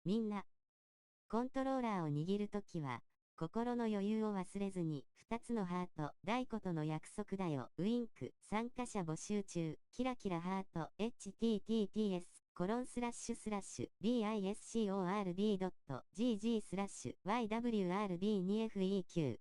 みんな、コントローラーを握るときは、心の余裕を忘れずに、2つのハート、大子との約束だよ、ウインク、参加者募集中、キラキラハート、https://discord.gg/ywrd2FEQ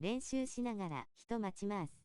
練習しながら人待ちます。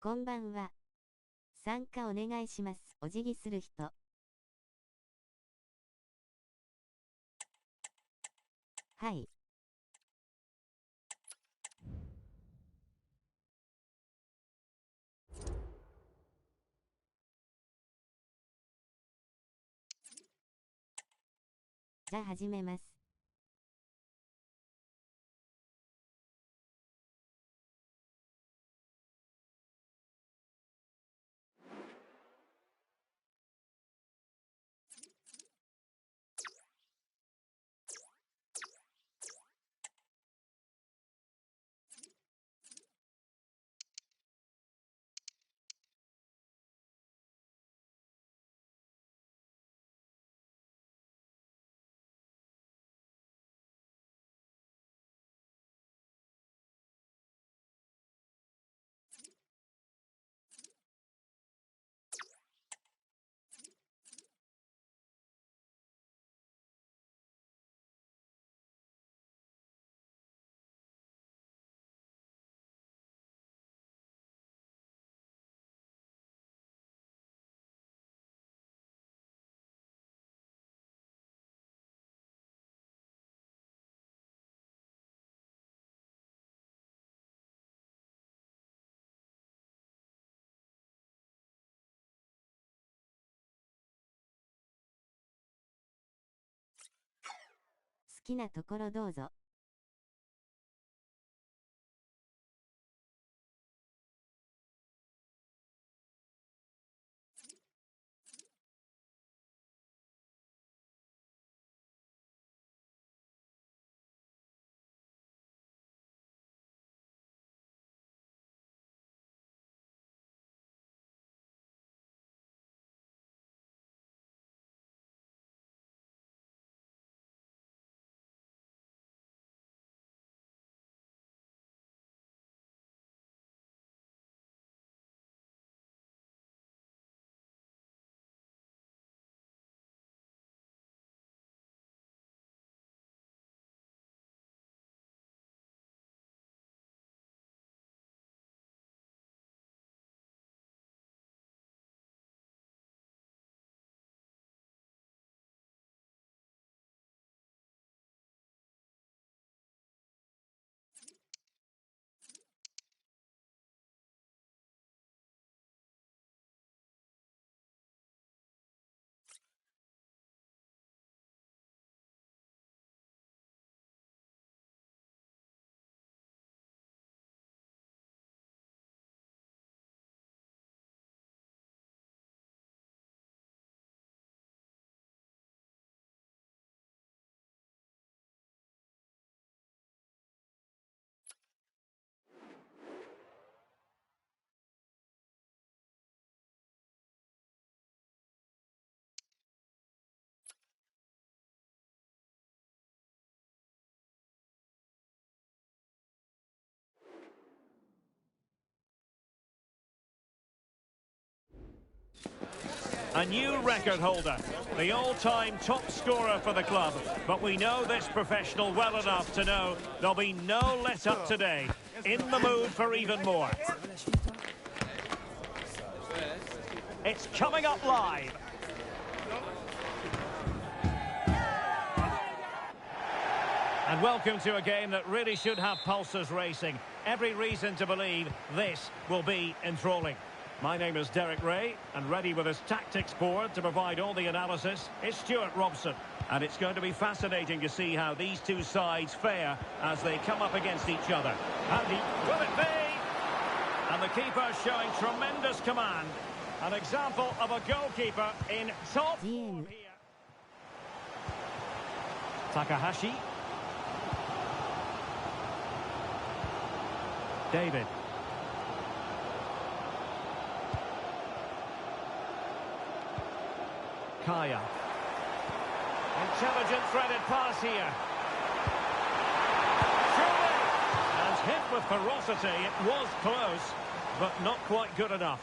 こんばんは。参加お願いします。お辞儀する人。はい。じゃあ始めます。好きなところどうぞ。A new record holder, the all-time top scorer for the club. But we know this professional well enough to know there'll be no let-up today. In the mood for even more. It's coming up live. And welcome to a game that really should have pulses racing. Every reason to believe this will be enthralling. My name is Derek Ray, and ready with his tactics board to provide all the analysis is Stuart Robson. And it's going to be fascinating to see how these two sides fare as they come up against each other. And will it be? And the keeper showing tremendous command. An example of a goalkeeper in top form here. Takahashi. David. Kaya. Intelligent threaded pass here. Surely! And hit with ferocity. It was close, but not quite good enough.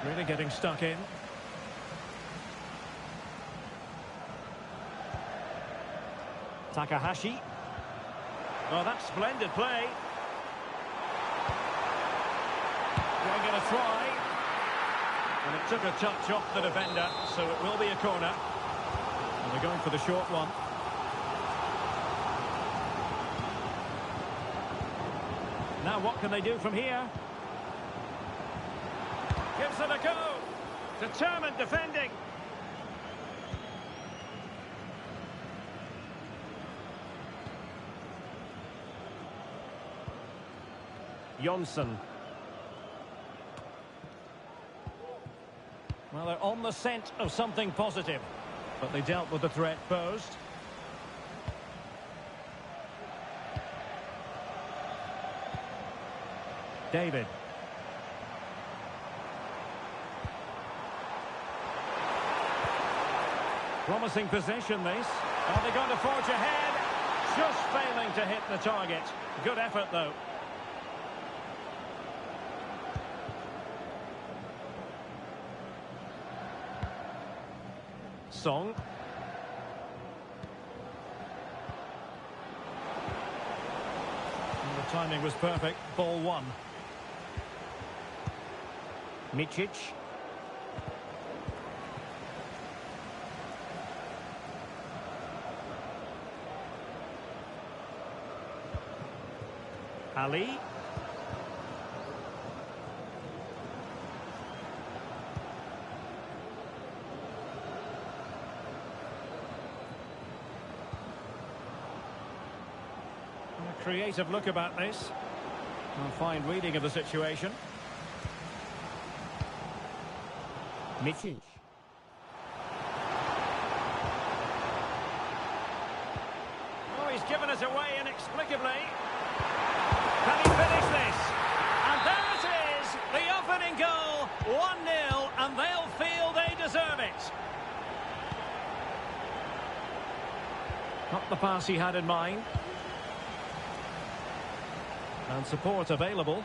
Really getting stuck in. Takahashi. Oh, that's splendid play. Going to get a try. And it took a touch off the defender, so it will be a corner. And they're going for the short one. Now what can they do from here? Gives it a go. Determined defending. Jonsson. Well, they're on the scent of something positive, but they dealt with the threat posed. David. Promising possession, this. Are they going to forge ahead? Just failing to hit the target. Good effort, though. Song. And the timing was perfect. Ball one. Micic. Ali. A creative look about this. A fine reading of the situation. Micic. Oh, he's given us away inexplicably. Can he finish this? And there it is, the opening goal, 1-0, and they'll feel they deserve it. Not the pass he had in mind. And support available.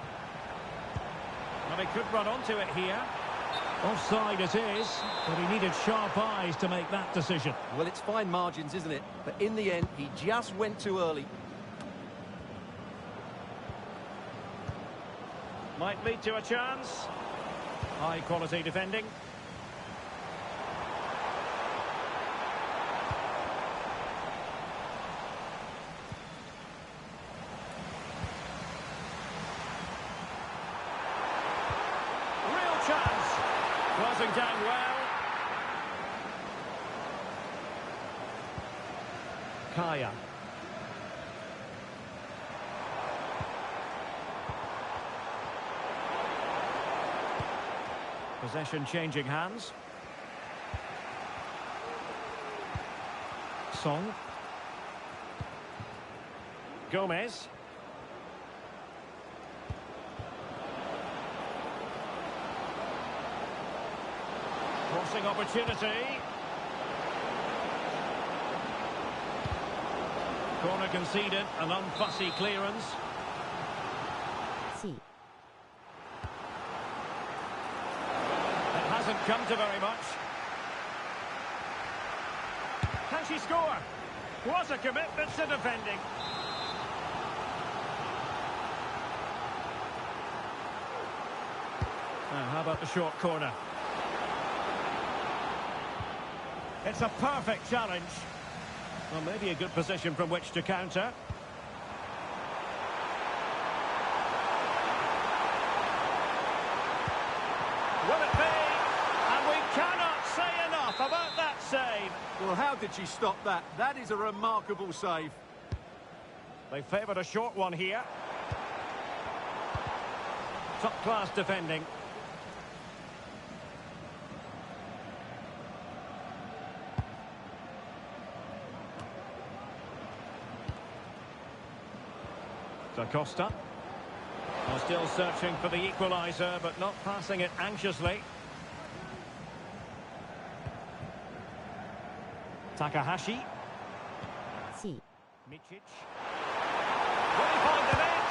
Well, he could run onto it here. Offside it is, but he needed sharp eyes to make that decision. Well, it's fine margins, isn't it? But in the end, he just went too early. Might lead to a chance. High quality defending. Real chance. Closing down well. Kaya. Possession changing hands. Song. Gomez. Crossing opportunity. Corner conceded, an unfussy clearance. C. Hasn't come to very much. Can she score? What a commitment to defending. Now, how about the short corner? It's a perfect challenge. Well, maybe a good position from which to counter. Will it be? Cannot say enough about that save. Well, how did she stop that? That is a remarkable save. They favoured a short one here. Top-class defending. Da Costa. Well, still searching for the equaliser, but not passing it anxiously. Takahashi. C. Micic. Will he find the net?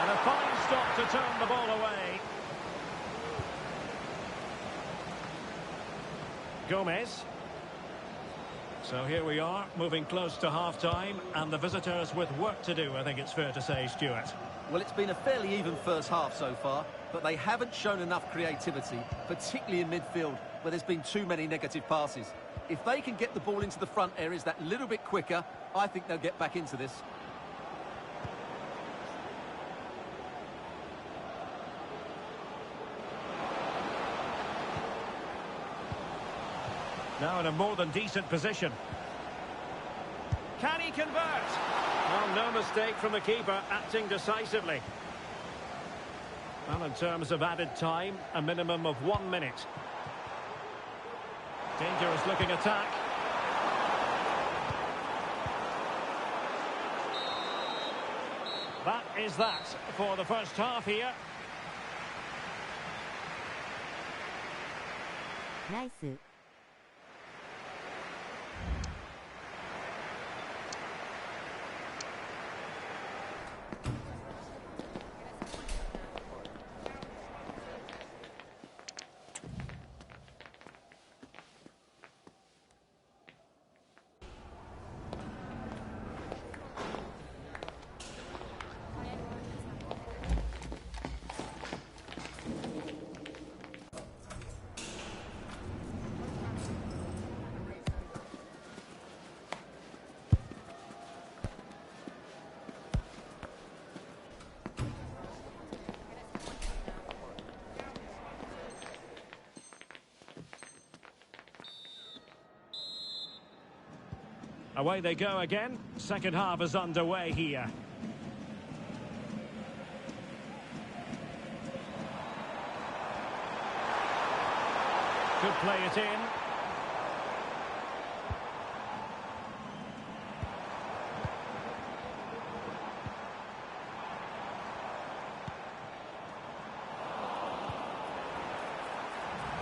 And a fine stop to turn the ball away. Gomez. So here we are, moving close to half-time, and the visitors with work to do, I think it's fair to say, Stuart. Well, it's been a fairly even first half so far, but they haven't shown enough creativity, particularly in midfield, where there's been too many negative passes. If they can get the ball into the front areas that little bit quicker, I think they'll get back into this. Now in a more than decent position. Can he convert? Well, no mistake from the keeper, acting decisively. Well, in terms of added time, a minimum of 1 minute. Dangerous looking attack. That is that for the first half here. Nice. Away they go again. Second half is underway here. Could play it in.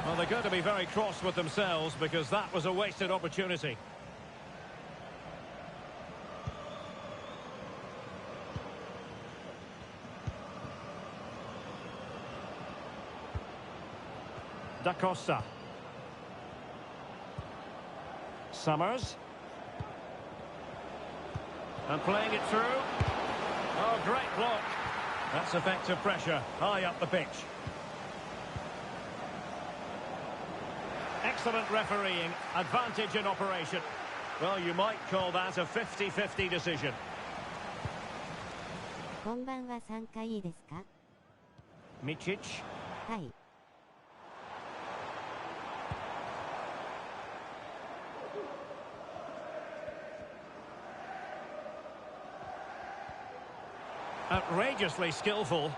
Well, they're going to be very cross with themselves because that was a wasted opportunity. Da Costa. Summers. And playing it through. Oh, great block. That's effective pressure, high up the pitch. Excellent refereeing, advantage in operation. Well, you might call that a 50-50 decision. こんばんは参加いいですか? Micic. はい。Outrageously skillful.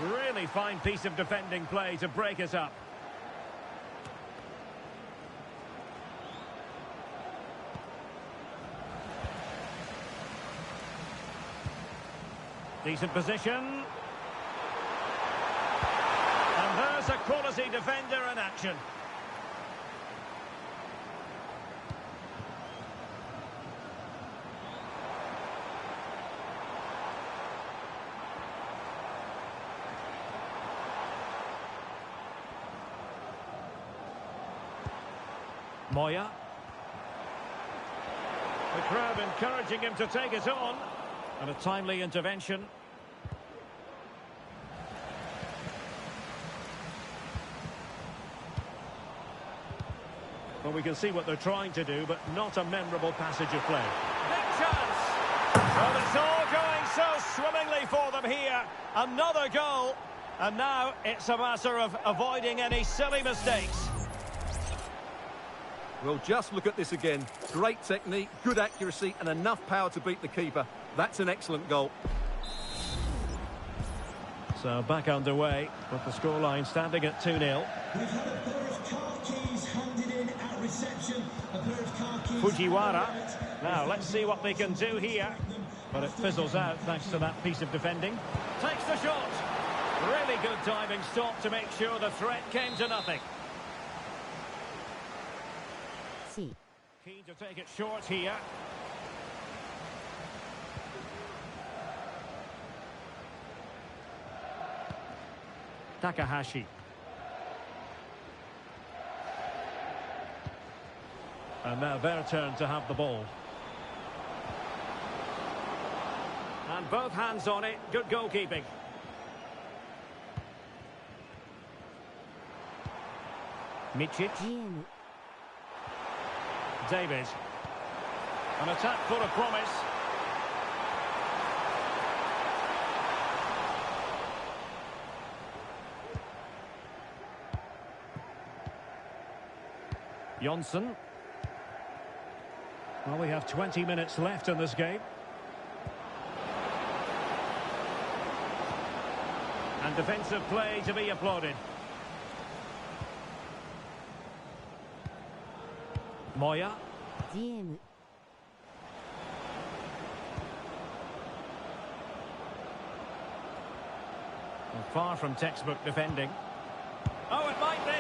Really fine piece of defending play to break it up. Decent position. And there's a quality defender in action. Moya. The crowd encouraging him to take it on. And a timely intervention. Well, we can see what they're trying to do, but not a memorable passage of play. Big chance! Well, it's all going so swimmingly for them here. Another goal. And now it's a matter of avoiding any silly mistakes. Well, just look at this again. Great technique, good accuracy, and enough power to beat the keeper. That's an excellent goal. So back underway with the scoreline standing at 2-0. We've had a pair of car keys handed in at reception. A pair of car keys. Fujiwara. Now let's see what they can do here. But it fizzles out thanks to that piece of defending. Takes the shot. Really good diving stop to make sure the threat came to nothing. C. Keen to take it short here. Takahashi. And now their turn to have the ball. And both hands on it. Good goalkeeping. Mičić. GM David. An attack full of promise. Jonsson. Well, we have 20 minutes left in this game. And defensive play to be applauded. Moya. GM Far from textbook defending. Oh, it might be.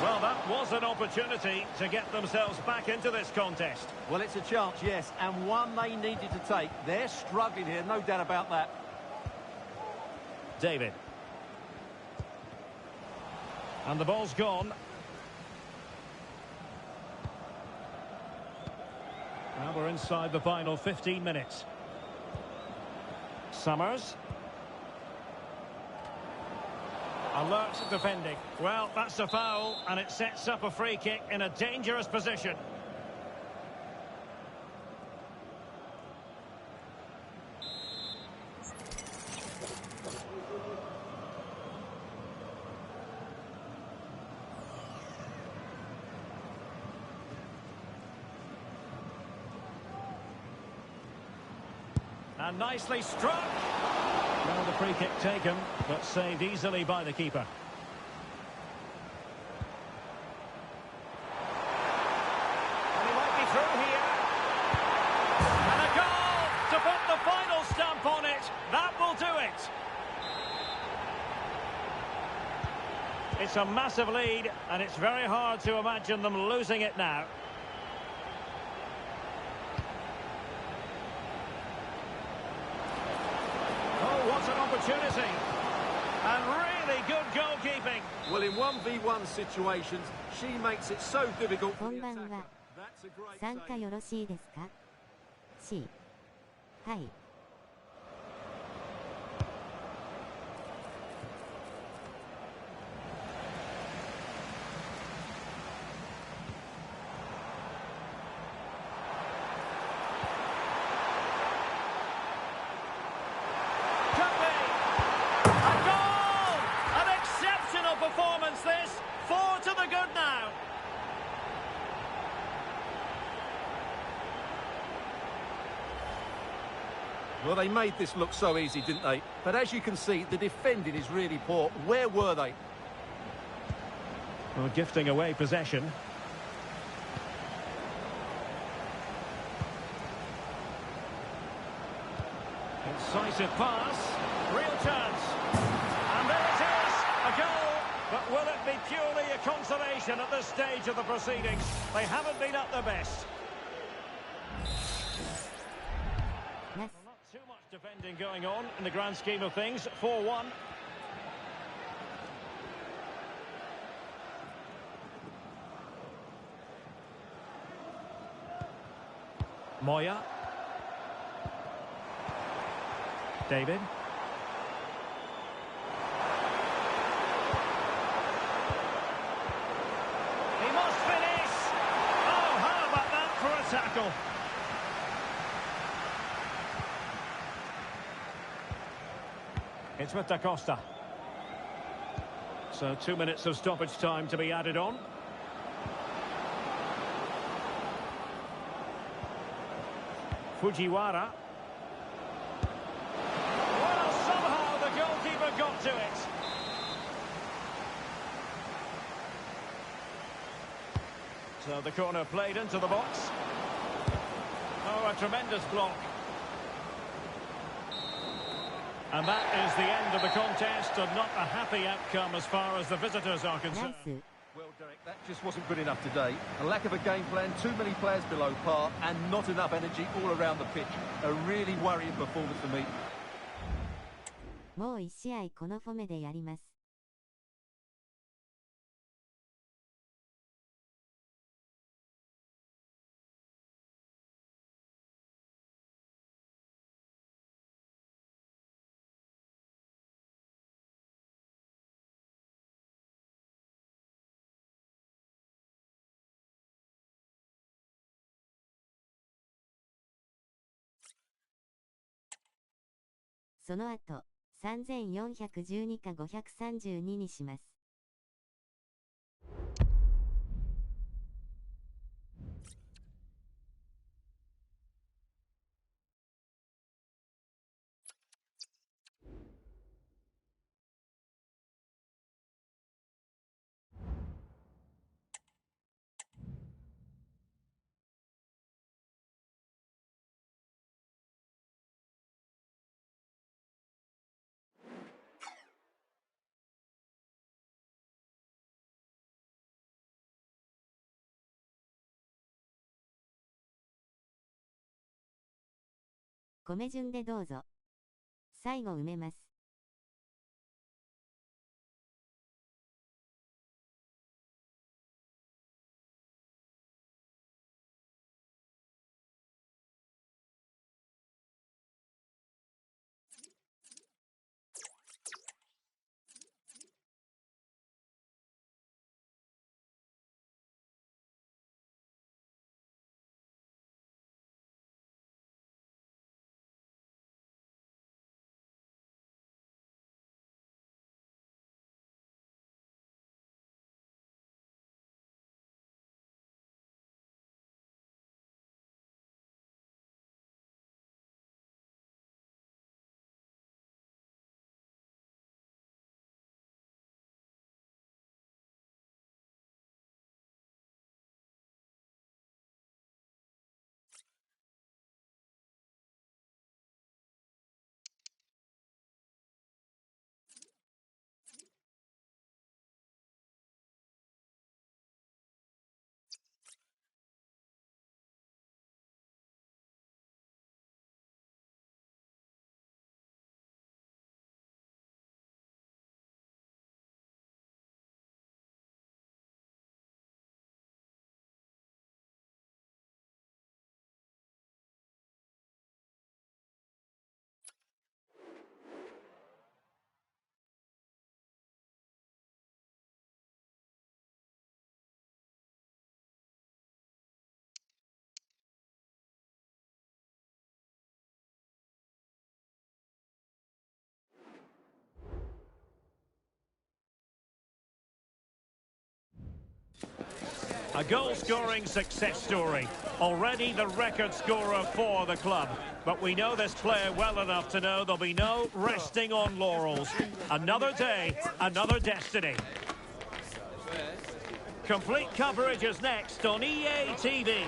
Well, that was an opportunity to get themselves back into this contest. Well, it's a chance, yes, and one they needed to take. They're struggling here, no doubt about that. David. And the ball's gone. Now we're inside the final 15 minutes. Summers. Alert defending. Well, that's a foul, and it sets up a free kick in a dangerous position. And nicely struck. Well, the free kick taken, but saved easily by the keeper. And he might be through here. And a goal to put the final stamp on it. That will do it. It's a massive lead, and it's very hard to imagine them losing it now. What an opportunity. And really good goalkeeping. Well, in 1v1 situations, she makes it so difficult for the こんばんは attacker. That's a great 参加 save. よろしいですか C はい Could be. A goal! An exceptional performance this. 4 to the good now. Well, they made this look so easy, didn't they? But as you can see, the defending is really poor. Where were they? Well, gifting away possession. Incisive pass. Real chance. And there it is. A goal. But will it be purely a consolation at this stage of the proceedings? They haven't been at their best. ナス Well, not too much defending going on in the grand scheme of things. 4-1. Moya. David. He must finish. Oh, how about that for a tackle? It's with Da Costa. So 2 minutes of stoppage time to be added on. Fujiwara. Well, somehow the goalkeeper got to it. So the corner played into the box. Oh, a tremendous block. And that is the end of the contest, and not a happy outcome as far as the visitors are ナイ concerned. ス Well, Derek, that just wasn't good enough today. A lack of a game plan, too many players below par, and not enough energy all around the pitch. A really worrying performance for me. もう1試合このフォメでやりますその後、3412か532にします。米順でどうぞ。最後埋めます。A goal-scoring success story. Already the record scorer for the club. But we know this player well enough to know there'll be no resting on laurels. Another day, another destiny. Complete coverage is next on EA TV.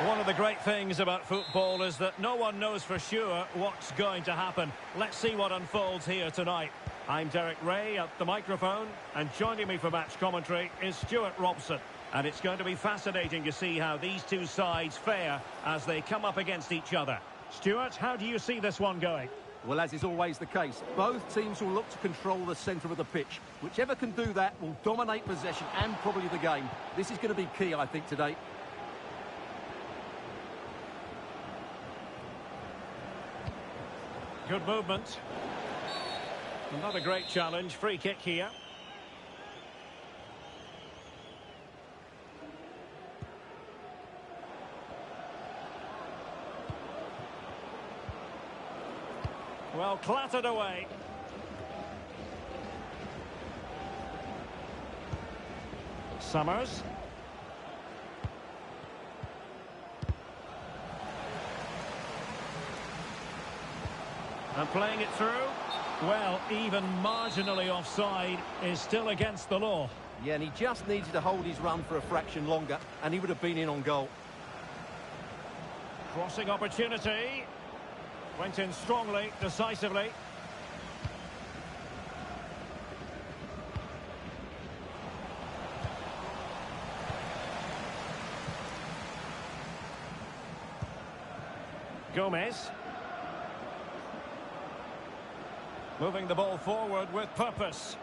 One of the great things about football is that no one knows for sure what's going to happen. Let's see what unfolds here tonight. I'm Derek Ray at the microphone, and joining me for match commentary is Stuart Robson. And it's going to be fascinating to see how these two sides fare as they come up against each other. Stuart, how do you see this one going? Well, as is always the case, both teams will look to control the centre of the pitch. Whichever can do that will dominate possession and probably the game. This is going to be key, I think, today. Good movement. Another great challenge. Free kick here. Well, clattered away. Summers. And playing it through. Well, even marginally offside is still against the law. Yeah, and he just needed to hold his run for a fraction longer, and he would have been in on goal. Crossing opportunity. Went in strongly, decisively. Gomez. Moving the ball forward with purpose.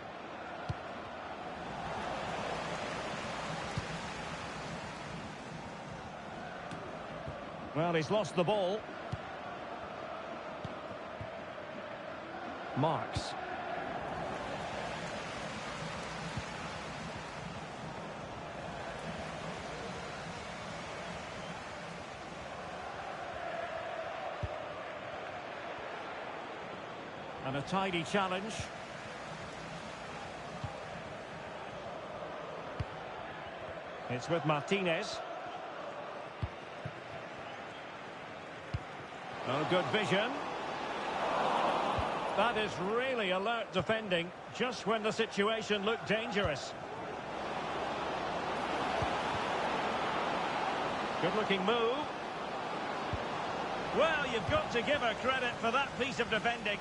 Well, he's lost the ball. Marks. And a tidy challenge. It's with Martinez. Oh, good vision. That is really alert defending, just when the situation looked dangerous. Good-looking move. Well, you've got to give her credit for that piece of defending.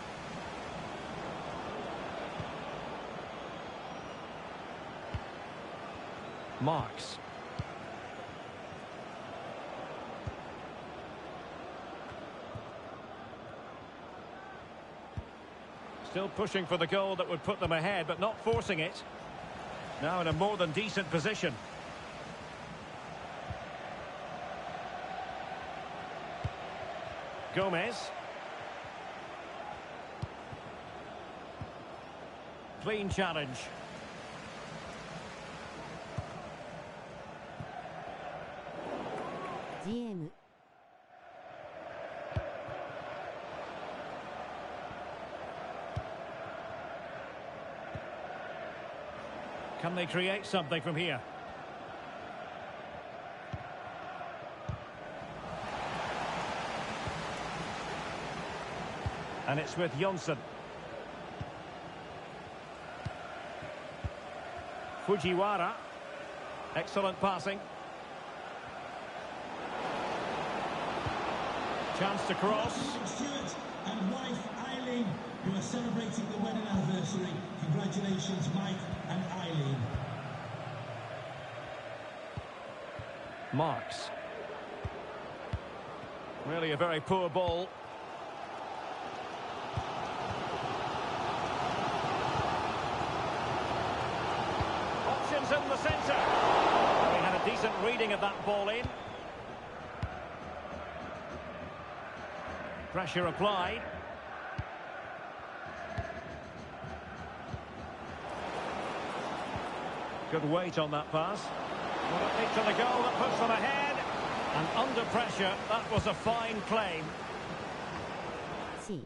Marks. Still pushing for the goal that would put them ahead, but not forcing it. Now in a more than decent position. Gomez. Clean challenge. GM. Can they create something from here? And it's with Jonsson. Fujiwara. Excellent passing. Chance to cross. Stewart and wife Eileen, who are celebrating the wedding anniversary. Congratulations, Mike and Eileen. Marks. Really a very poor ball. Options in the centre. They had a decent reading of that ball in. Pressure applied. Good weight on that pass. Well, it leads to the goal that puts them ahead. And under pressure, that was a fine claim. C.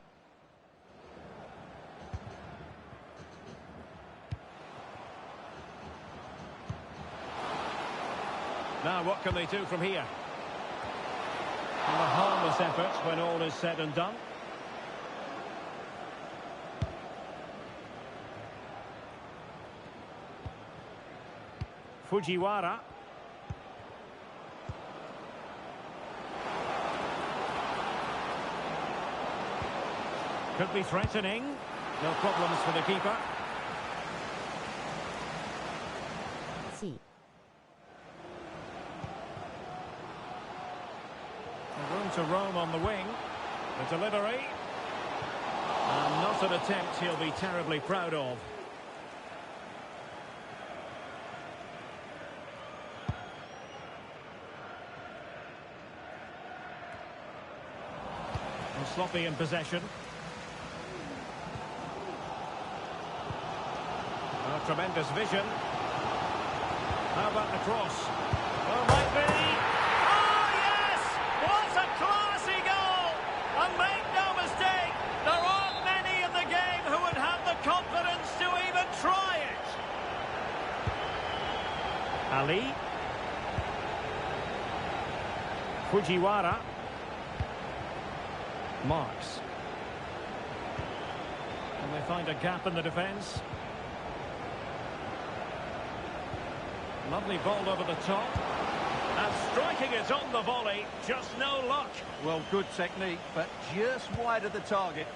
Now, what can they do from here? And a harmless effort when all is said and done. Fujiwara. Could be threatening. No problems for the keeper. C. Room to roam on the wing. The delivery. And not an attempt he'll be terribly proud of. Well, sloppy in possession. Oh, tremendous vision. How about the cross? Oh, might be. Oh, yes! What a classy goal! And make no mistake, there aren't many in the game who would have the confidence to even try it. Ali. Fujiwara. Marks. And they find a gap in the defence. Lovely ball over the top. And striking it on the volley, just no luck. Well, good technique, but just wide of the target.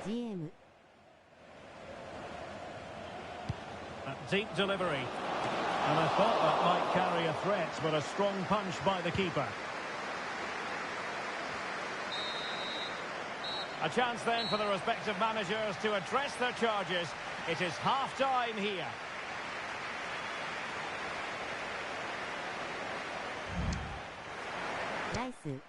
GM. A deep delivery. And I thought that might carry a threat, but a strong punch by the keeper. A chance then for the respective managers to address their charges. It is half-time here. Nice.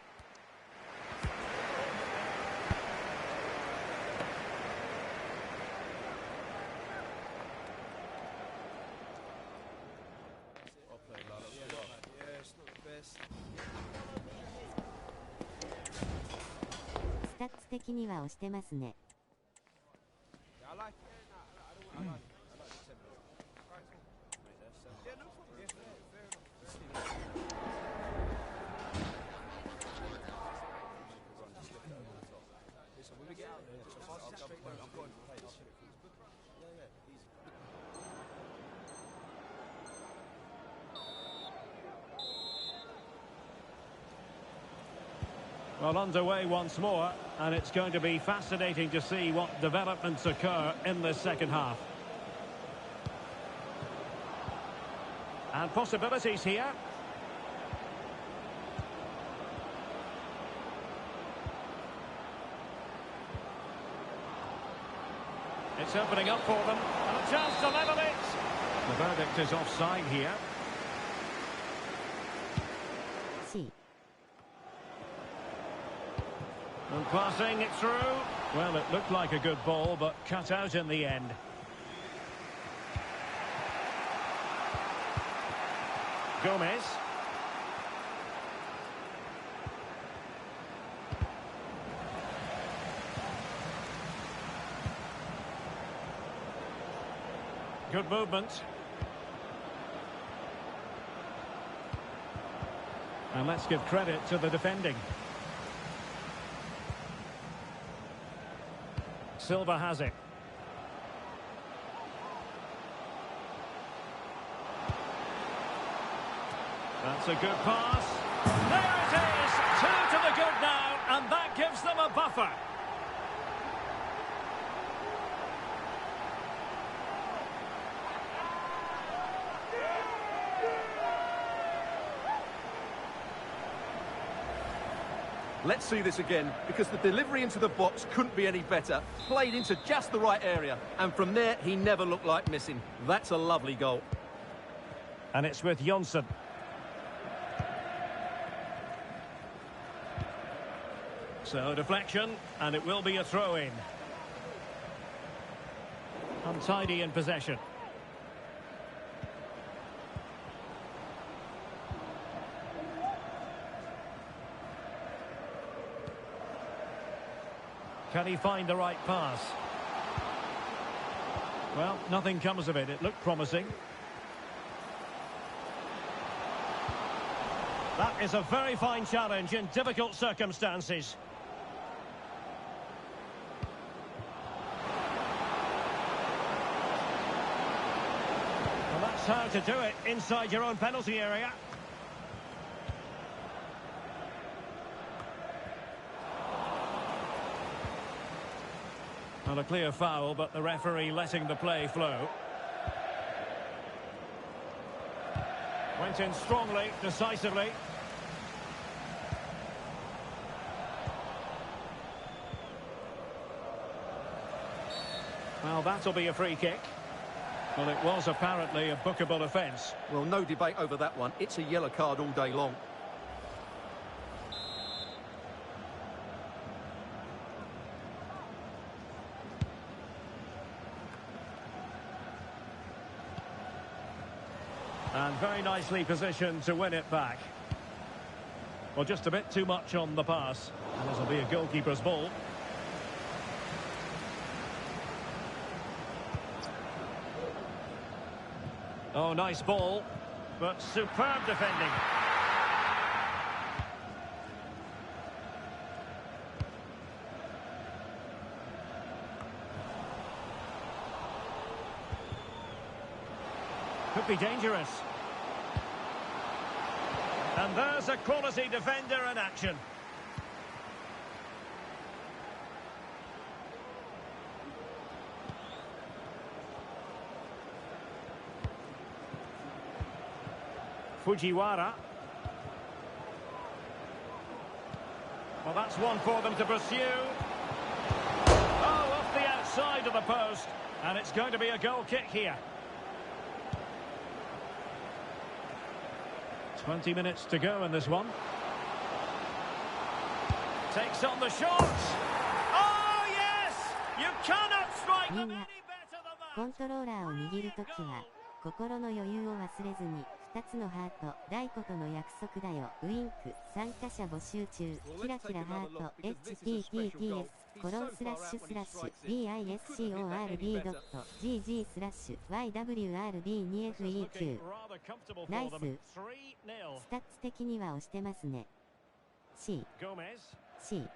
ッツ的には押してますね。Well, underway once more, and it's going to be fascinating to see what developments occur in this second half. And possibilities here. It's opening up for them, and a chance to level it. The verdict is offside here. C. And passing it through. Well, it looked like a good ball, but cut out in the end. Gomez. Good movement. And let's give credit to the defending. Silva has it. That's a good pass. There it is! 2 to the good now, and that gives them a buffer. Let's see this again, because the delivery into the box couldn't be any better. Played into just the right area, and from there, he never looked like missing. That's a lovely goal. And it's with Jonsson. So, deflection, and it will be a throw-in. Untidy in possession. Can he find the right pass? Well, nothing comes of it. It looked promising. That is a very fine challenge in difficult circumstances. Well, that's how to do it inside your own penalty area. Well, a clear foul, but the referee letting the play flow. Went in strongly, decisively. Well, that'll be a free kick. Well, it was apparently a bookable offence. Well, no debate over that one. It's a yellow card all day long. And very nicely positioned to win it back. Well, just a bit too much on the pass. And this will be a goalkeeper's ball. Oh, nice ball. But superb defending. Could be dangerous. And there's a quality defender in action. Fujiwara. Well, that's one for them to pursue. Oh, off the outside of the post. And it's going to be a goal kick here. 20 minutes to go in this one. Takes on the shot. Oh, yes! You cannot strike them any better than that. コントローラーを握るときは心の余裕を忘れずに2つのハート、大子との約束だよ、ウインク、参加者募集中、キラキラハート、https://biscord.gg/YWRB.GG/WINKナイス。スタッツ的には押してますね。C。C。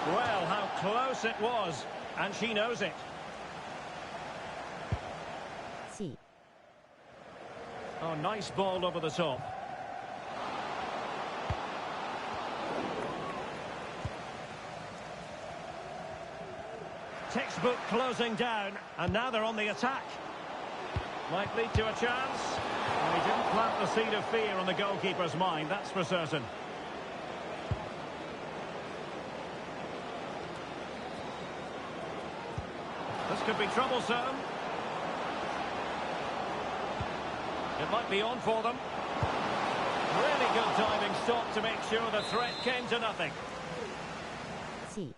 Well, how close it was, and she knows it. C. Oh, nice ball over the top. Textbook closing down, and now they're on the attack. Might lead to a chance. And he didn't plant the seed of fear on the goalkeeper's mind, that's for certain. This could be troublesome. It might be on for them. Really good diving stop to make sure the threat came to nothing. C.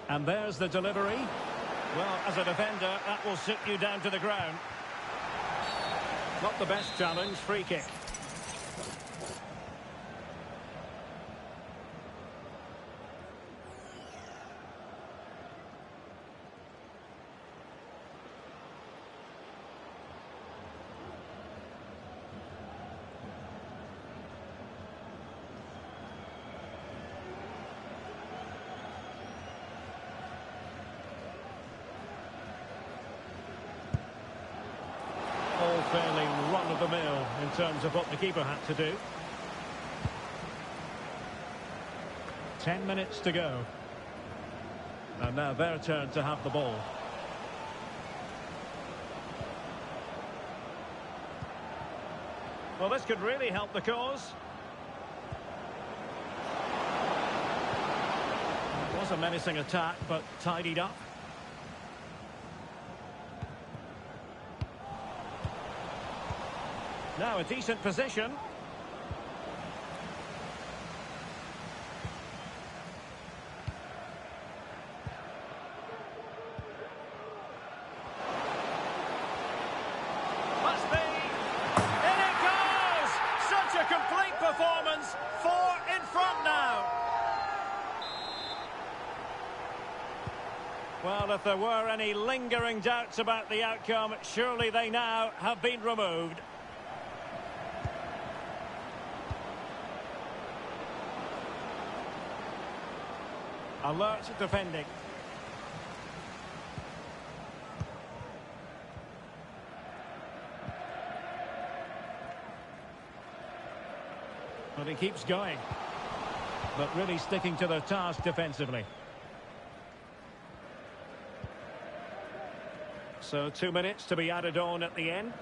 And there's the delivery. Well, as a defender, that will sit you down to the ground. Not the best challenge, free kick. All fairly run-of-the-mill in terms of what the keeper had to do. 10 minutes to go. And now their turn to have the ball. Well, this could really help the cause. It was a menacing attack, but tidied up. Now a decent position. Must be. In it goes! Such a complete performance. 4 in front now. Well, if there were any lingering doubts about the outcome, surely they now have been removed. Alert defending. But he keeps going. But really sticking to the task defensively. So 2 minutes to be added on at the end.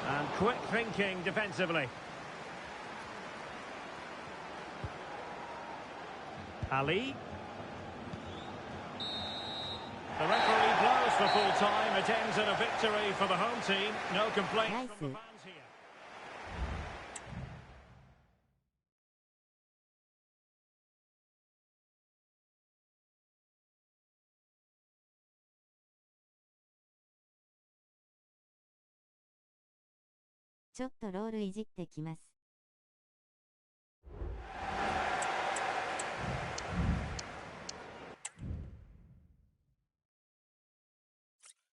And quick thinking defensively. Ali. The referee blows for full time. It ends in a victory for the home team. No complaints from the fans here.ちょっとロールいじってきます。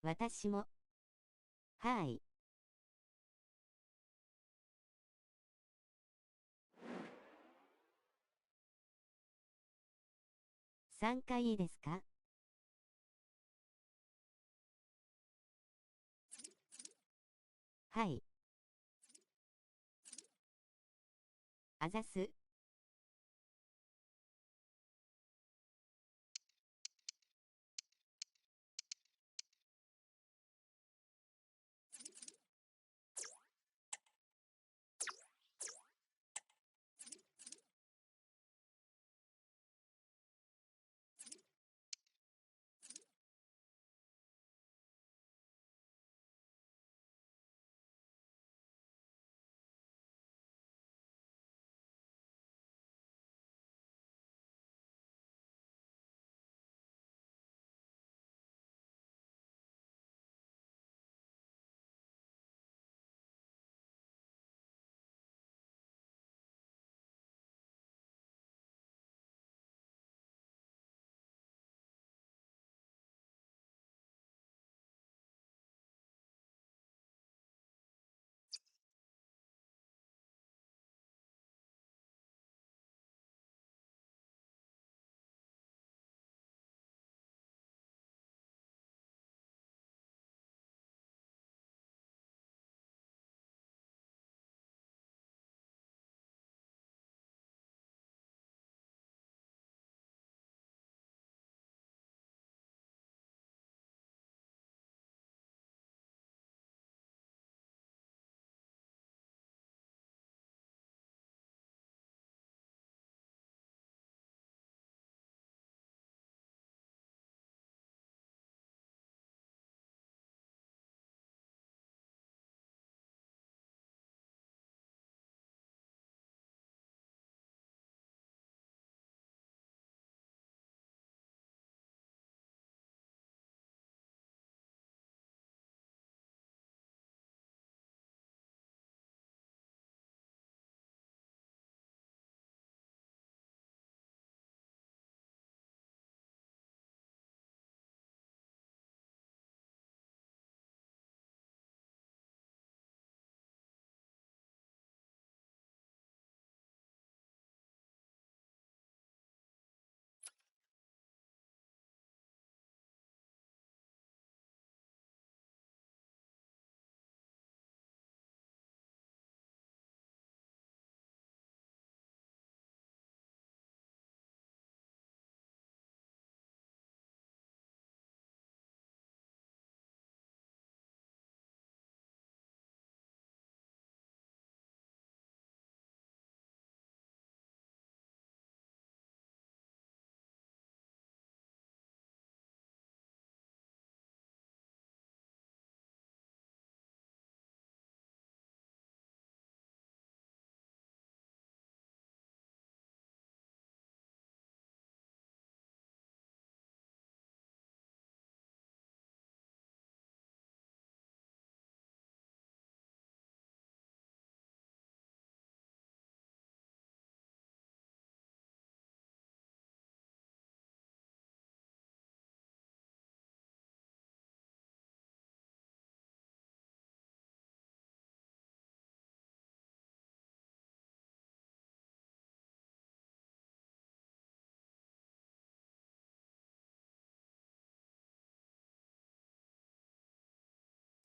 私も。はい。参加いいですか？はい。あざす。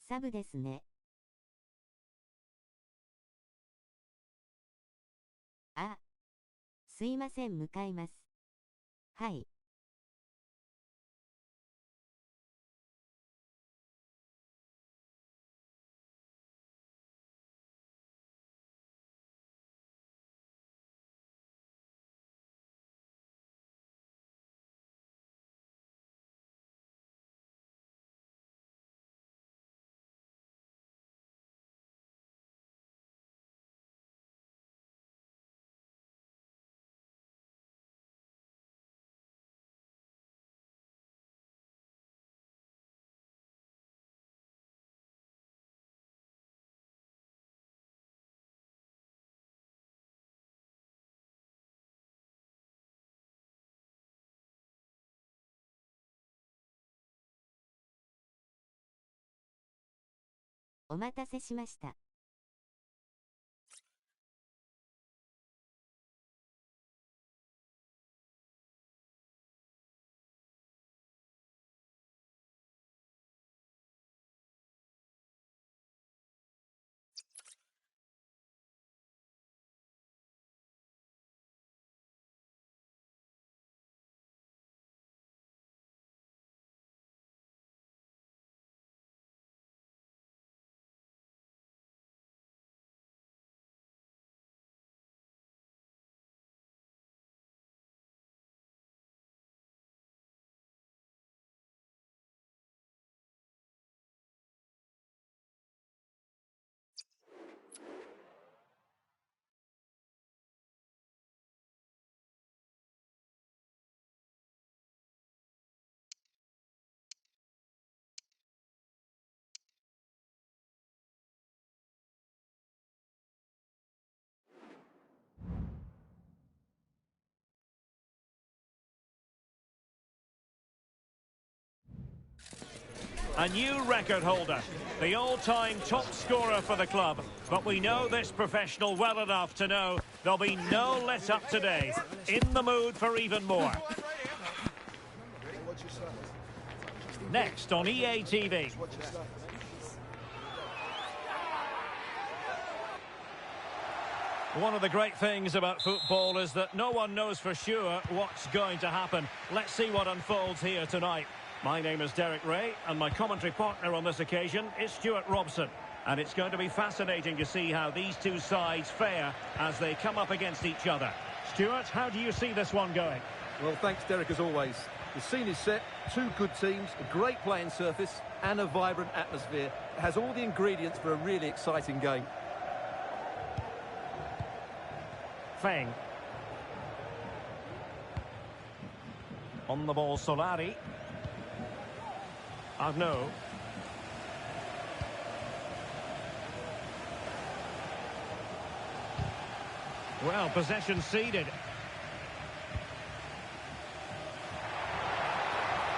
サブですね。あ、すいません、向かいます。はい。お待たせしました。A new record holder, the all-time top scorer for the club. But we know this professional well enough to know there'll be no let-up today. In the mood for even more. Next on EA TV. One of the great things about football is that no one knows for sure what's going to happen. Let's see what unfolds here tonight. My name is Derek Ray, and my commentary partner on this occasion is Stuart Robson. And it's going to be fascinating to see how these two sides fare as they come up against each other. Stuart, how do you see this one going? Well, thanks, Derek, as always. The scene is set, two good teams, a great playing surface, and a vibrant atmosphere. It has all the ingredients for a really exciting game. Feng. On the ball, Solari. Arnaud. Well, possession ceded.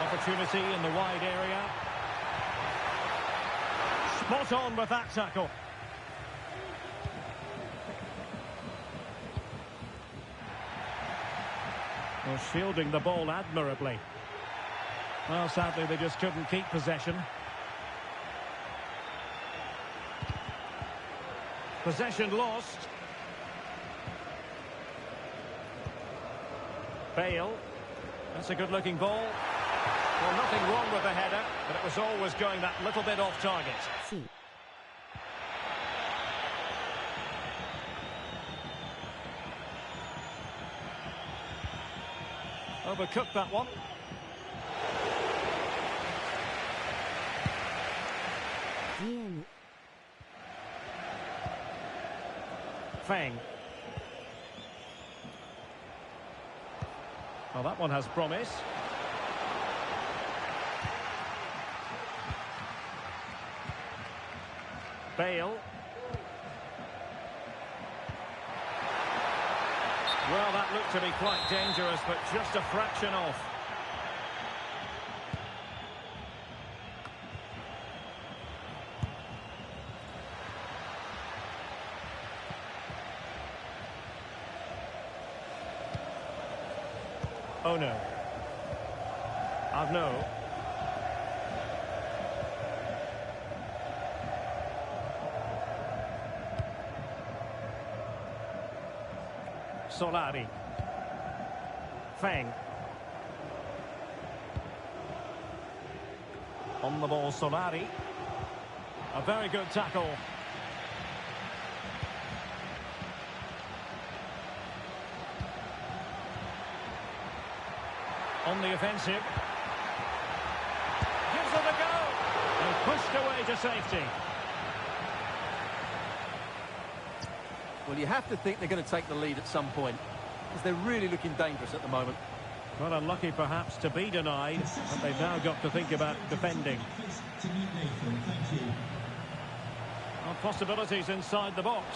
Opportunity in the wide area. Spot on with that tackle. Well, shielding the ball admirably. Well, sadly, they just couldn't keep possession. Possession lost. Bale. That's a good-looking ball. Well, nothing wrong with the header, but it was always going that little bit off target. See. Overcooked that one. GM. Feng. Well, that one has promise. Bale. Well, that looked to be quite dangerous, but just a fraction off. Oh no. Arnaud. Solari. Feng. On the ball, Solari. A very good tackle. On the offensive. Gives it a go. And pushed away to safety. Well, you have to think they're going to take the lead at some point, because they're really looking dangerous at the moment. Well, unlucky perhaps to be denied, but they've now got to think about defending. Well, possibilities inside the box.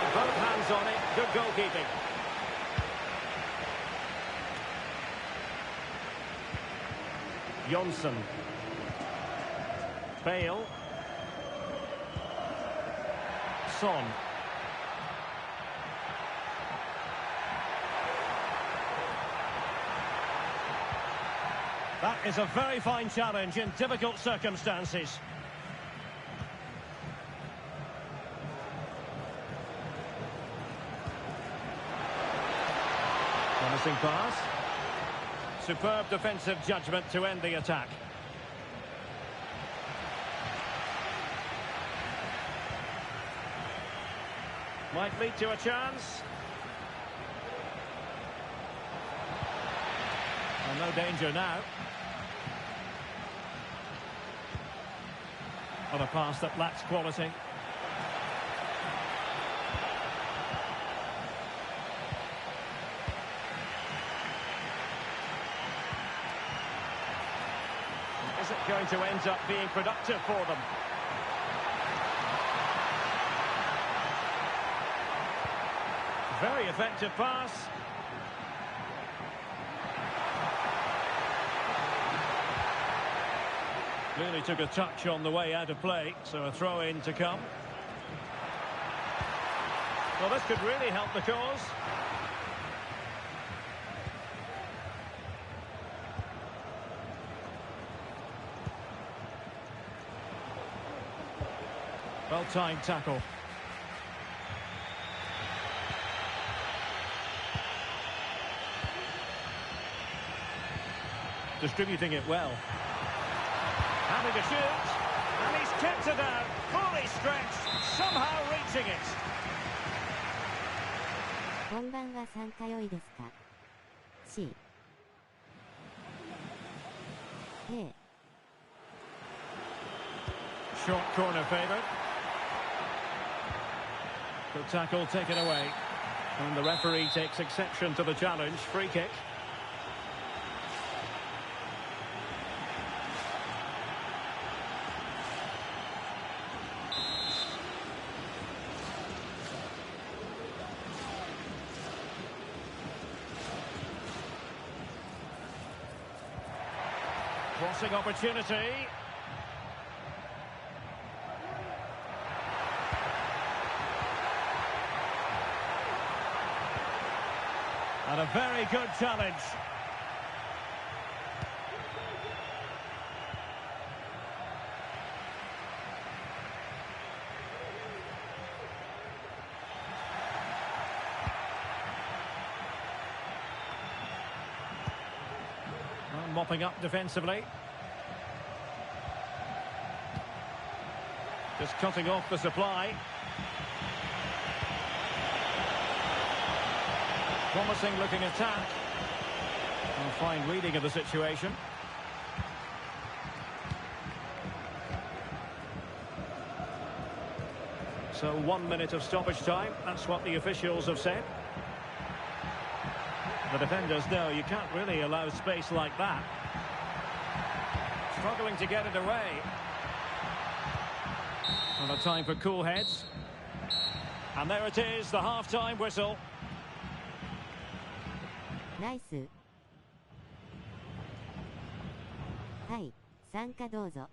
And both hands on it, good goalkeeping. Jonsson. Bale. Son. That is a very fine challenge in difficult circumstances. Promising pass. Superb defensive judgment to end the attack. Might lead to a chance. Well, no danger now. On a pass that lacks quality. Is it going to end up being productive for them? Very effective pass. Really took a touch on the way out of play, so a throw-in to come. Well, this could really help the cause. Well-timed tackle. Distributing it well. Having to shoot, and he's kept it out, fully stretched, somehow reaching it. こんばんは、参加良いですか ?C A Short corner favoured. Good tackle taken away. And the referee takes exception to the challenge. Free kick. Crossing opportunity. And a very good challenge. Well, mopping up defensively. Just cutting off the supply. Promising looking attack. And a fine reading of the situation. So 1 minute of stoppage time. That's what the officials have said. The defenders know you can't really allow space like that. Struggling to get it away. And a time for cool heads. And there it is, the half-time whistle. ナイス。はい、参加どうぞ。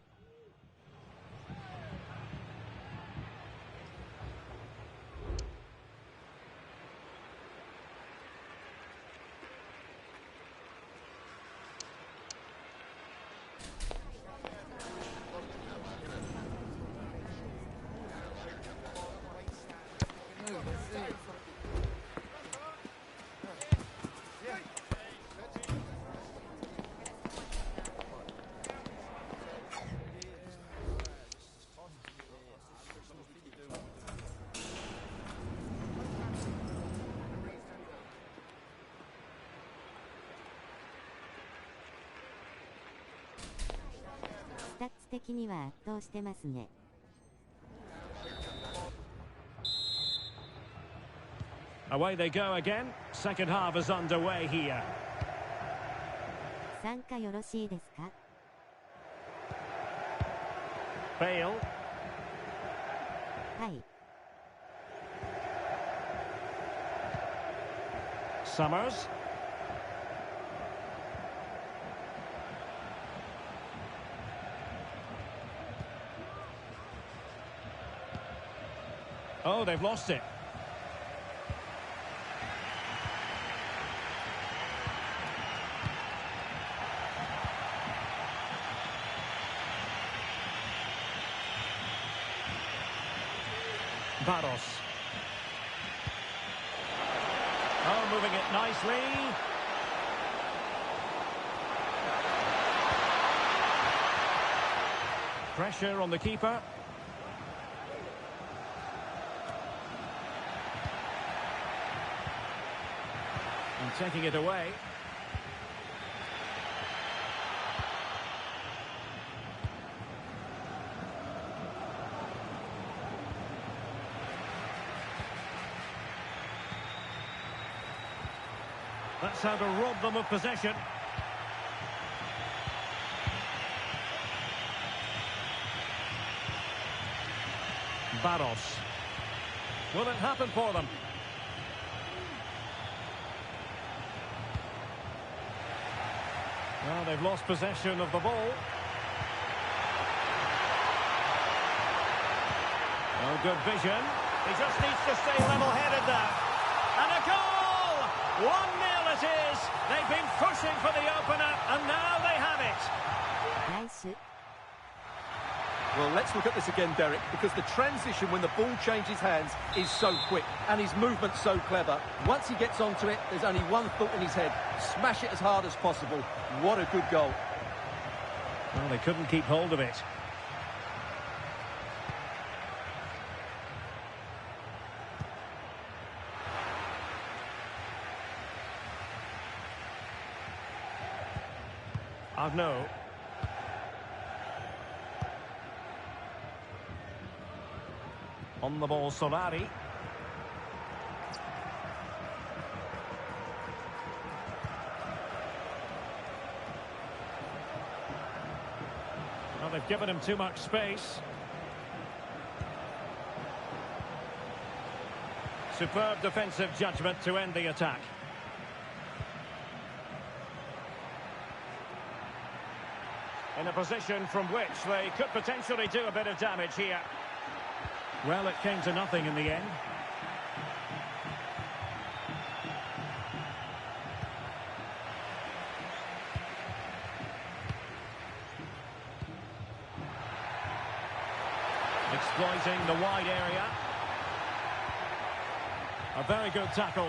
タッツ的には圧倒してますね。Away they go again. Second half is underway here. 参加よろしいですか？ Bale. はい。Summers. Oh, they've lost it. Barros. Oh, moving it nicely. Pressure on the keeper. And taking it away. That's how to rob them of possession. Barros. Will it happen for them? Well, they've lost possession of the ball. Oh, good vision. He just needs to stay level-headed now. And a goal! 1-0 it is. They've been pushing for the opener, and now they have it. Nice. Well, let's look at this again, Derek, because the transition when the ball changes hands is so quick and his movement's so clever. Once he gets onto it, there's only one thought in his head: smash it as hard as possible. What a good goal. Well, they couldn't keep hold of it. Arnaud. On the ball, Solari. Well, they've given him too much space. Superb defensive judgment to end the attack. In a position from which they could potentially do a bit of damage here. Well, it came to nothing in the end. Exploiting the wide area. A very good tackle.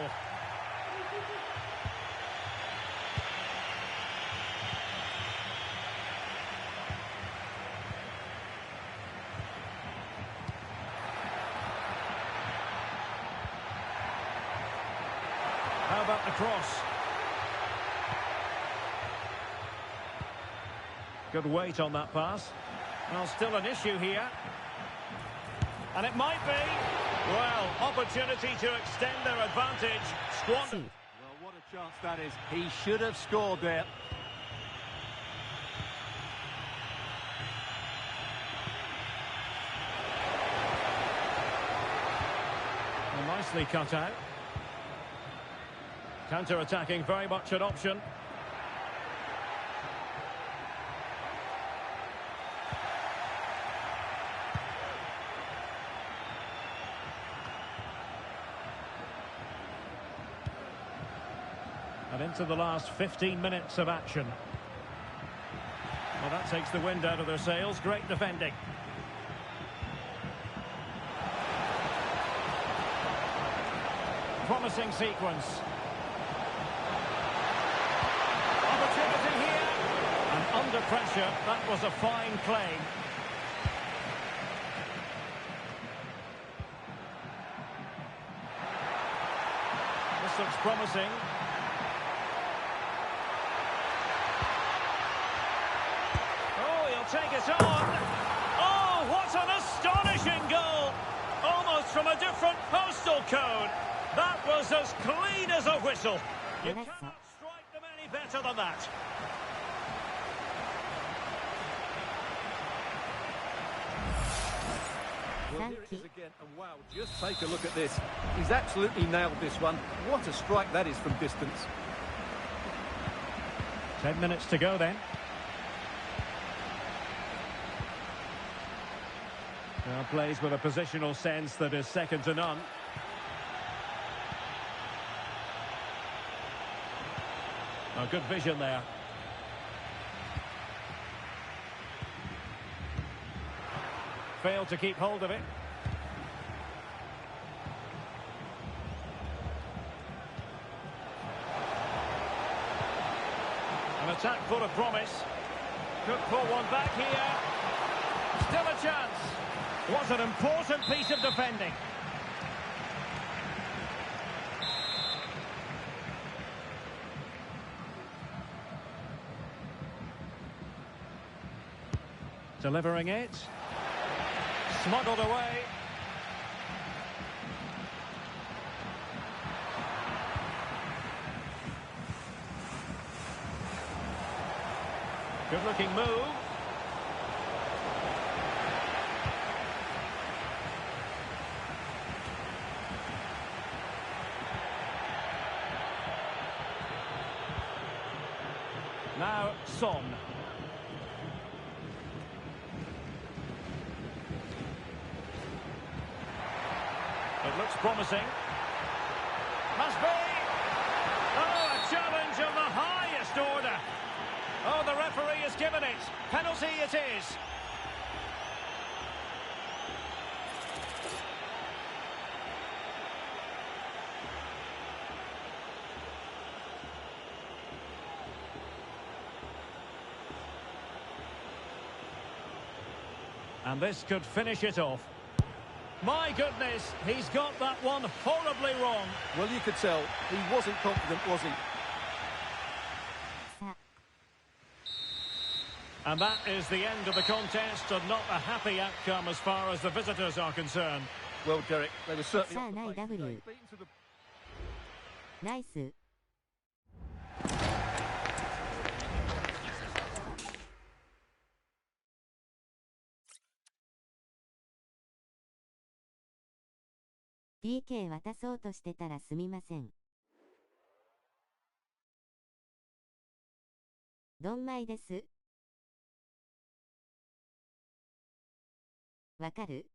How about the cross? Good weight on that pass. Well, still an issue here. And it might be. Well, opportunity to extend their advantage. Squandered. Well, what a chance that is. He should have scored there. Well, nicely cut out. Counter-attacking, very much an option. And into the last 15 minutes of action. Well, that takes the wind out of their sails. Great defending. Promising sequence. Opportunity here. And under pressure, that was a fine claim. This looks promising. Take it it on. Oh, what an astonishing goal! Almost from a different postal code. That was as clean as a whistle. You cannot strike them any better than that. Well, here it is again, and wow, just take a look at this. He's absolutely nailed this one. What a strike that is from distance. 10 minutes to go then. Well, plays with a positional sense that is second to none. Oh, good vision there. Failed to keep hold of it. An attack full of promise. Could pull one back here. Still a chance. What an important piece of defending. Delivering it. Smuggled away. Good looking move. Now Son. It looks promising. Must be. Oh, a challenge of the highest order. Oh, the referee has given it. Penalty it is. And this could finish it off. My goodness, he's got that one horribly wrong. Well, you could tell he wasn't confident, was he? And that is the end of the contest, and not a happy outcome as far as the visitors are concerned. Well, Derek, they were certainly... さあ、ない W。ナイス。PK 渡そうとしてたらすみません。ドンマイです。わかる？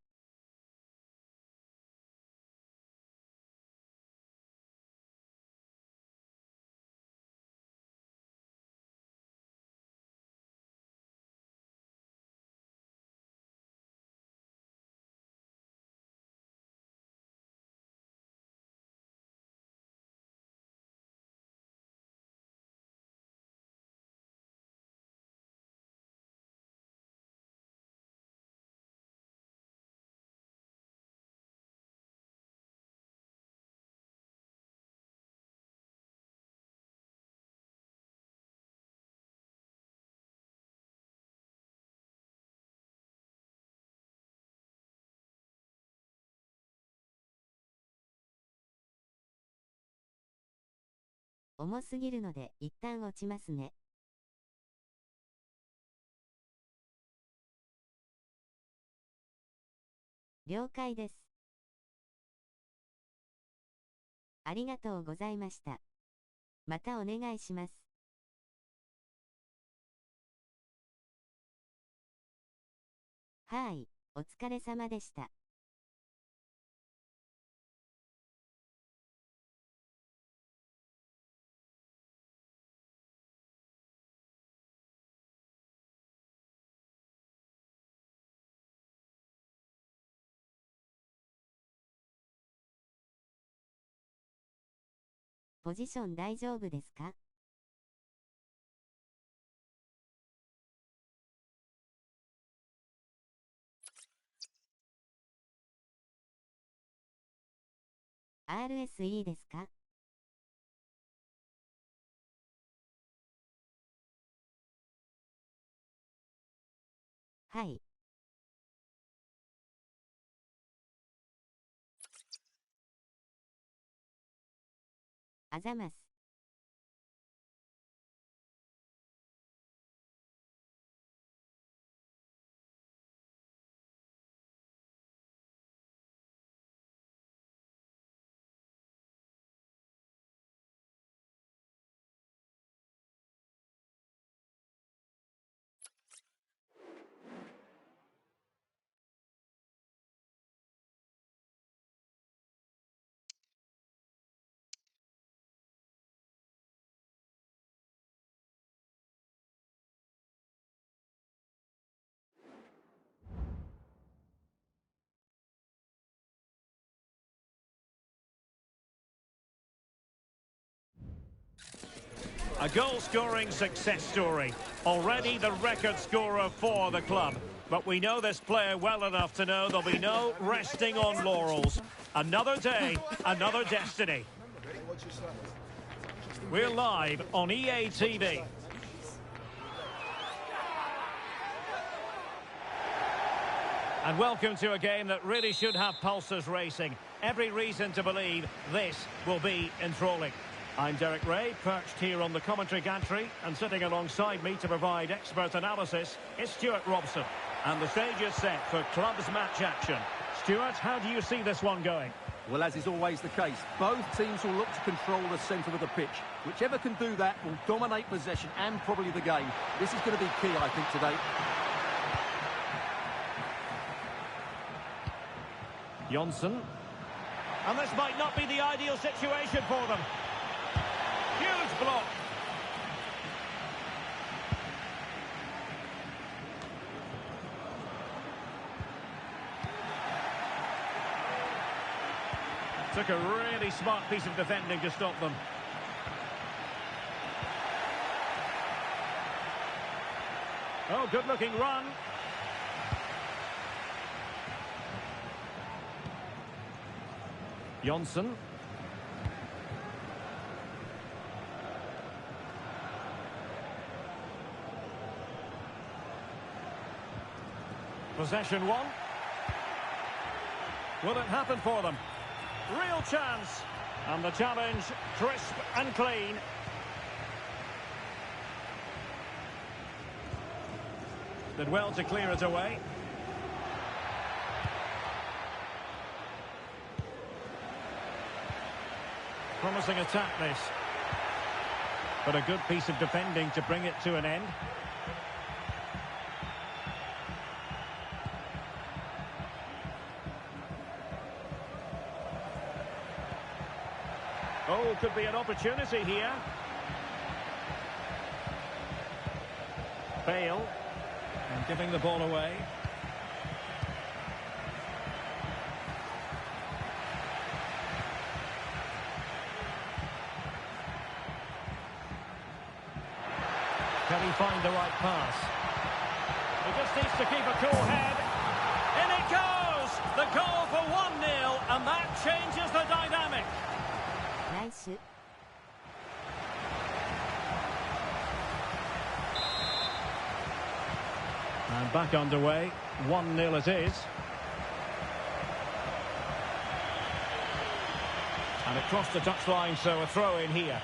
重すぎるので一旦落ちますね。了解です。ありがとうございました。またお願いします。はい、お疲れ様でした。ポジション大丈夫ですか？RS いいですか？はい。あざます。A goal-scoring success story. Already the record scorer for the club. But we know this player well enough to know there'll be no resting on laurels. Another day, another destiny. We're live on EA TV. And welcome to a game that really should have pulses racing. Every reason to believe this will be enthralling. I'm Derek Ray, perched here on the commentary gantry, and sitting alongside me to provide expert analysis is Stuart Robson. And the stage is set for clubs match action. Stuart, how do you see this one going? Well, as is always the case, both teams will look to control the centre of the pitch. Whichever can do that will dominate possession and probably the game. This is going to be key, I think, today. Johnson. And this might not be the ideal situation for them. Huge block. Took a really smart piece of defending to stop them. Oh, good-looking run. Johnson. Possession one. Will it happen for them? Real chance. And the challenge, crisp and clean. Did well to clear it away. Promising attack this. But a good piece of defending to bring it to an end. Oh, could be an opportunity here. Bale. And giving the ball away. Can he find the right pass? He just needs to keep a cool head. In it goes! The goal for 1-0, and that changes the dynamic. Nice. And back underway. 1-0 it is. And across the touchline, so a throw in here.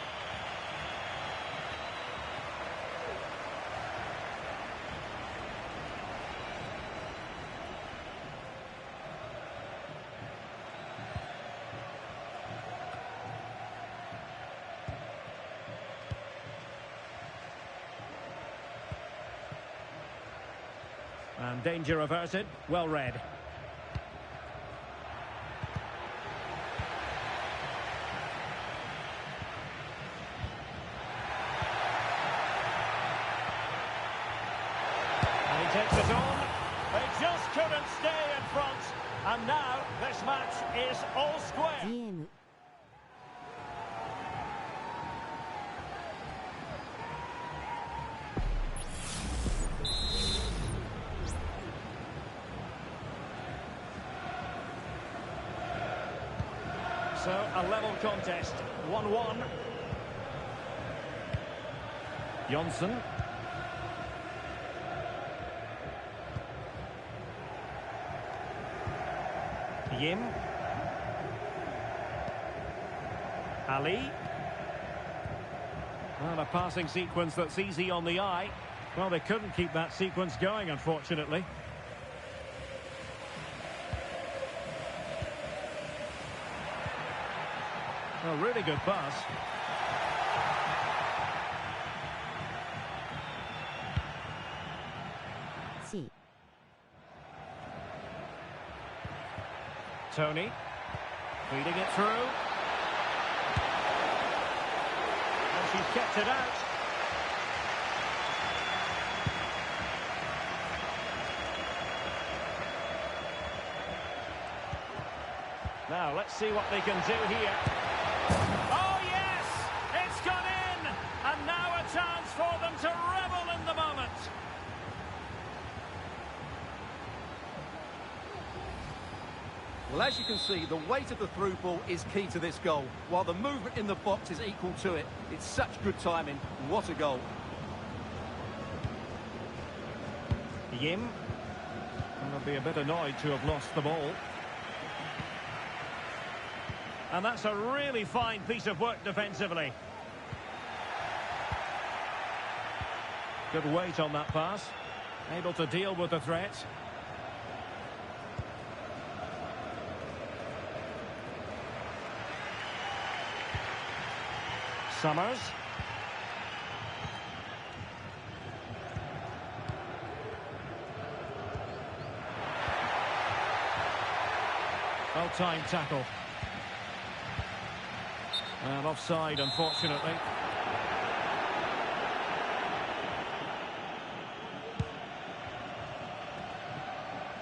And danger averted, well read. And he takes it on. They just couldn't stay in front. And now this match is all square. GM. So, a level contest, 1-1. Johnson. Yim. Ali. Well, a passing sequence that's easy on the eye. Well, they couldn't keep that sequence going, unfortunately. A really good pass. C. Tony. Feeding it through. And she's kept it out. Now, let's see what they can do here. Oh, yes! It's gone in! And now a chance for them to revel in the moment. Well, as you can see, the weight of the through ball is key to this goal, while the movement in the box is equal to it. It's such good timing. What a goal. Yim. And they'll be a bit annoyed to have lost the ball. And that's a really fine piece of work defensively. Good weight on that pass. Able to deal with the threat. Summers. Well-timed tackle. And offside, unfortunately.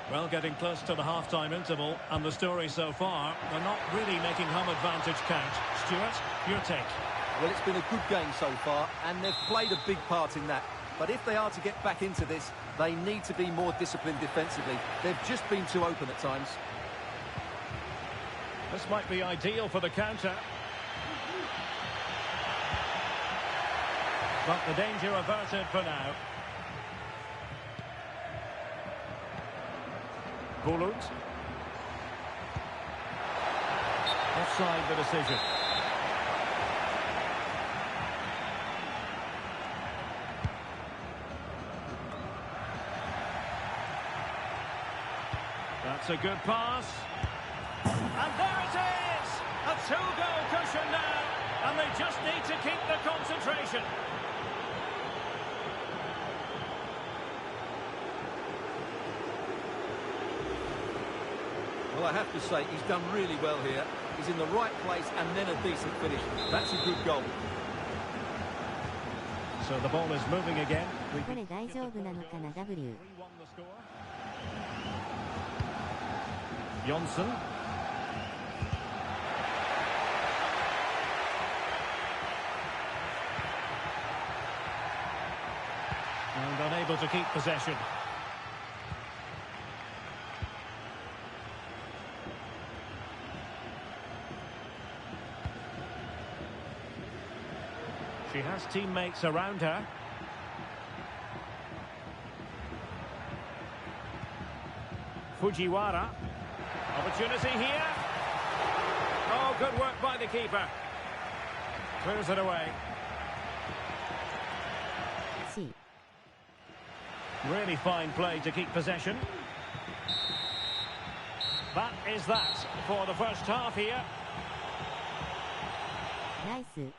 Well, getting close to the half-time interval, and the story so far, they're not really making home advantage count. Stuart, your take? Well, it's been a good game so far, and they've played a big part in that. But if they are to get back into this, they need to be more disciplined defensively. They've just been too open at times. This might be ideal for the counter. But the danger averted for now. Bulut. Offside the decision. That's a good pass. And there it is! A two-goal cushion now. And they just need to keep the concentration. Well, I have to say, he's done really well here. He's in the right place and then a decent finish. That's a good goal. So the ball is moving again. これ大丈夫なのかな W。Johnson. And unable to keep possession. She has teammates around her. Fujiwara. Opportunity here. Oh, good work by the keeper. Clears it away. C. Really fine play to keep possession. That is that for the first half here. Nice.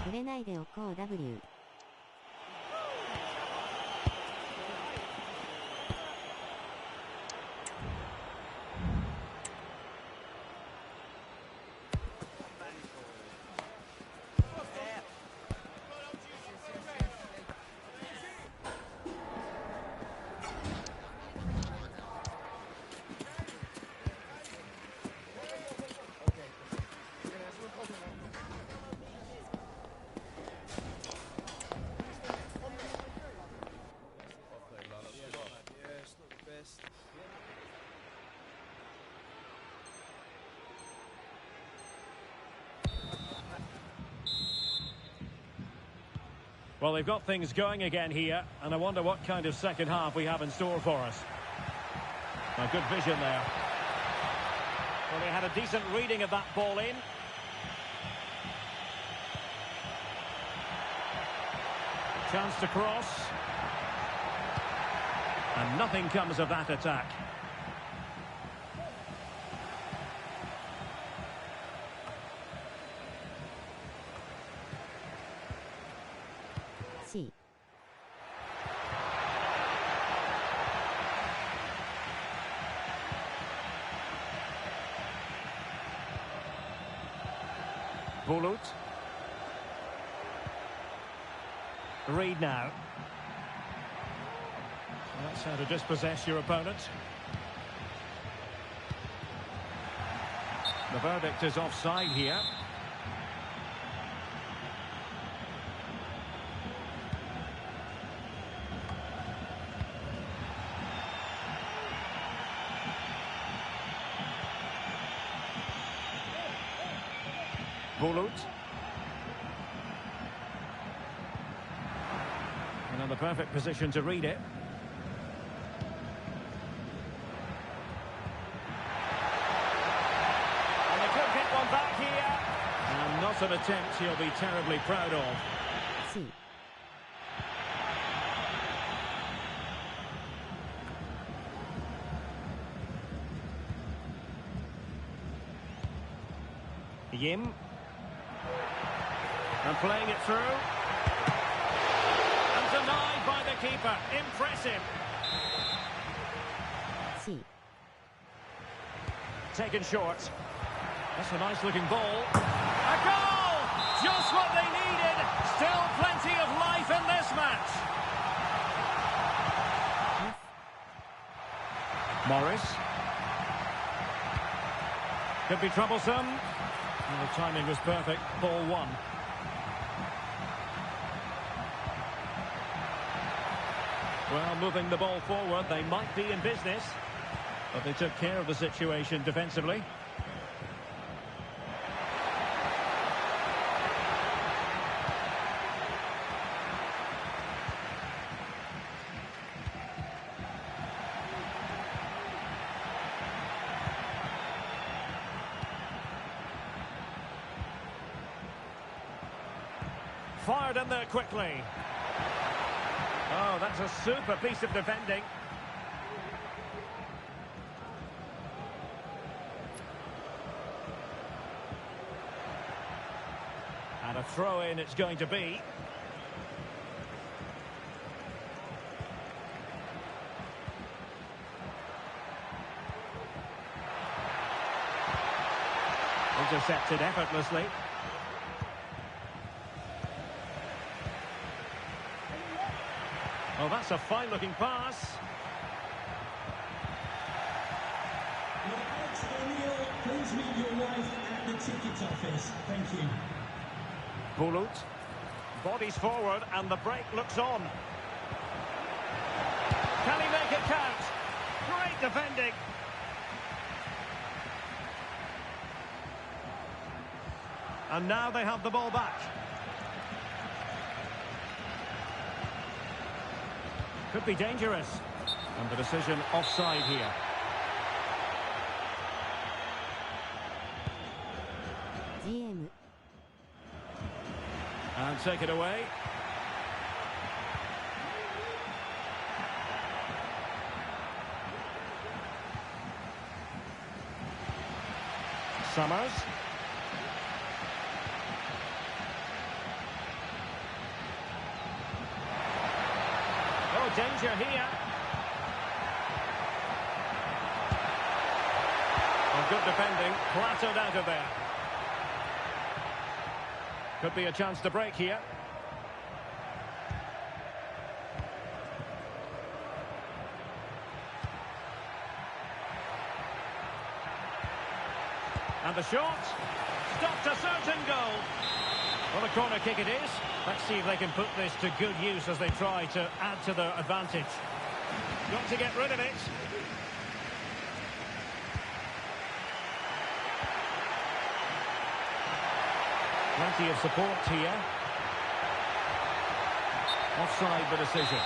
触れないでおこう W。Well, they've got things going again here, and I wonder what kind of second half we have in store for us. A good vision there. Well, he had a decent reading of that ball in. Chance to cross. And nothing comes of that attack. C. Bulut. Read now. That's how to dispossess your opponent. The verdict is offside here. Bulut. And in the perfect position to read it. And they could get one back here. And not an attempt he'll be terribly proud of. C. Yim. And playing it through. And denied by the keeper. Impressive. C. Taken short. That's a nice looking ball. A goal! Just what they needed. Still plenty of life in this match. Morris. Could be troublesome. And the timing was perfect. Ball one. Well, moving the ball forward, they might be in business. But they took care of the situation defensively. Fired in there quickly. Oh, that's a super piece of defending. And a throw-in it's going to be. Intercepted effortlessly. Oh, that's a fine-looking pass. Alex O'Neill, please meet your wife at the ticket office. Thank you. Bulut. Bodies forward and the break looks on. Can he make it count? Great defending. And now they have the ball back. Could be dangerous. And the decision offside here. GM. And take it away. Summers. Oh, danger here. Oh, good defending. Plateaued out of there. Could be a chance to break here. And the shot. Stopped a certain goal. Well, a corner kick it is. Let's see if they can put this to good use as they try to add to their advantage. Got to get rid of it. Plenty of support here. Offside the decision.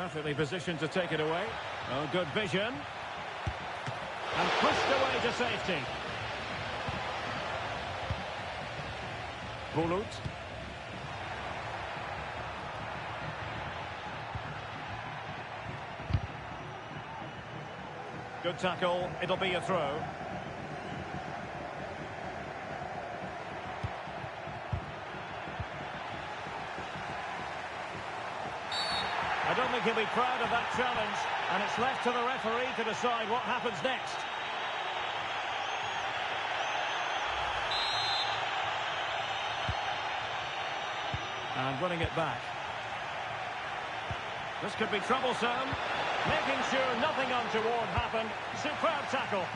Perfectly positioned to take it away. Oh, good vision. And pushed away to safety. Bulut. Good tackle. It'll be a throw. I don't think he'll be proud of that challenge, and it's left to the referee to decide what happens next. And winning it back. This could be troublesome. Making sure nothing untoward happened. Superb tackle.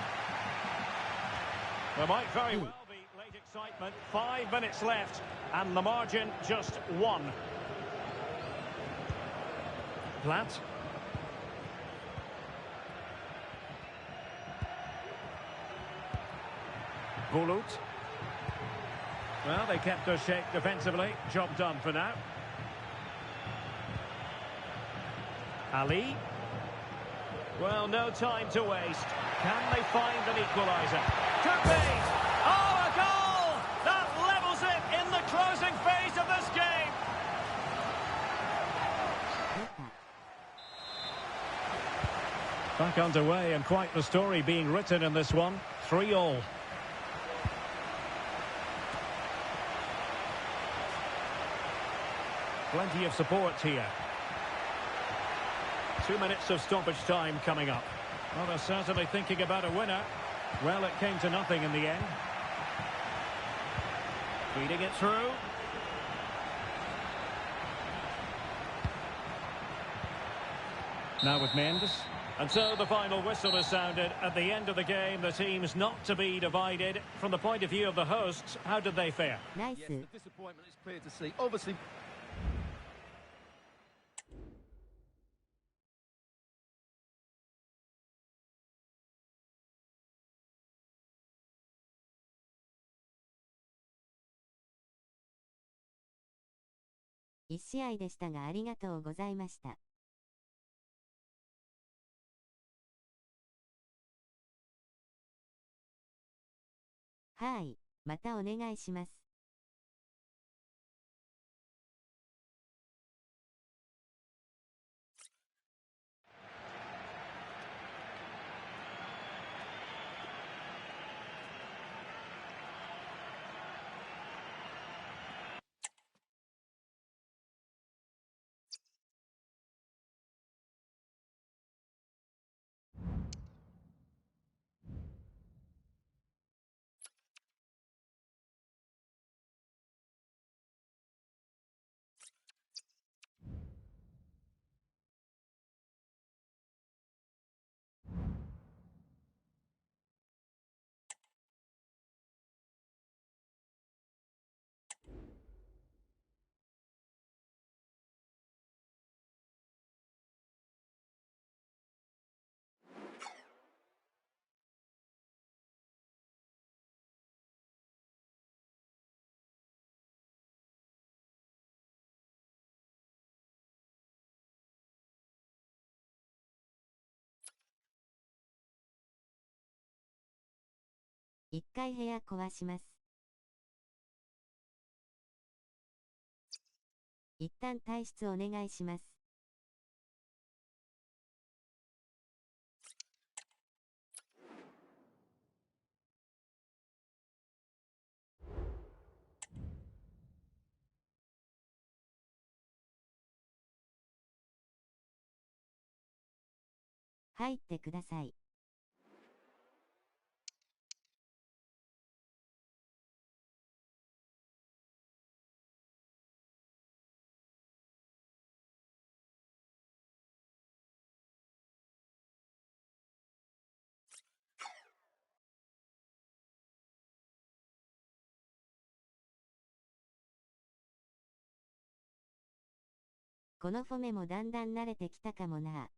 There might very well be late excitement. 5 minutes left, and the margin just 1. Platt. Bulut. Well, they kept their shape defensively. Job done for now. Ali. Well, no time to waste. Can they find an equaliser? Could be! Oh, a goal! That levels it in the closing phase of this game! Back underway, and quite the story being written in this one. 3-3. Plenty of support here. 2 minutes of stoppage time coming up. Well, they're certainly thinking about a winner. Well, it came to nothing in the end. Feeding it through. Now with Mendes. And so the final whistle is sounded. At the end of the game, the team's not to be divided. From the point of view of the hosts, how did they fare? Nice. Yes, the disappointment is clear to see. Obviously...1試合でしたがありがとうございました。はい、またお願いします。一回部屋壊します。一旦退出お願いします。入ってください。このフォメもだんだん慣れてきたかもな。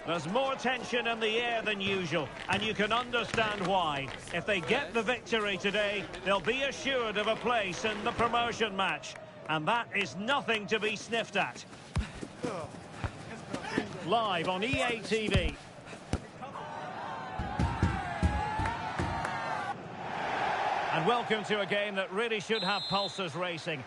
There's more tension in the air than usual, and you can understand why. If they get the victory today, they'll be assured of a place in the promotion match. And that is nothing to be sniffed at. Live on EA TV. And welcome to a game that really should have pulses racing.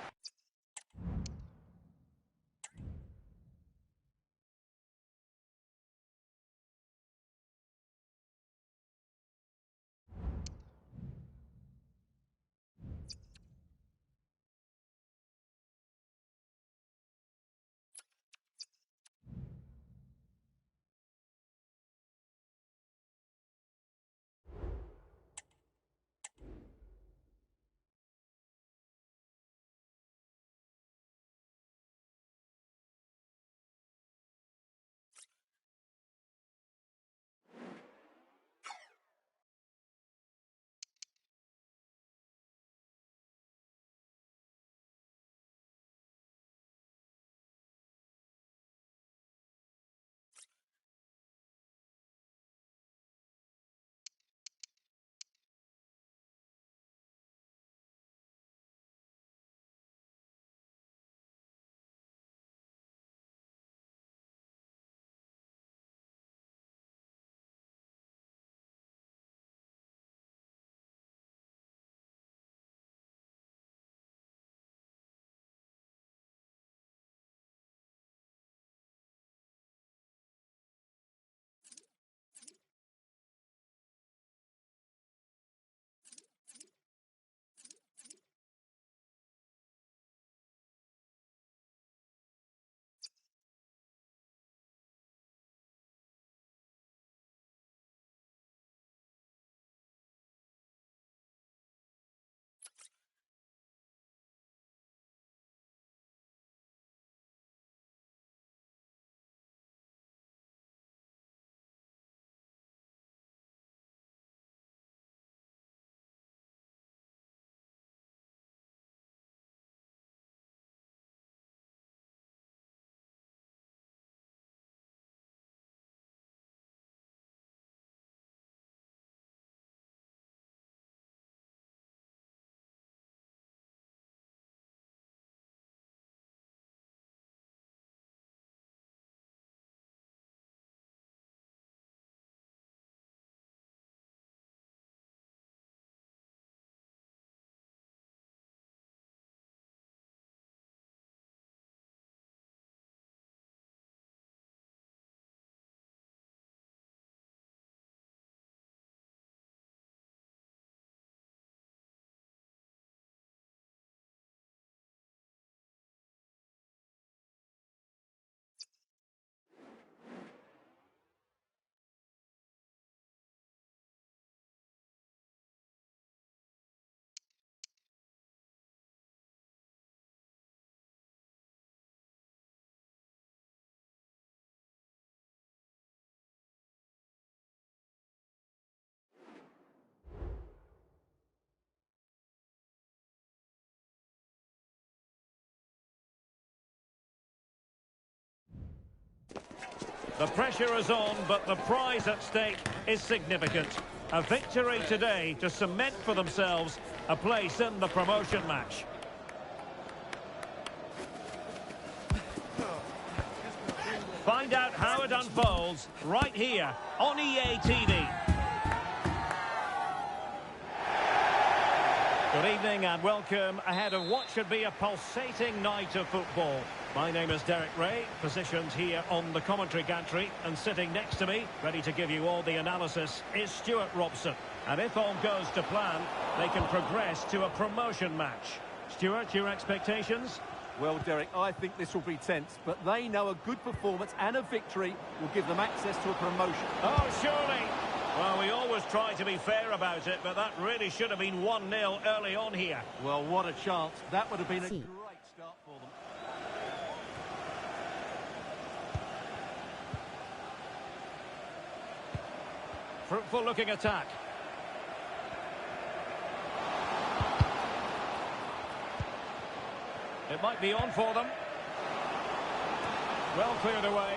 The pressure is on, but the prize at stake is significant. A victory today to cement for themselves a place in the promotion match. Find out how it unfolds right here on EA TV. Good evening and welcome ahead of what should be a pulsating night of football. My name is Derek Ray, positioned here on the commentary gantry, and sitting next to me, ready to give you all the analysis, is Stuart Robson. And if all goes to plan, they can progress to a promotion match. Stuart, your expectations? Well, Derek, I think this will be tense, but they know a good performance and a victory will give them access to a promotion. Oh, surely! Well, we always try to be fair about it, but that really should have been 1-0 early on here. Well, what a chance. That would have been a great start for them. Fruitful looking attack. It might be on for them. Well cleared away.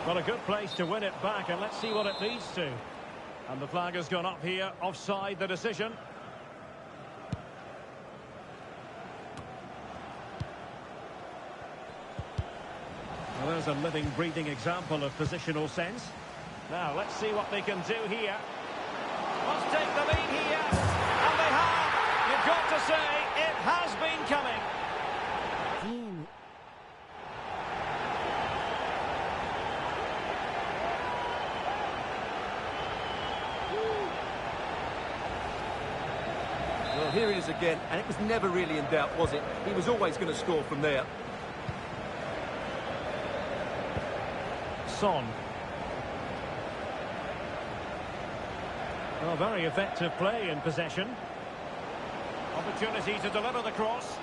Well, a good place to win it back, and let's see what it leads to. And the flag has gone up here, offside the decision. Well, there's a living, breathing example of positional sense. Now, let's see what they can do here. Must take the lead here. And they have. You've got to say, it has been coming. GM Well, here it is again, and it was never really in doubt, was it? He was always going to score from there. Son. Well, very effective play in possession. Opportunity to deliver the cross.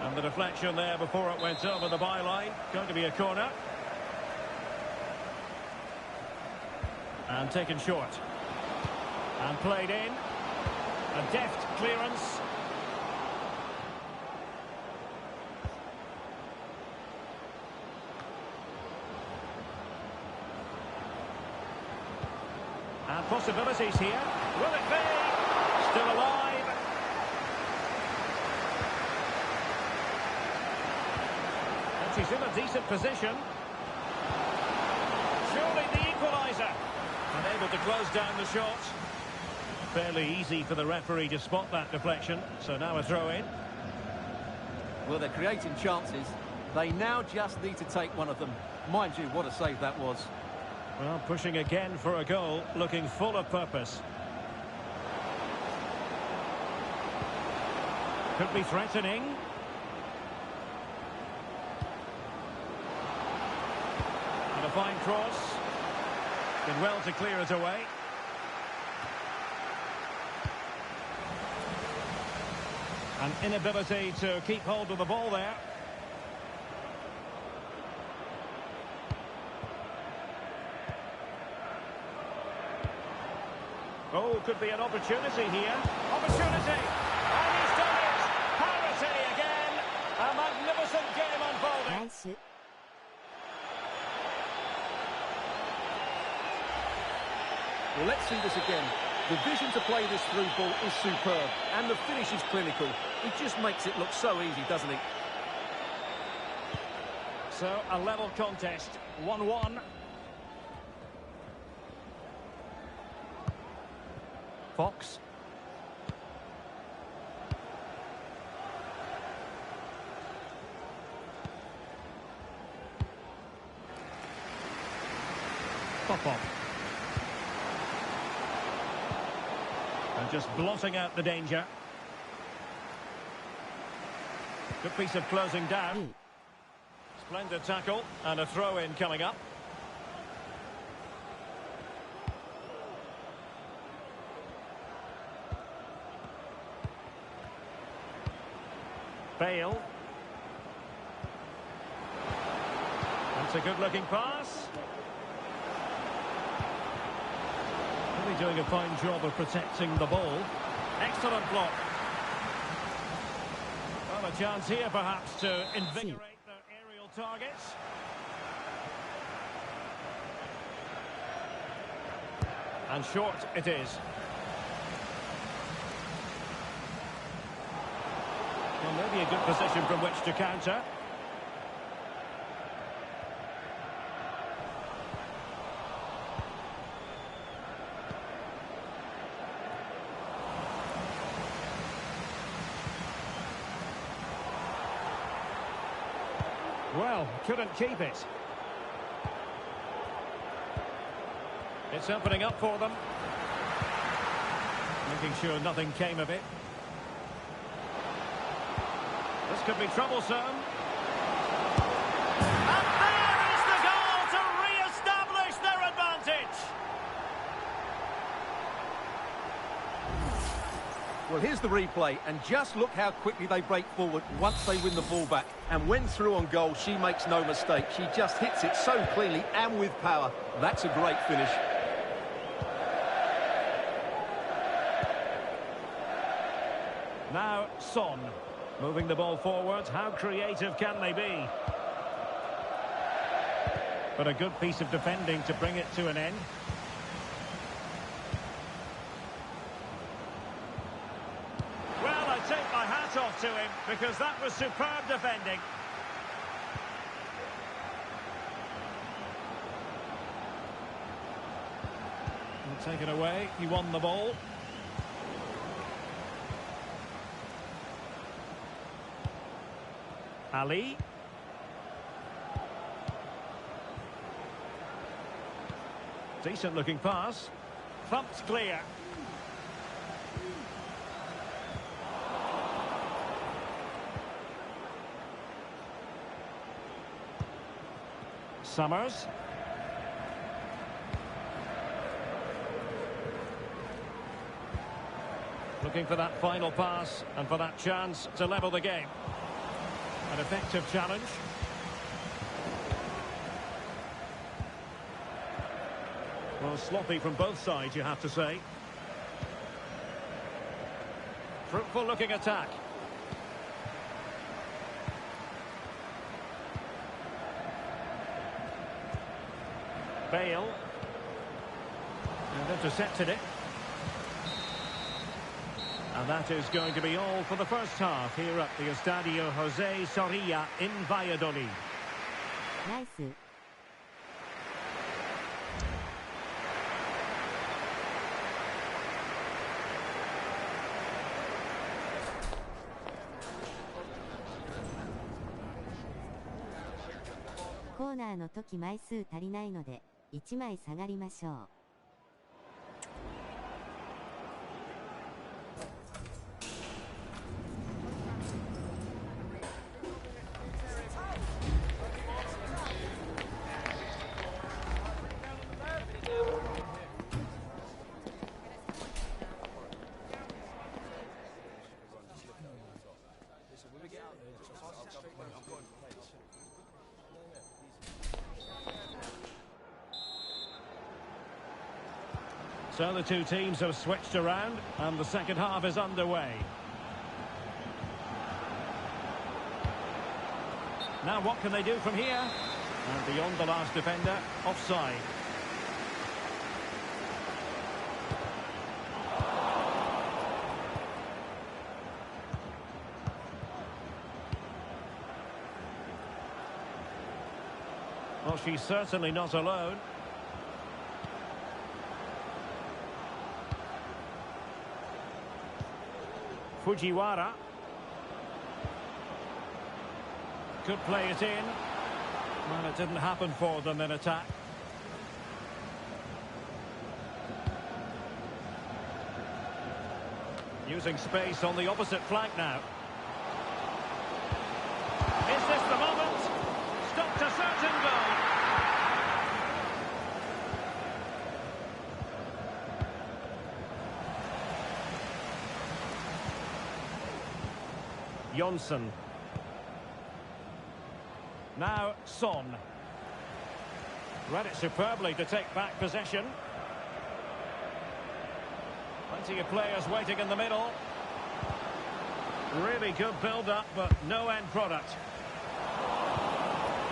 And the deflection there before it went over the byline. Going to be a corner. And taken short. And played in. A deft clearance. And possibilities here. Will it be? Still alive. And she's in a decent position. Surely the equaliser. And able to close down the shot. Fairly easy for the referee to spot that deflection. So now a throw-in. Well, they're creating chances. They now just need to take one of them. Mind you, what a save that was. Well, pushing again for a goal, looking full of purpose. Could be threatening. And a fine cross. Did well to clear it away. An inability to keep hold of the ball there. Oh, could be an opportunity here. Opportunity! And he's done it! Parity again! A magnificent game unfolding. 来週 Well, let's see this again. The vision to play this through ball is superb, and the finish is clinical. He just makes it look so easy, doesn't he? So, a level contest, 1-1. Fox. Pop-up. And just blotting out the danger. Good piece of closing down. Splendid tackle and a throw-in coming up. Bale. That's a good-looking pass. Really doing a fine job of protecting the ball. Excellent block. Well, a chance here perhaps to invigorate their aerial targets. And short it is. Well, maybe a good position from which to counter. Well, couldn't keep it. It's opening up for them. Making sure nothing came of it. This could be troublesome. And there is the goal to re-establish their advantage. Well, here's the replay, and just look how quickly they break forward once they win the ball back. And when through on goal, she makes no mistake. She just hits it so cleanly and with power. That's a great finish. Now, Son. Moving the ball forward. How creative can they be? But a good piece of defending to bring it to an end. Well, I take my hat off to him because that was superb defending. Taken away, he won the ball. Ali. Decent looking pass. Thumped clear. Summers. Looking for that final pass and for that chance to level the game. An effective challenge. Well, sloppy from both sides, you have to say. Fruitful looking attack. Bale. And intercepted it. And that is going to be all for the first half here at the Estadio José Zorrilla in Valladolid. Nice. コーナーの時枚数足りないので1枚下がりましょう。So the two teams have switched around and the second half is underway. Now what can they do from here? And beyond the last defender, offside. Well, she's certainly not alone. Fujiwara. Could play it in. Well, it didn't happen for them in attack. Using space on the opposite flank now. Is this the moment? Stopped a certain goal. Jonsson. Now Son. Read it superbly to take back possession. Plenty of players waiting in the middle. Really good build-up, but no end product.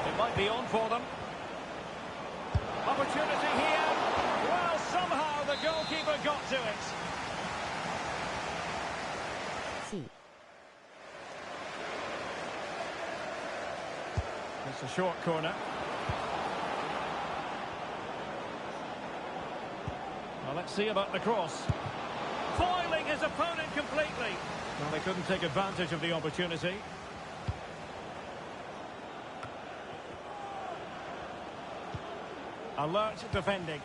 It might be on for them. Opportunity here. Well, somehow the goalkeeper got to it. It's a short corner. Well, let's see about the cross. Foiling his opponent completely. Well, they couldn't take advantage of the opportunity. Alert defending.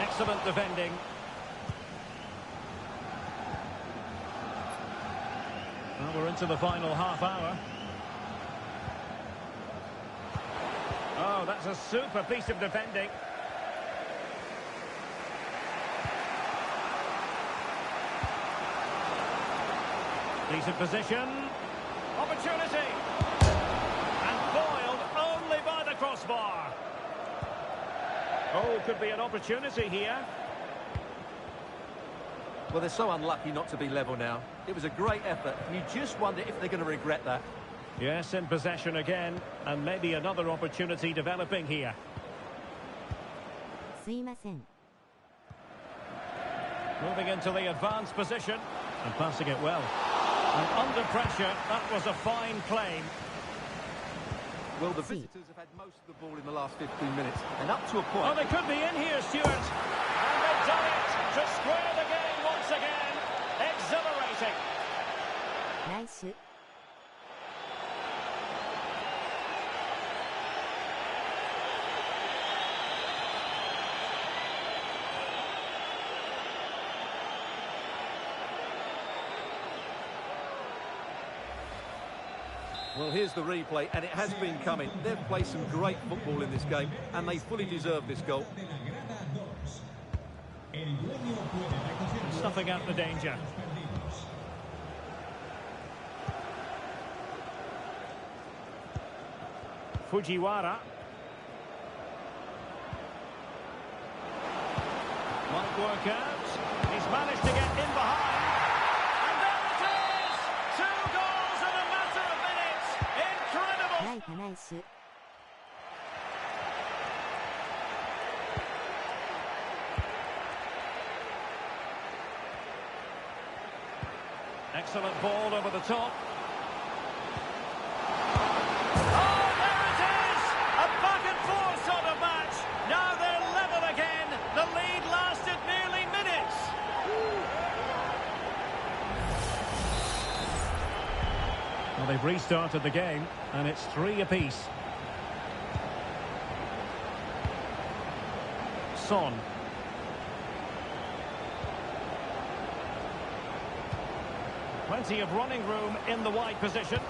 Excellent defending. Well, we're into the final half hour. Oh, that's a super piece of defending. Decent position. Opportunity. And foiled only by the crossbar. Oh, could be an opportunity here. Well, they're so unlucky not to be level now. It was a great effort, and you just wonder if they're going to regret that. Yes, in possession again, and maybe another opportunity developing here. すいません。 Moving into the advanced position and passing it well. And under pressure, that was a fine claim. Well, the visitors have had most of the ball in the last 15 minutes, and up to a point... Oh, they could be in here, Stuart. And they've done it to square the game once again. Exhilarating. 来週。 Well, here's the replay, and it has been coming. They've played some great football in this game, and they fully deserve this goal. Snuffing out the danger. Fujiwara. Might work out. He's managed to get in behind. And there it is! 2 goals in a matter of minutes. Incredible! ないかないしゅ。 Excellent ball over the top. Oh, there it is! A back and forth sort of match. Now they're level again. The lead lasted nearly minutes. Well, they've restarted the game, and it's 3 apiece. Son. Plenty of running room in the wide position.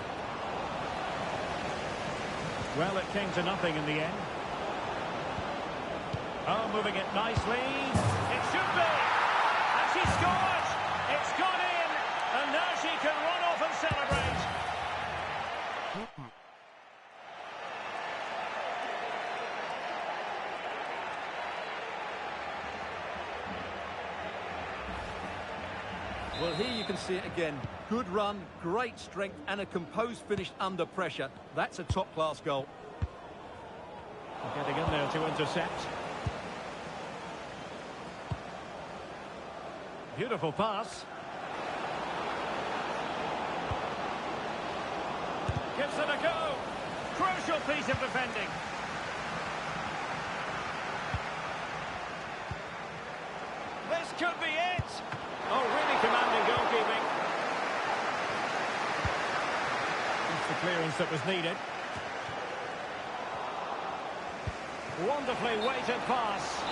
Well, it came to nothing in the end. Oh, moving it nicely. It should be. And she scored. It's gone in. And now she can run off and celebrate. 出た。 Well, here you can see it again. Good run, great strength, and a composed finish under pressure. That's a top-class goal. Getting in there to intercept. Beautiful pass. Gives it a go. Crucial piece of defending. This could be it. Oh, really commanding goalkeeping. That's the clearance that was needed. Wonderfully weighted pass.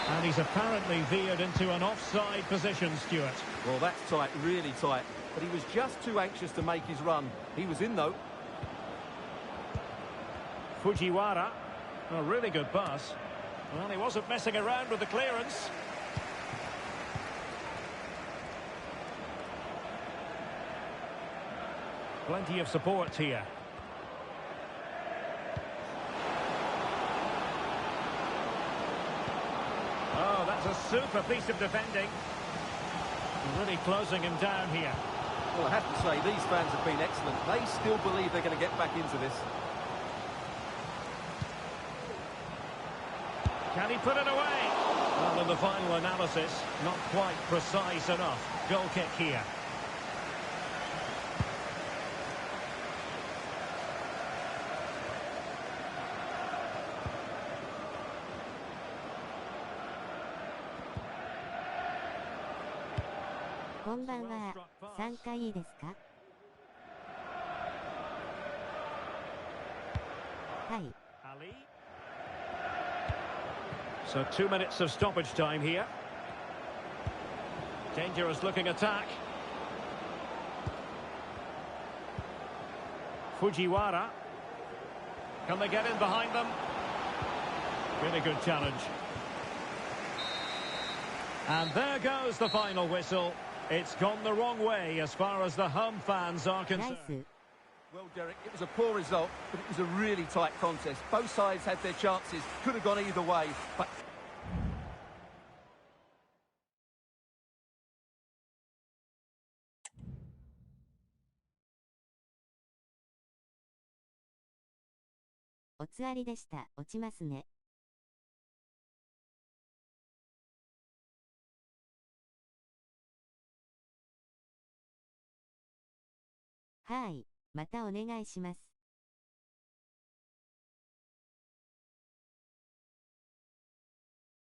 And he's apparently veered into an offside position, Stuart. Well, that's tight, really tight. But he was just too anxious to make his run. He was in, though. Fujiwara. A really good pass. Well, he wasn't messing around with the clearance. Plenty of support here. Oh, that's a super piece of defending. Really closing him down here. Well, I have to say, these fans have been excellent. They still believe they're going to get back into this. Can he put it away? Well, in the final analysis, not quite precise enough. Goal kick here.「こんばんは。参加いいですか？」はい。 So 2 minutes of stoppage time here. Dangerous looking attack. Fujiwara. Can they get in behind them? Really good challenge. And there goes the final whistle. It's gone the wrong way as far as the home fans are ナイ concerned. ス。 Well, Derek, it was a poor result, but it was a really tight contest. Both sides had their chances, could have gone either way, but おつわりでした。落ちますね。はい、またお願いします。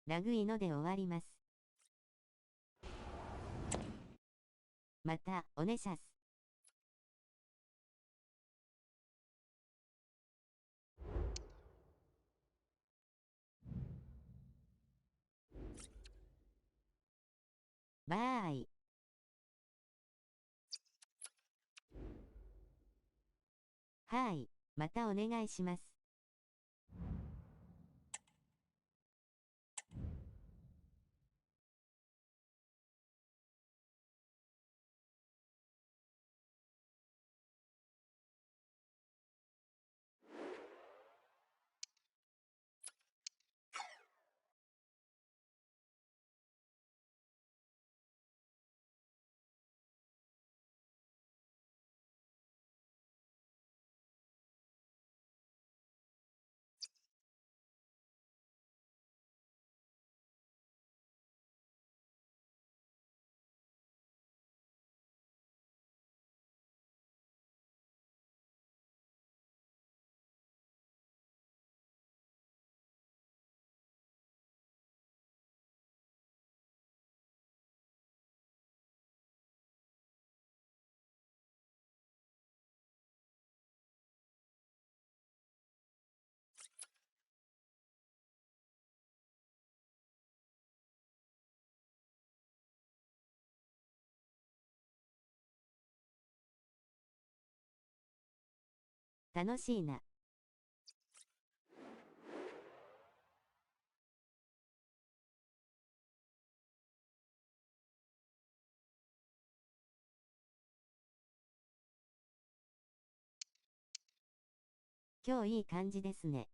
ラグいので終わります。また、おねしゃす。バーイ。はい、またお願いします。楽しいな。今日いい感じですね。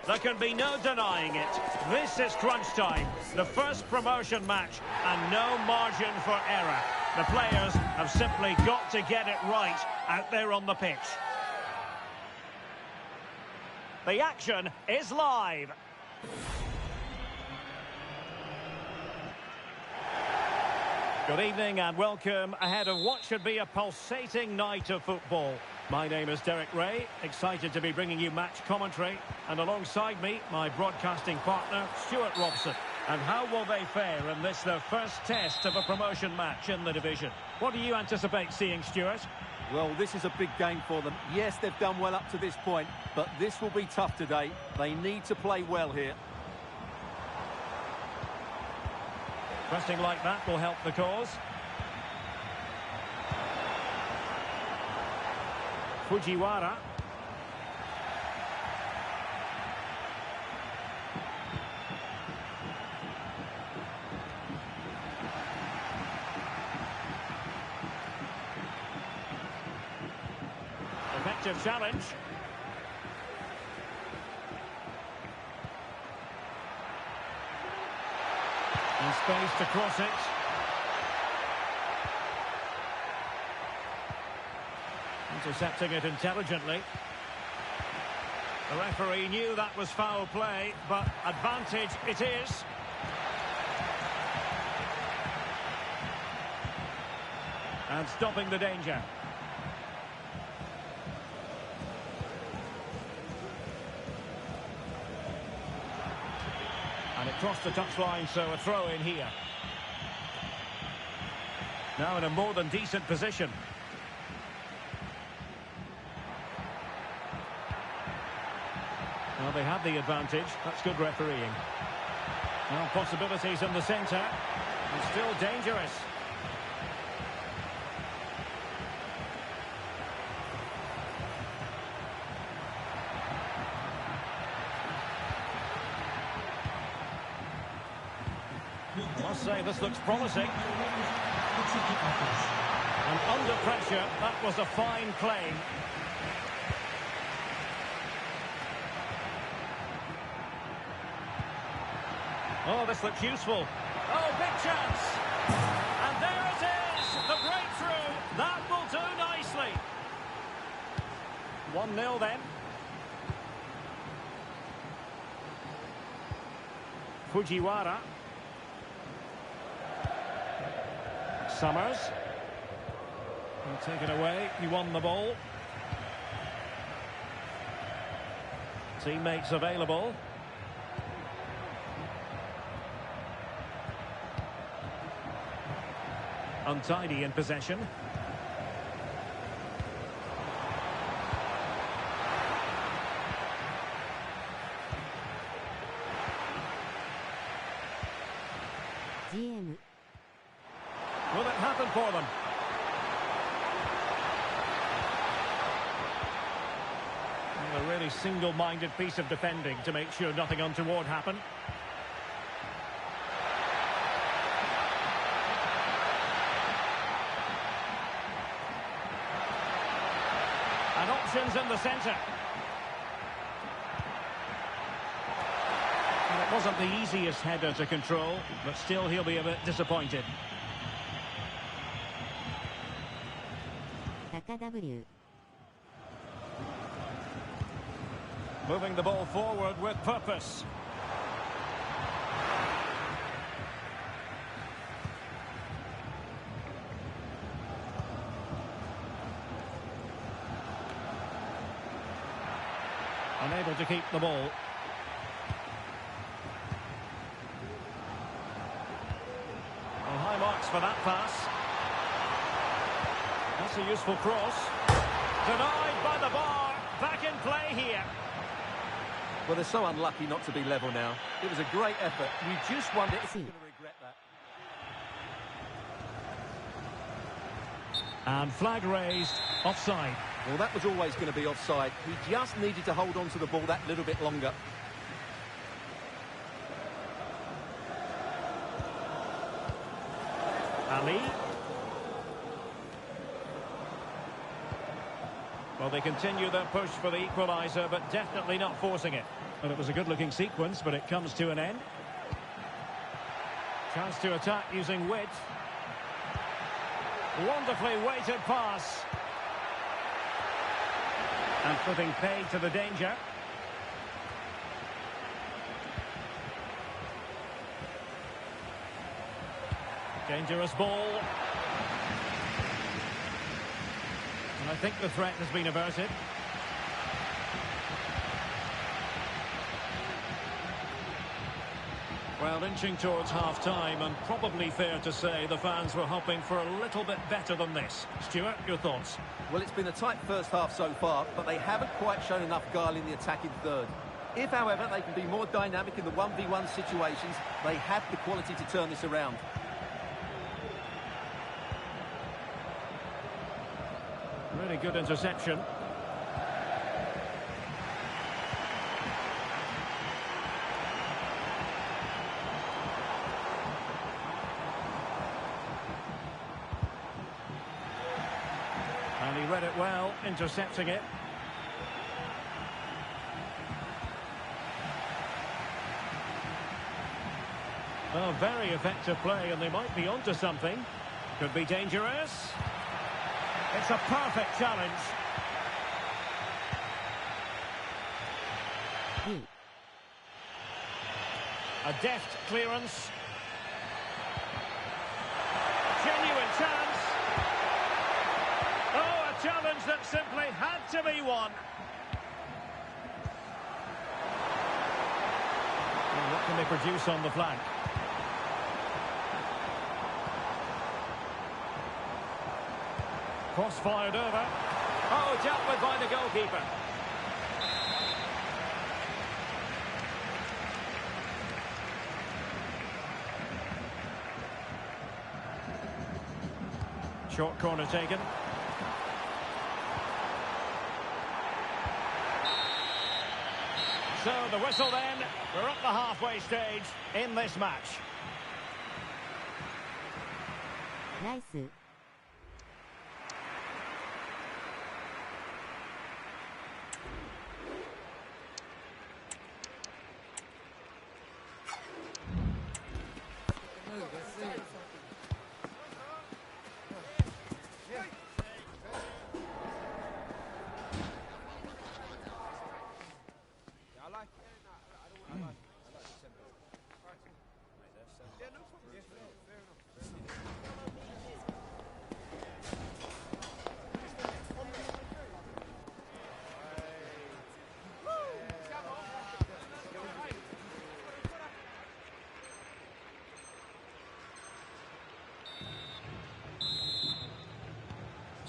There can be no denying it. This is crunch time. The first promotion match and no margin for error. The players have simply got to get it right out there on the pitch. The action is live. Good evening and welcome ahead of what should be a pulsating night of football. My name is Derek Ray, excited to be bringing you match commentary, and alongside me, my broadcasting partner, Stuart Robson. And how will they fare in this, their first test of a promotion match in the division? What do you anticipate seeing, Stuart? Well, this is a big game for them. Yes, they've done well up to this point, but this will be tough today. They need to play well here. Pressing like that will help the cause. Fujiwara. Effective challenge. In space to cross it. Intercepting it intelligently. The referee knew that was foul play, but advantage it is. And stopping the danger. And it crossed the touchline, so a throw in here. Now in a more than decent position. Well, they have the advantage. That's good refereeing. Now possibilities in the centre. And still dangerous. I must say this looks promising. And under pressure, that was a fine claim. Oh, this looks useful. Oh, big chance. And there it is. The breakthrough! That will do nicely. 1-0 then. Fujiwara. Summers. He'll take it away. He won the ball. Teammates available. Untidy in possession. GM. Will it happen for them? A really single-minded piece of defending to make sure nothing untoward happened. And options in the centre. And it wasn't the easiest header to control, but still he'll be a bit disappointed. W. Moving the ball forward with purpose. Unable to keep the ball. Well, high marks for that pass. That's a useful cross. Denied by the bar. Back in play here. Well, they're so unlucky not to be level now. It was a great effort. You just wonder if he's going to regret that. And flag raised. Offside. Well, that was always going to be offside. He just needed to hold on to the ball that little bit longer. Ali. Well, they continue their push for the equaliser, but definitely not forcing it. And it was a good-looking sequence, but it comes to an end. Chance to attack using width. Wonderfully weighted pass. And putting paid to the danger. Dangerous ball. And I think the threat has been averted. Well, inching towards half-time, and probably fair to say the fans were hoping for a little bit better than this. Stuart, your thoughts? Well, it's been a tight first half so far, but they haven't quite shown enough guile in the attacking third. If, however, they can be more dynamic in the 1v1 situations, they have the quality to turn this around. Really good interception. And he read it well, intercepting it. Well, very effective play, and they might be onto something. Could be dangerous. It's a perfect challenge. A deft clearance. Genuine chance. Oh, a challenge that simply had to be won. Well, what can they produce on the flank? Cross fired over. Oh, dealt with by the goalkeeper. Short corner taken. So the whistle then. We're at the halfway stage in this match. Nice.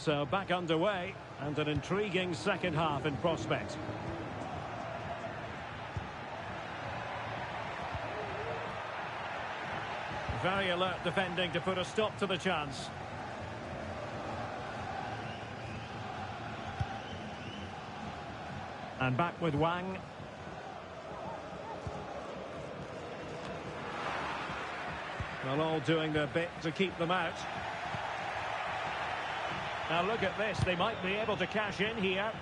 So back underway, and an intriguing second half in prospect. Very alert defending to put a stop to the chance. And back with Wang. Well, all doing their bit to keep them out. Now look at this, they might be able to cash in here.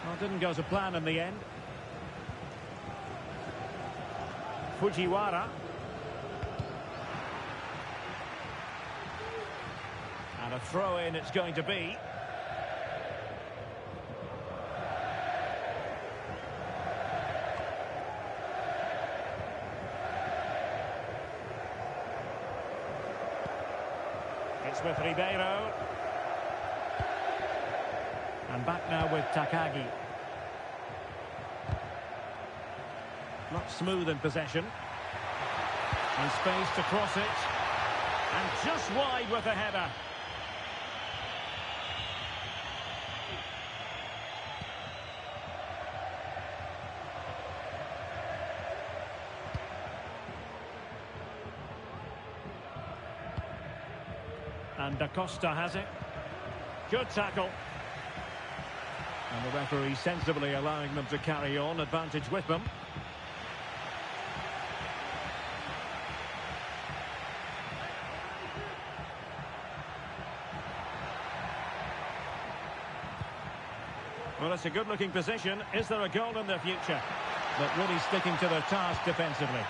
Well, didn't go to plan in the end. Fujiwara. And a throw-in it's going to be. It's with Ribeiro. And back now with Takagi. Not smooth in possession. And space to cross it. And just wide with the header. And Da Costa has it. Good tackle. And the referee sensibly allowing them to carry on, advantage with them. Well, it's a good-looking position. Is there a goal in the future? But really sticking to their task defensively.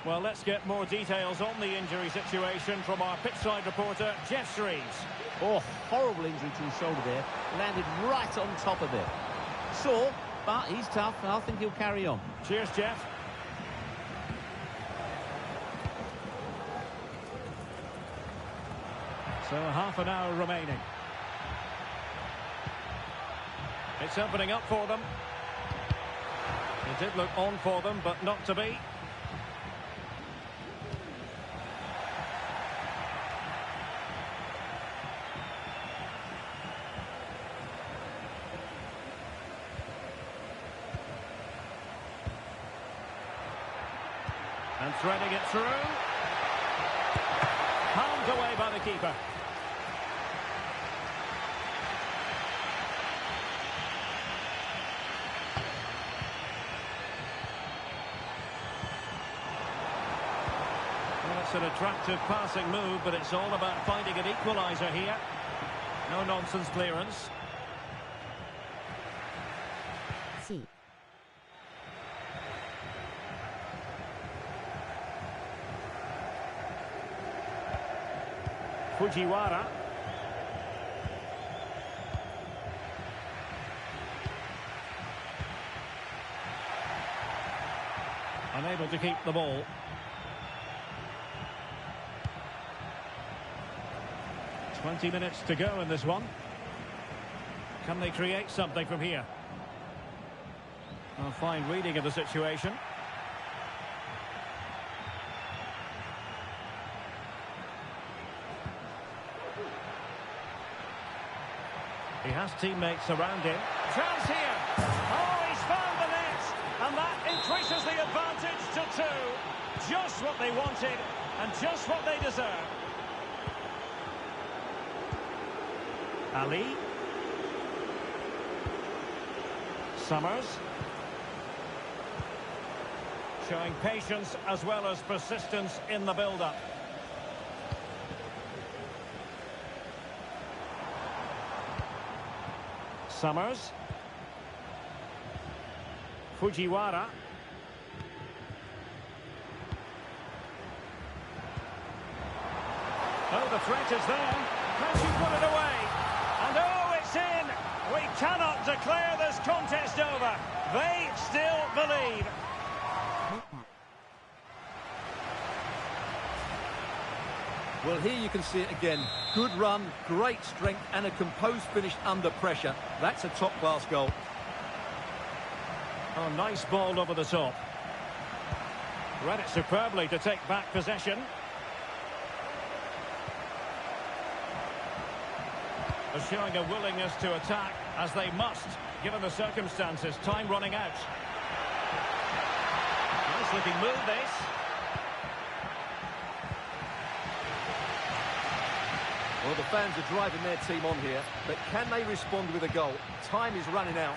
Well, let's get more details on the injury situation from our pitchside reporter, Jeff Shreves. Oh, horrible injury to his shoulder there. Landed right on top of it. Sore, but he's tough, and I think he'll carry on. Cheers, Jeff. So half an hour remaining. It's opening up for them. It did look on for them, but not to be. And threading it through. Palmed away by the keeper. Well, it's an attractive passing move, but it's all about finding an equaliser here. No nonsense clearance. C. Fujiwara. Unable to keep the ball. "20 minutes to go in this one. Can they create something from here?" A fine reading of the situation. He has teammates around him. Chance here. Oh, he's found the net. And that increases the advantage to 2. Just what they wanted and just what they deserve. Ali. Summers. Showing patience as well as persistence in the build-up. Summers. Fujiwara. Oh, the threat is there. Can she put it away? And oh, it's in! We cannot declare this contest over. They still believe. Well, here you can see it again. Good run, great strength, and a composed finish under pressure. That's a top-class goal. Oh, nice ball over the top. Read it superbly to take back possession. are showing a willingness to attack, as they must, given the circumstances. Time running out. Nice looking move, this. Well, the fans are driving their team on here, but can they respond with a goal? Time is running out.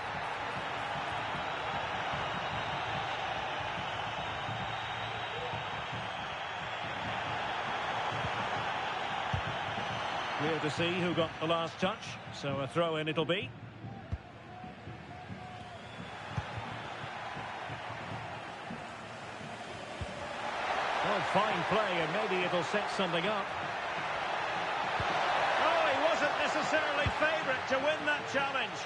Clear to see who got the last touch, so a throw-in it'll be. Oh, fine play, and maybe it'll set something up. Oh, he wasn't necessarily favourite to win that challenge.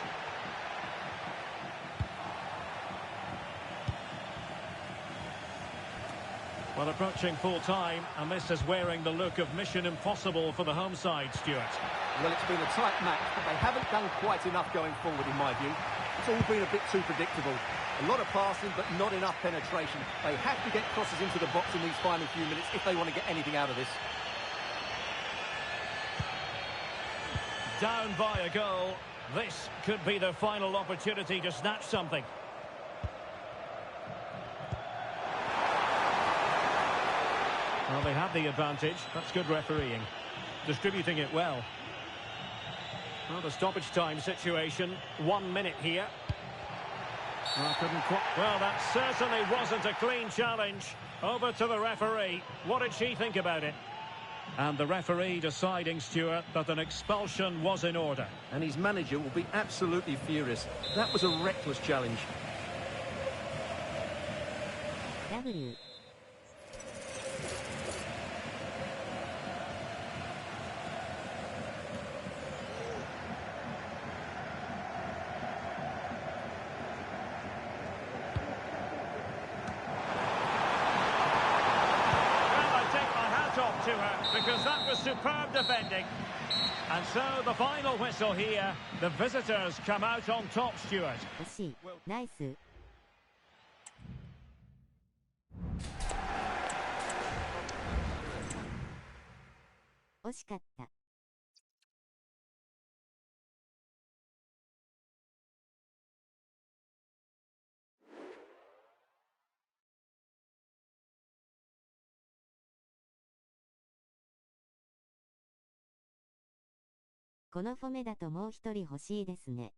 Well, approaching full time, and this is wearing the look of mission impossible for the home side, Stuart. Well, it's been a tight match, but they haven't done quite enough going forward, in my view. It's all been a bit too predictable. A lot of passing, but not enough penetration. They have to get crosses into the box in these final few minutes if they want to get anything out of this. Down by a goal. This could be their final opportunity to snatch something. Well, they have the advantage. That's good refereeing. Distributing it well. Well, the stoppage time situation. 1 minute here. Well, that certainly wasn't a clean challenge. Over to the referee. What did she think about it? And the referee deciding, Stuart, that an expulsion was in order. And his manager will be absolutely furious. That was a reckless challenge. W. To her, because that was superb defending. And so the final whistle here. The visitors come out on top, Stuart. 惜しい。ナイス。惜しかった。このフォメだともう一人欲しいですね。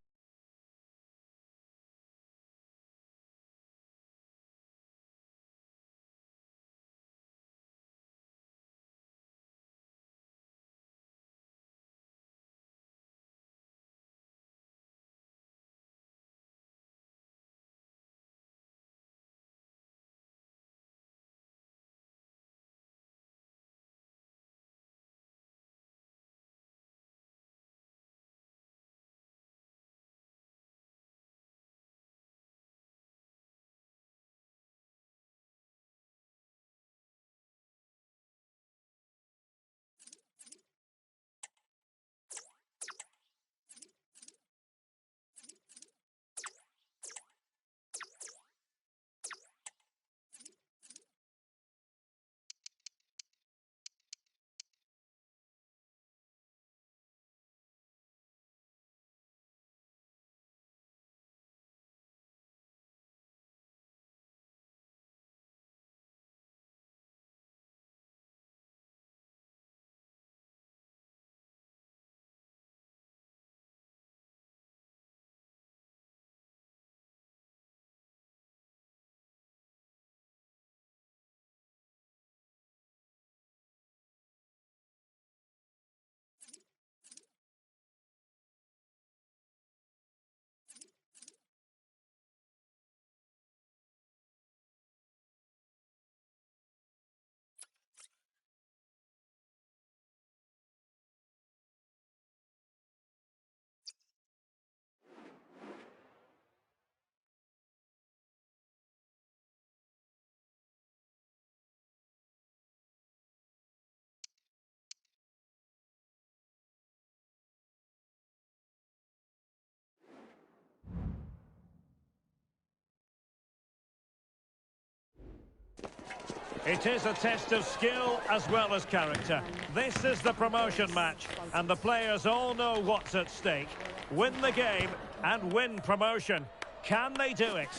It is a test of skill as well as character. This is the promotion match, and the players all know what's at stake. Win the game and win promotion. Can they do it?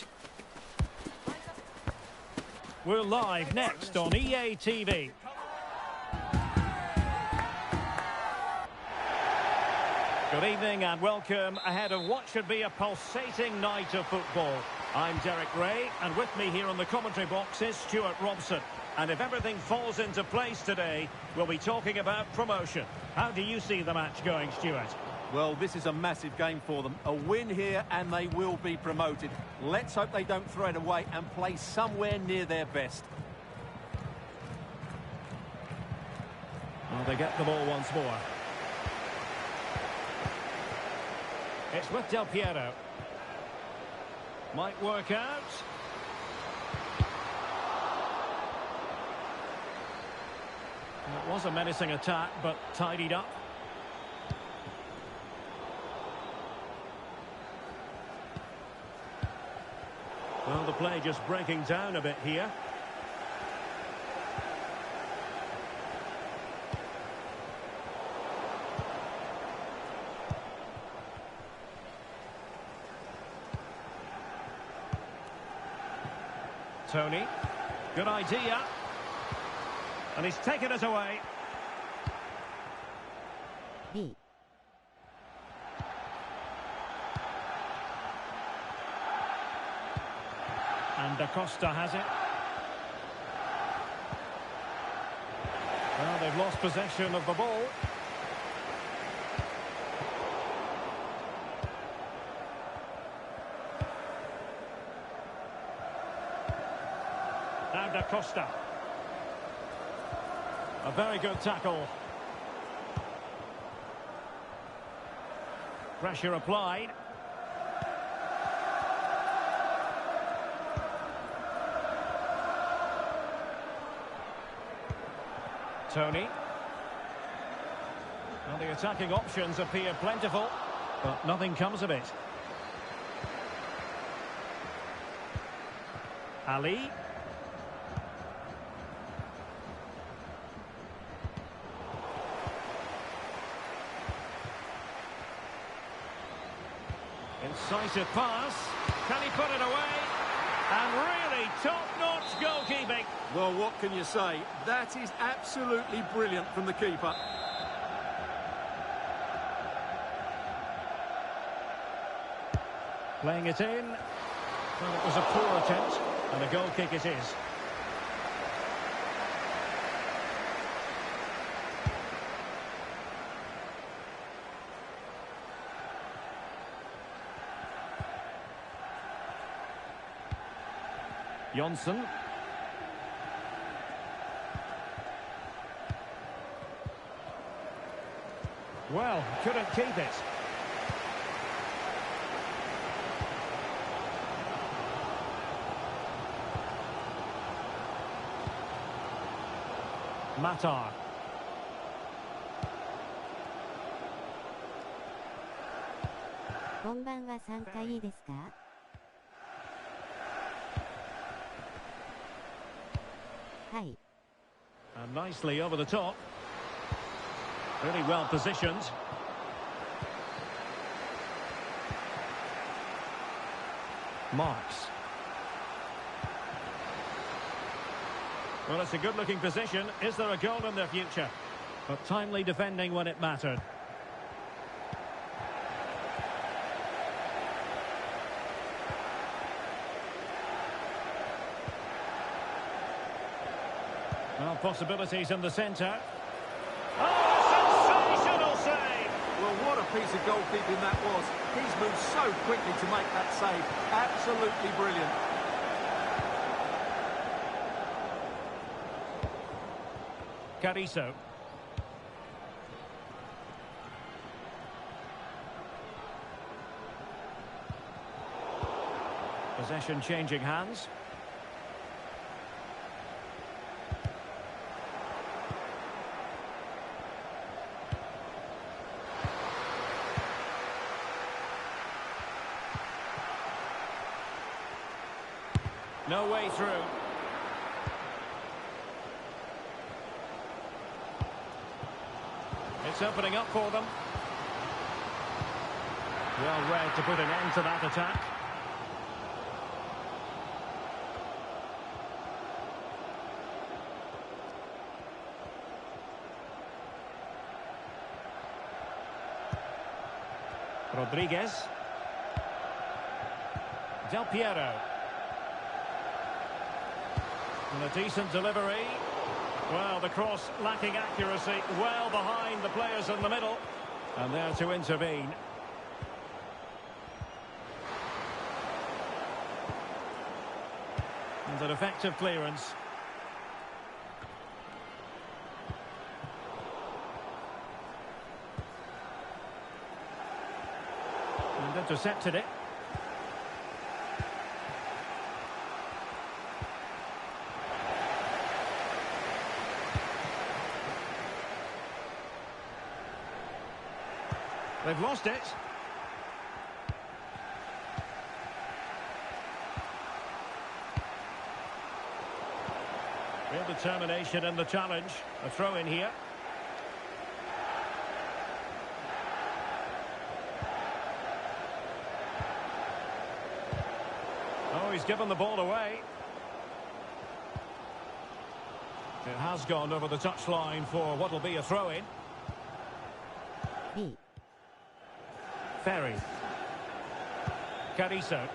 We're live next on EA TV. Good evening and welcome ahead of what should be a pulsating night of football. I'm Derek Ray, and with me here on the commentary box is Stuart Robson. And if everything falls into place today, we'll be talking about promotion. How do you see the match going, Stuart? Well, this is a massive game for them. A win here and they will be promoted. Let's hope they don't throw it away and play somewhere near their best. Well, they get the ball once more. It's with Del Piero. Might work out. It was a menacing attack, but tidied up. Well, the play just breaking down a bit here. Tony, good idea. And he's taken it away. B. And Da Costa has it. Well, they've lost possession of the ball. Now Da Costa. A very good tackle. Pressure applied. Tony. Well, the attacking options appear plentiful, but nothing comes of it. Ali. Incisive pass. Can he put it away? And really top-notch goalkeeping. Well, what can you say? That is absolutely brilliant from the keeper. Playing it in. Well, it was a poor attempt, and a goal kick it is. Johnson. Well, couldn't keep it. Matar. Konbanwa 参加いいですか? Hi. And nicely over the top. Really well positioned. Marks. Well, it's a good-looking position. Is there a goal in their future? But timely defending when it mattered. Well, possibilities in the centre. Oh, sensational save! Well, what a piece of goalkeeping that was. He's moved so quickly to make that save. Absolutely brilliant. Carrizo. Possession changing hands. No way through. It's opening up for them. Well read to put an end to that attack. Rodriguez. Del Piero. And a decent delivery. Well, the cross lacking accuracy, well behind the players in the middle. And there to intervene. And an effective clearance. And intercepted it. They've lost it. Real determination in the challenge. A throw in here. Oh, he's given the ball away. It has gone over the touchline for what will be a throw in. Ferry. Cariso.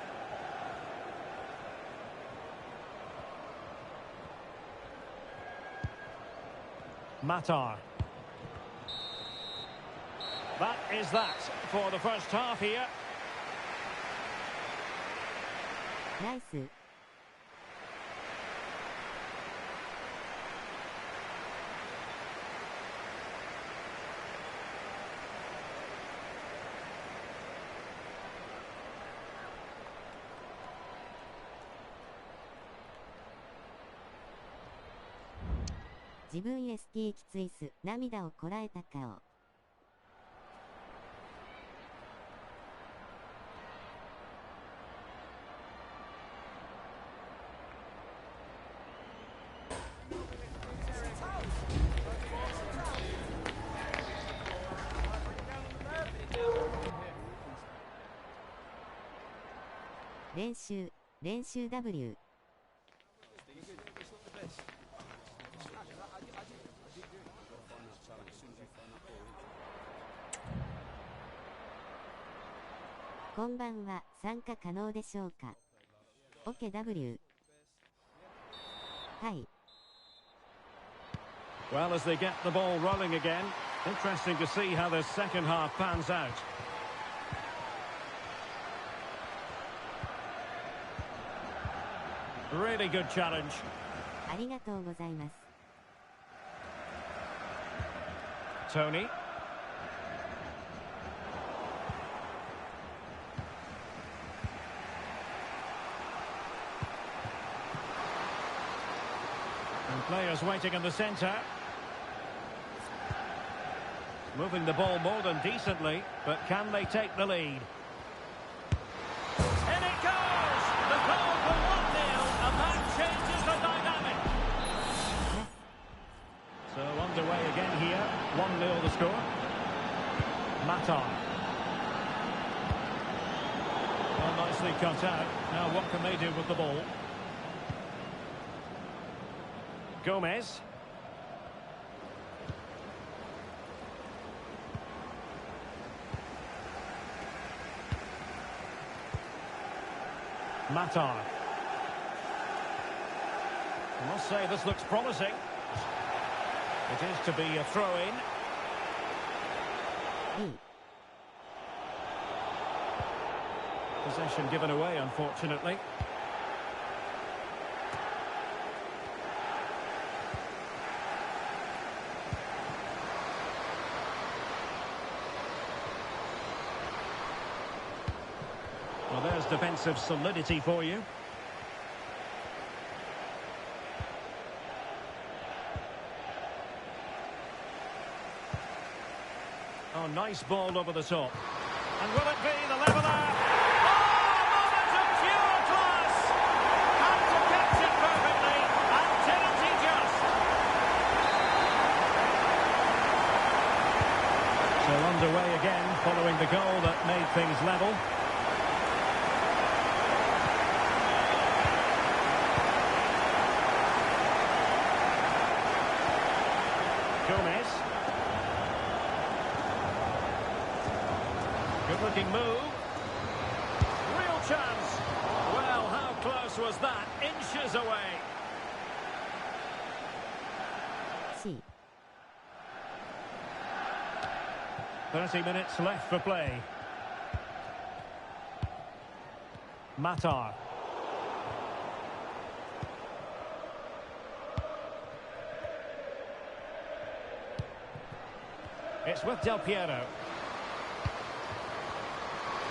Matar. That is that for the first half here. Nice.自分 ST きついす、涙をこらえた顔。練習 W。こんばんは、参加可能でしょうか。OKW。はい。Well, as they get the ball rolling again, interesting to see how this second half pans out. Really good challenge. ありがとうございます。Tony. And players waiting in the centre. Moving the ball more than decently, but can they take the lead? In it goes! The goal for 1-0, and that changes the dynamic. So underway again here, 1-0 the score. Matar. Well, nicely cut out. Now what can they do with the ball? Gomez. Matar. I must say this looks promising. It is to be a throw-in. Possession given away, unfortunately. Well, there's defensive solidity for you. Oh, nice ball over the top. And will it be the leveller? Oh, moment of pure class! Had to catch it perfectly, and didn't he just? Underway again following the goal that made things level. Gomez. Good-looking move. Real chance. Well, how close was that? Inches away. C. 30 minutes left for play. Matar. It's with Del Piero.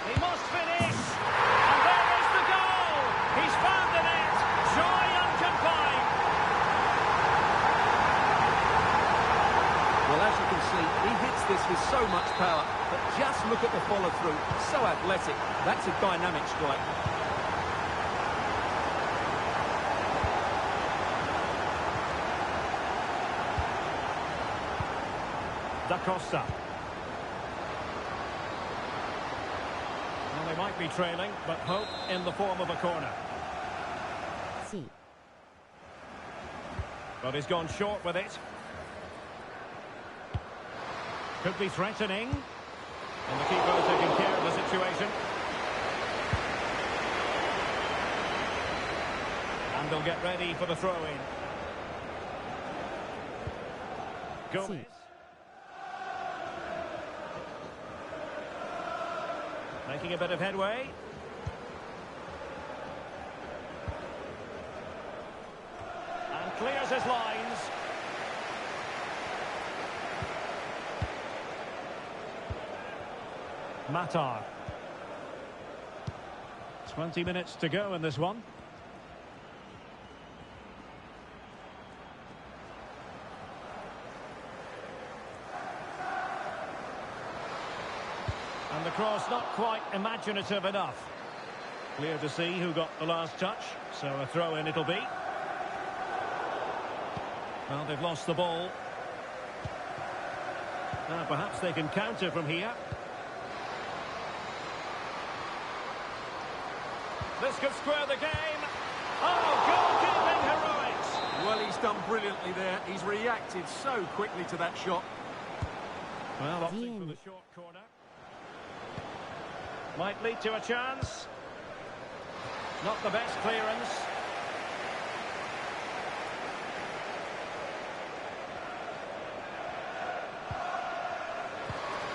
He must finish! And there is the goal! He's found the net! Joy unconfined! Well, as you can see, he hits this with so much power, but just look at the follow-through. So athletic. That's a dynamic strike. Da Costa. Well, they might be trailing, but hope in the form of a corner. C. But he's gone short with it. Could be threatening. And the keeper taking care of the situation. And they'll get ready for the throw-in. Gomez. Making a bit of headway. And clears his lines. Matar. 20 minutes to go in this one. And the cross not quite imaginative enough. Clear to see who got the last touch, so a throw-in it'll be. Well, they've lost the ball. Now perhaps they can counter from here. This could square the game. Oh, goalkeeping heroics! Well, he's done brilliantly there. He's reacted so quickly to that shot. Well, opting for the short corner. Might lead to a chance. Not the best clearance.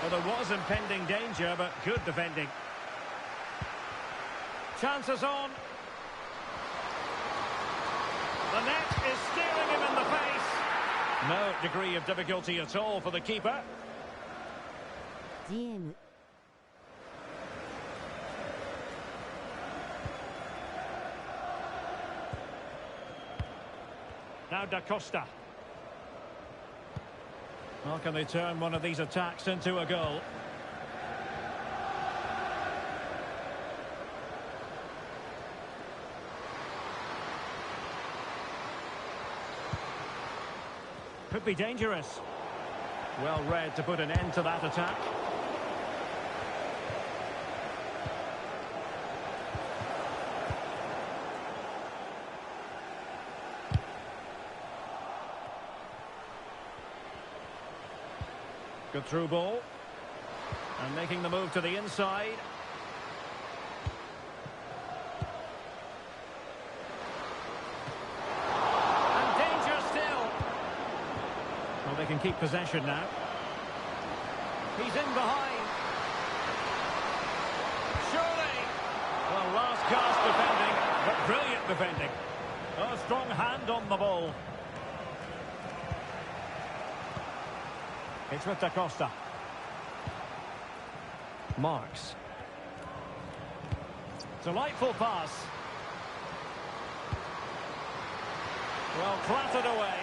Well, there was impending danger, but good defending. Chances on. The net is staring him in the face. No degree of difficulty at all for the keeper. GM. Now Da Costa. How can they turn one of these attacks into a goal? Could be dangerous. Well read to put an end to that attack. Good through ball. And making the move to the inside. And danger still. Well, they can keep possession now. He's in behind. Surely. Well, last cast defending, but brilliant defending. A strong hand on the ball. It's with Da Costa. Marks. Delightful pass. Well, clattered away.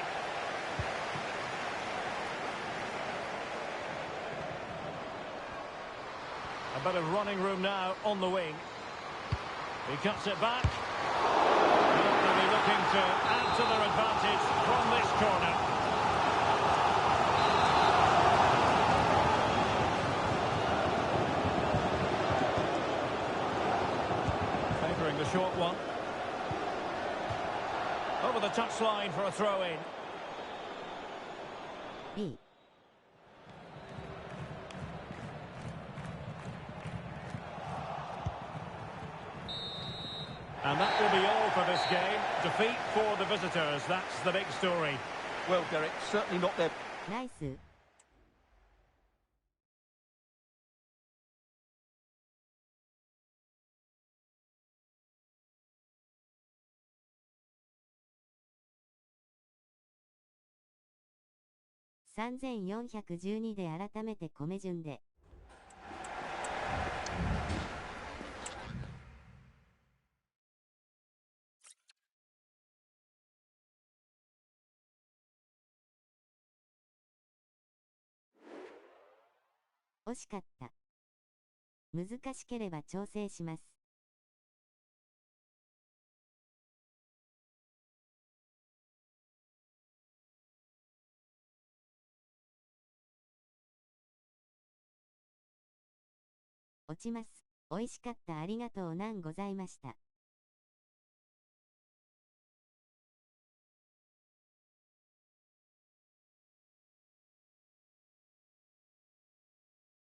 A bit of running room now on the wing. He cuts it back. Well, they'll be looking to add to their advantage from this corner. over the touchline for a throw-in. B. And that will be all for this game. Defeat for the visitors. That's the big story. Well, Derek, certainly not their... ナイス。3412で改めて米順で。惜しかった。難しければ調整します。落ちます。美味しかった。ありがとうなんございました。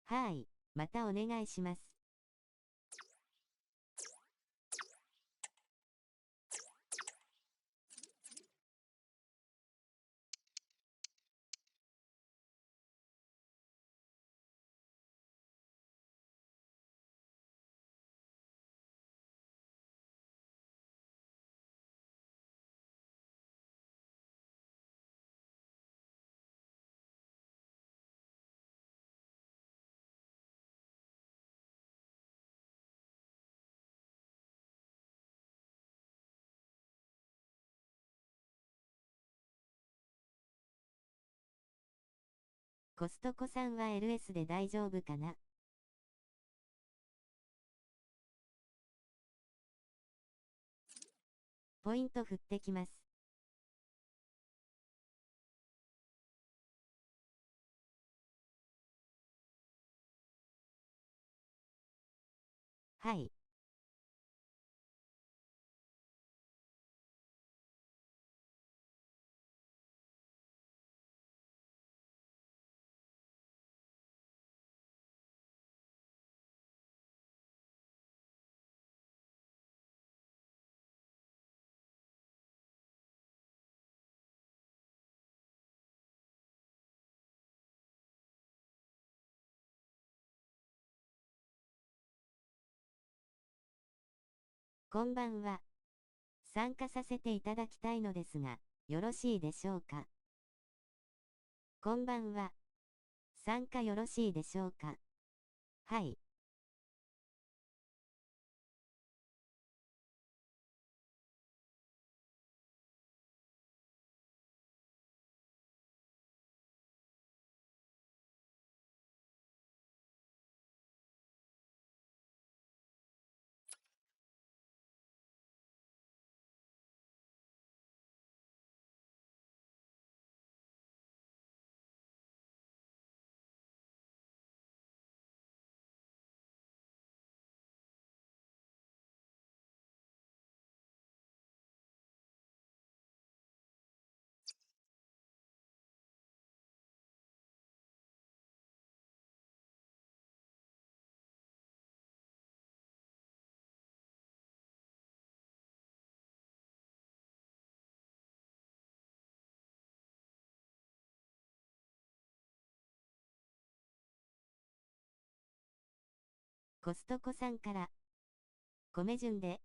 はい、またお願いします。コストコさんは LS で大丈夫かな？ポイント振ってきます。はい。こんばんは。参加させていただきたいのですが、よろしいでしょうか。こんばんは。参加よろしいでしょうか。はい。コストコさんから、米順で、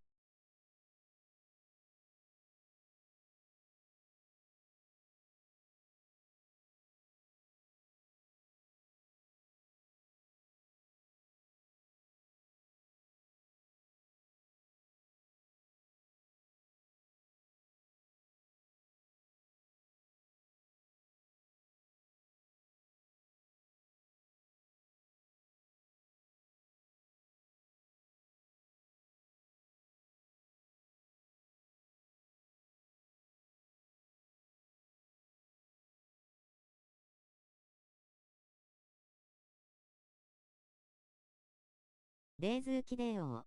レーズーキデオ。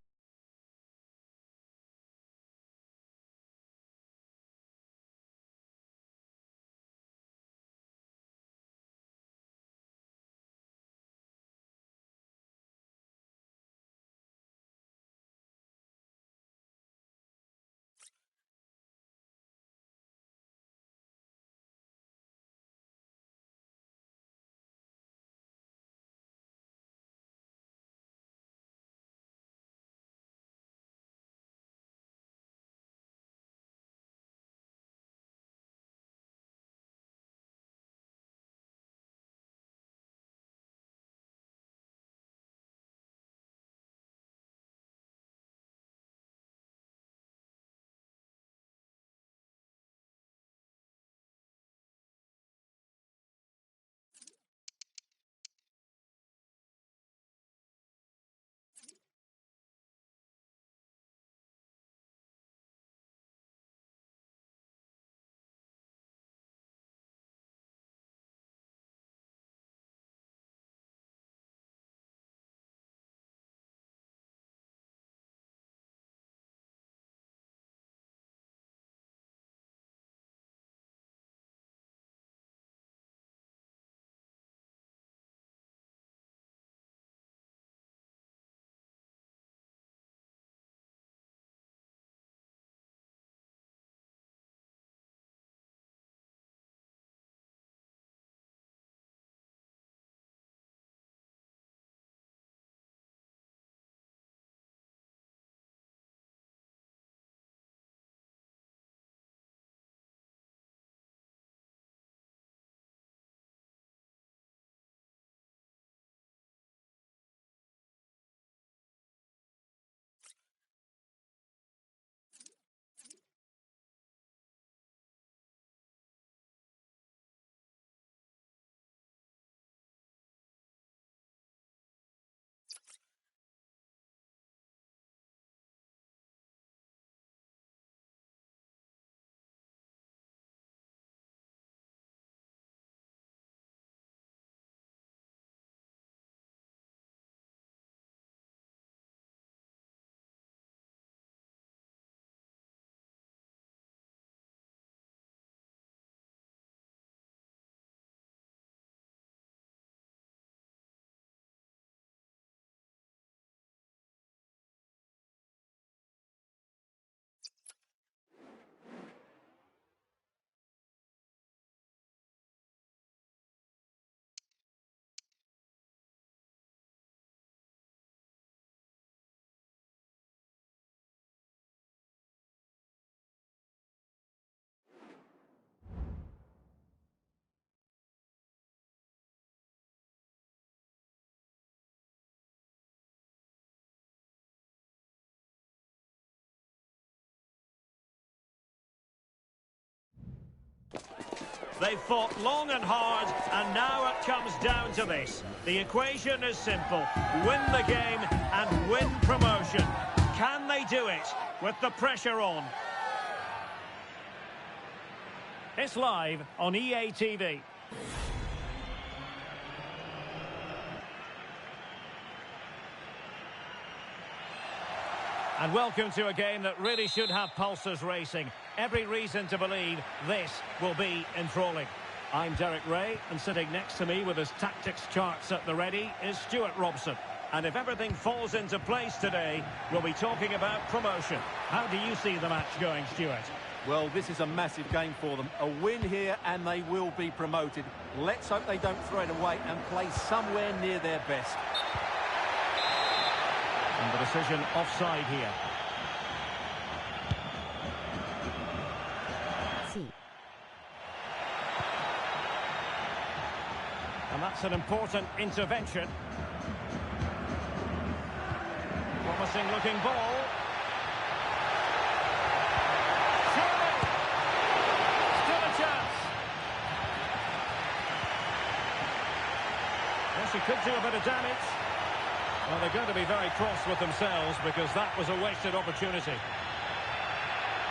They've fought long and hard, and now it comes down to this. The equation is simple. Win the game and win promotion. Can they do it with the pressure on? It's live on EA TV. And welcome to a game that really should have pulses racing. Every reason to believe this will be enthralling. I'm Derek Ray, and sitting next to me with his tactics charts at the ready is Stuart Robson. And if everything falls into place today, we'll be talking about promotion. How do you see the match going, Stuart? Well, this is a massive game for them. A win here and they will be promoted. Let's hope they don't throw it away and play somewhere near their best. And the decision offside here. And that's an important intervention. Promising looking ball. Surely! Still a chance. Yes, he could do a bit of damage. Well, they're going to be very cross with themselves because that was a wasted opportunity.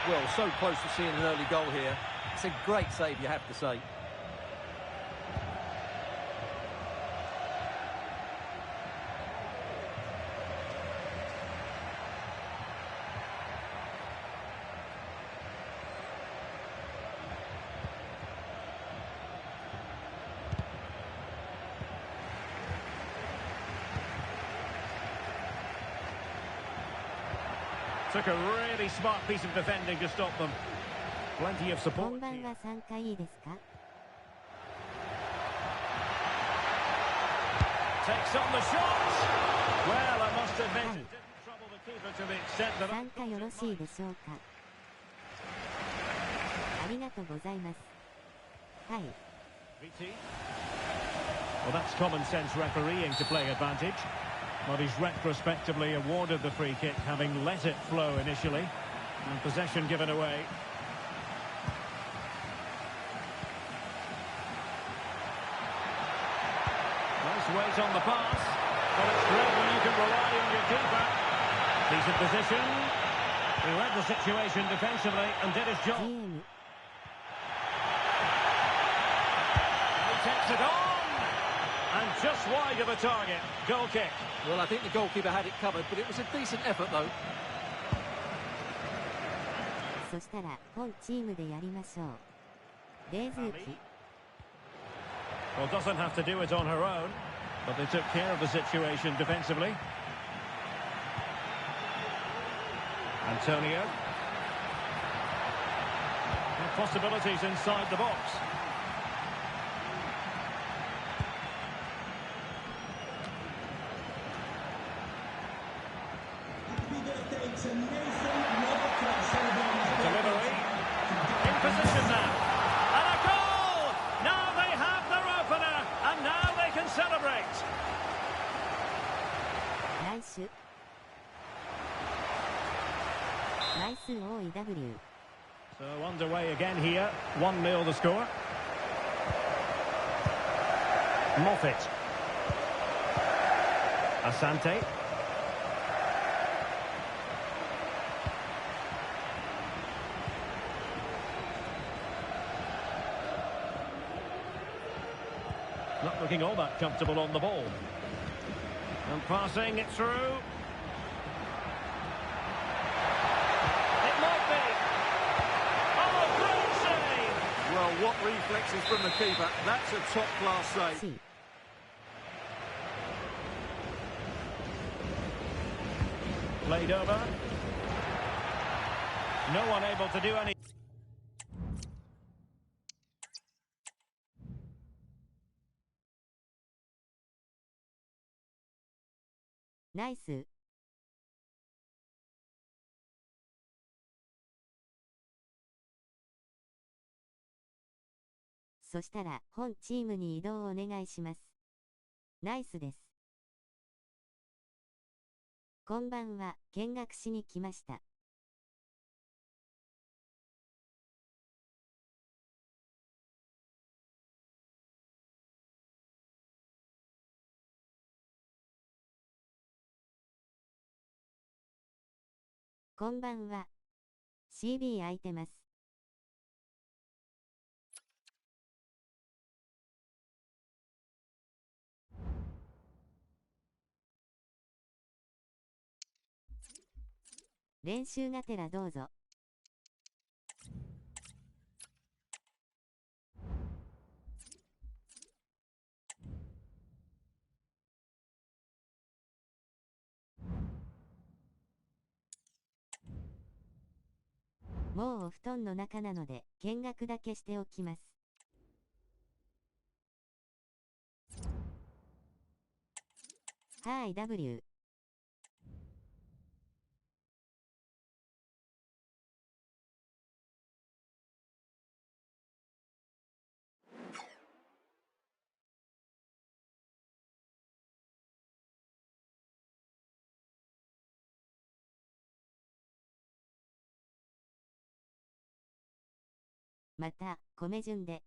Well, so close to seeing an early goal here. It's a great save, you have to say. Took a really smart piece of defending to stop them. Plenty of support. こんばんは、参加いいですか? Takes on the shot. Well, I must admit it didn't trouble the keeper to the extent that. 参加よろしいでしょうか? ありがとうございます。はい。Well, that's common sense refereeing to play advantage. But he's retrospectively awarded the free kick, having let it flow initially. And possession given away. Nice weight on the pass. But it's great when you can rely on your keeper. Decent position. He read the situation defensively and did his job. He takes it on. And just wide of a target. Goal kick. Well, I think the goalkeeper had it covered, but it was a decent effort, though. そしたら、本チームでやりましょう。冷蔵機。Well, doesn't have to do it on her own, but they took care of the situation defensively. Antonio. And possibilities inside the box. Delivery. In position now. And a goal! Now they have their opener, and now they can celebrate. Nice. Nice OEW. So underway again here. 1-0 the score. Moffat. Asante. Not looking all that comfortable on the ball. And passing it through. It might be. Oh, great save! Well, what reflexes from the keeper. That's a top-class save. Played over. No one able to do any. Nice. そしたら、本チームに移動をお願いします。ナイスです。こんばんは、見学しに来ました。こんばんは。CB 空いてます。練習がてらどうぞ。もうお布団の中なので見学だけしておきます。はい W。また、米順で。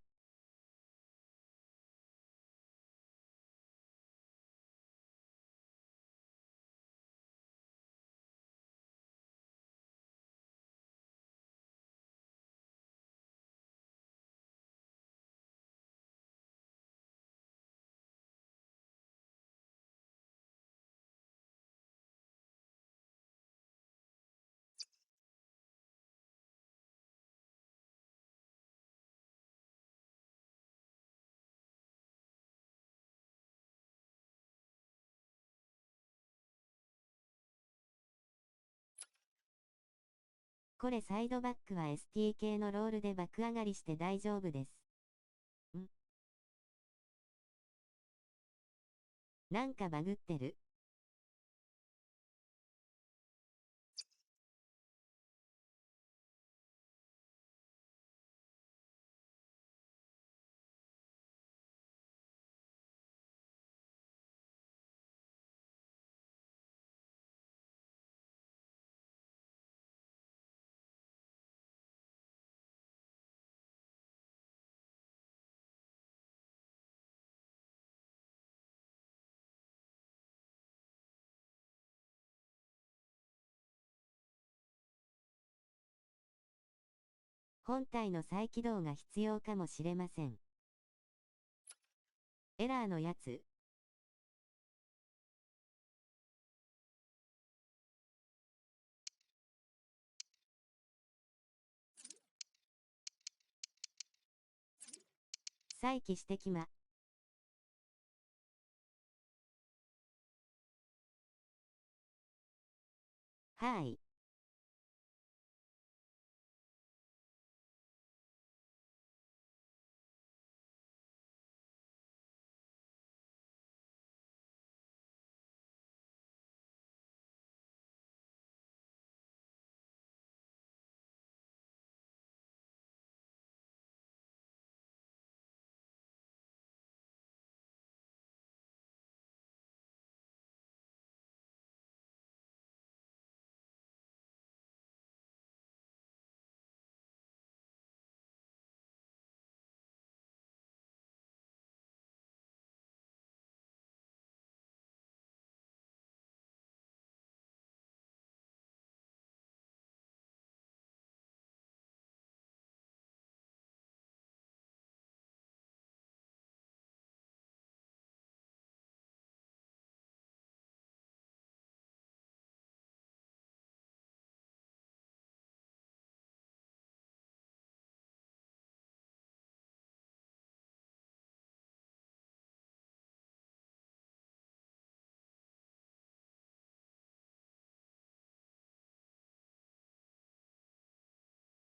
これサイドバックは ST 系のロールで爆上がりして大丈夫です。なんかバグってる？本体の再起動が必要かもしれません。エラーのやつ？再起してきま。はい。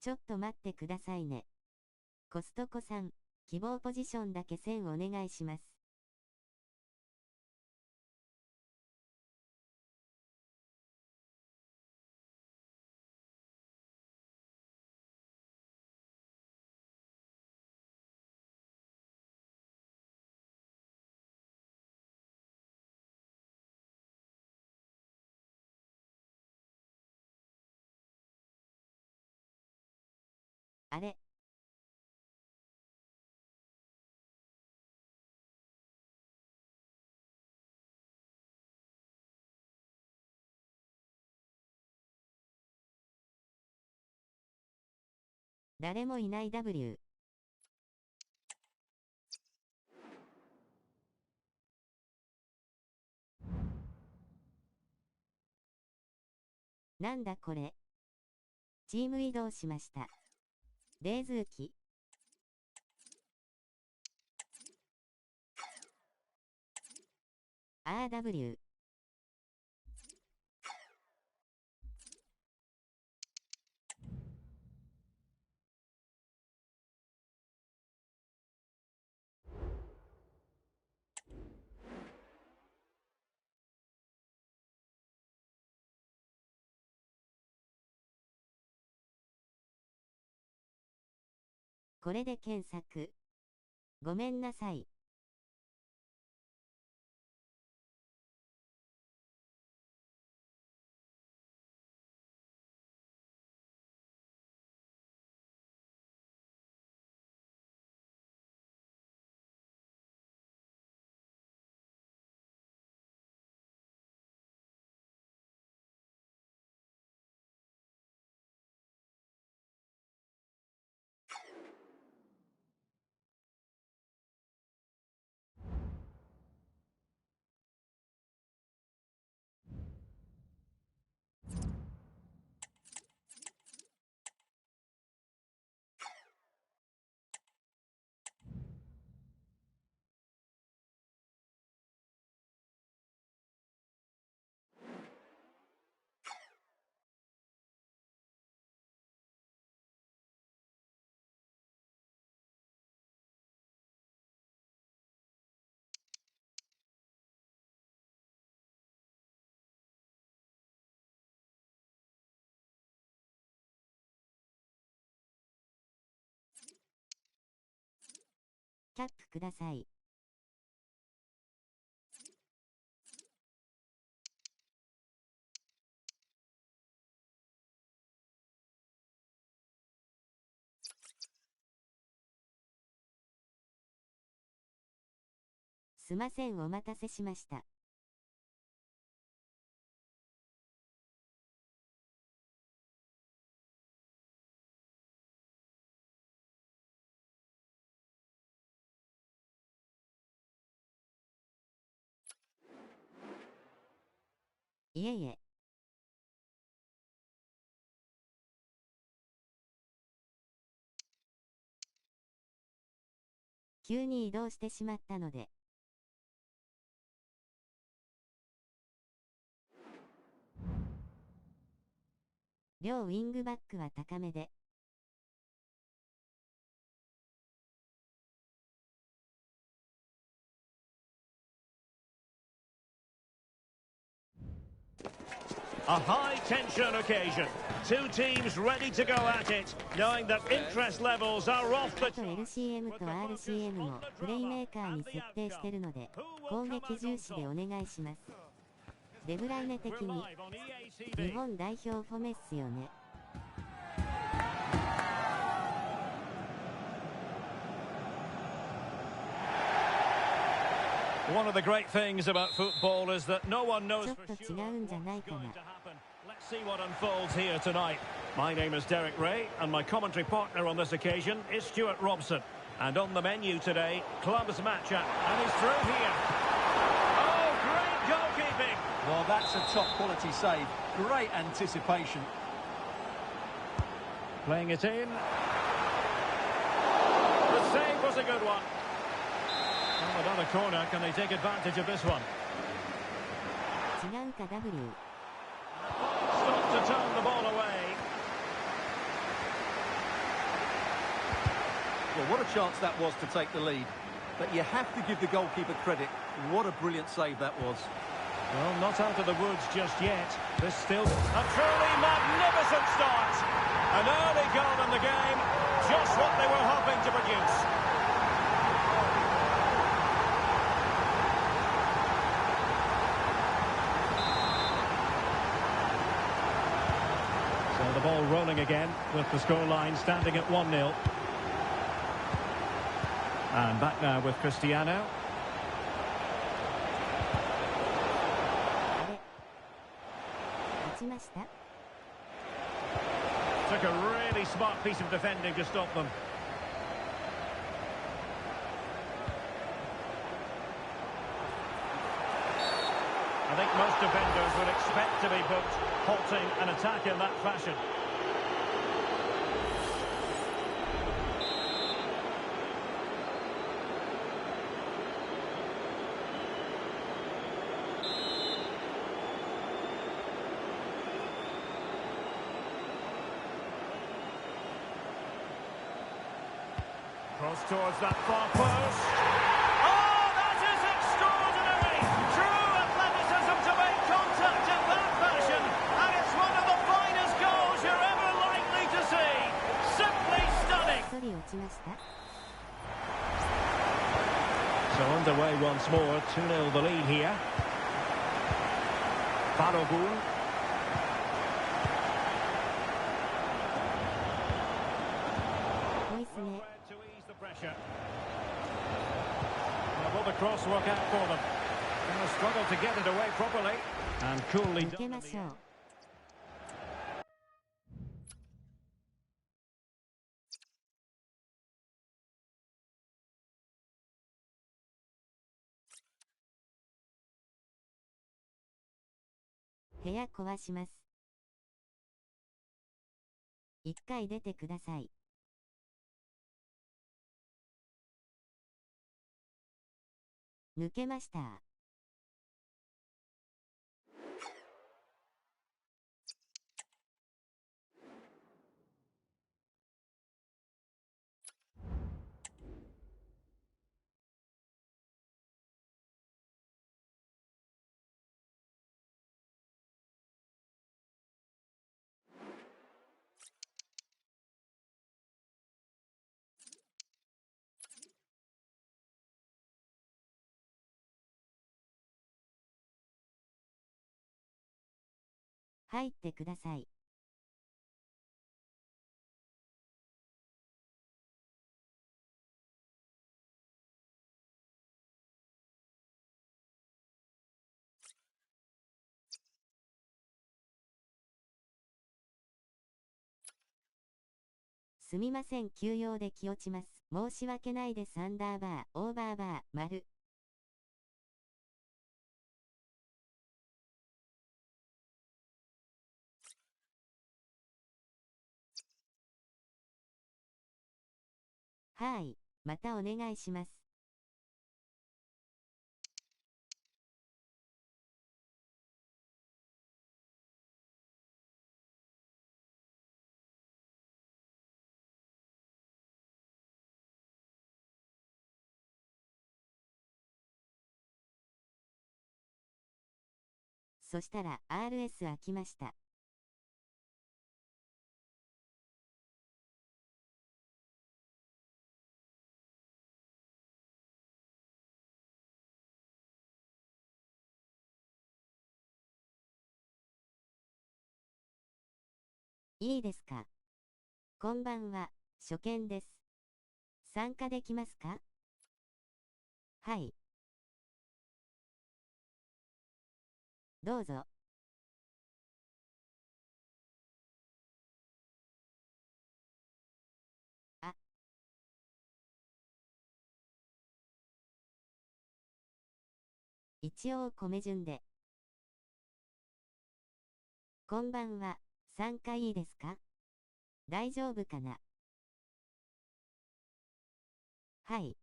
ちょっと待ってくださいね。コストコさん、希望ポジションだけ1000お願いします。あれ？誰もいない W。なんだこれ。チーム移動しました。レーズーキ。RW。これで検索。ごめんなさい。キャップください。すません、お待たせしました。いえいえ。急に移動してしまったので。両ウィングバックは高めで。A high-tension occasion. Two teams ready to go at it, knowing that interest levels are off the... あと LCM と RCM もプレイメーカーに設定してるので、攻撃重視でお願いします。デブライネ的に、日本代表フォメっすよね。One of the great things about football is that no one knows for sure what's going to happen. Let's see what unfolds here tonight. My name is Derek Ray, and my commentary partner on this occasion is Stuart Robson. And on the menu today, clubs matchup, and he's through here. Oh, great goalkeeping! Well, that's a top-quality save. Great anticipation. Playing it in. The save was a good one. Oh, another corner. Can they take advantage of this one? 違うか W。 Stop to turn the ball away. Well, what a chance that was to take the lead. But you have to give the goalkeeper credit. What a brilliant save that was. Well, not out of the woods just yet. This still a truly magnificent start. An early goal in the game. Just what they were hoping to produce. So the ball rolling again with the scoreline standing at 1-0. And back now with Cristiano. 打ちました。 To took a really smart piece of defending to stop them. I think most defenders would expect to be booked, halting an attack in that fashion. Cross towards that far post. Oh, that is extraordinary! True athleticism to make contact in that fashion, and it's one of the finest goals you're ever likely to see. Simply stunning. So underway once more, 2-0 the lead here. Balogun. Will the cross work out for them? They'll struggle to get it away properly. And coolly done in the end. 部屋壊します。一回出てください。抜けました。入ってください。すみません、休養で気落ちます。申し訳ないです。アンダーバー、オーバーバー、丸。はい、またお願いします。そしたら RS 開きました。いいですか。こんばんは、初見です。参加できますか？はい。どうぞ。あ。一応米順で。こんばんは、参加いいですか？大丈夫かな？はい。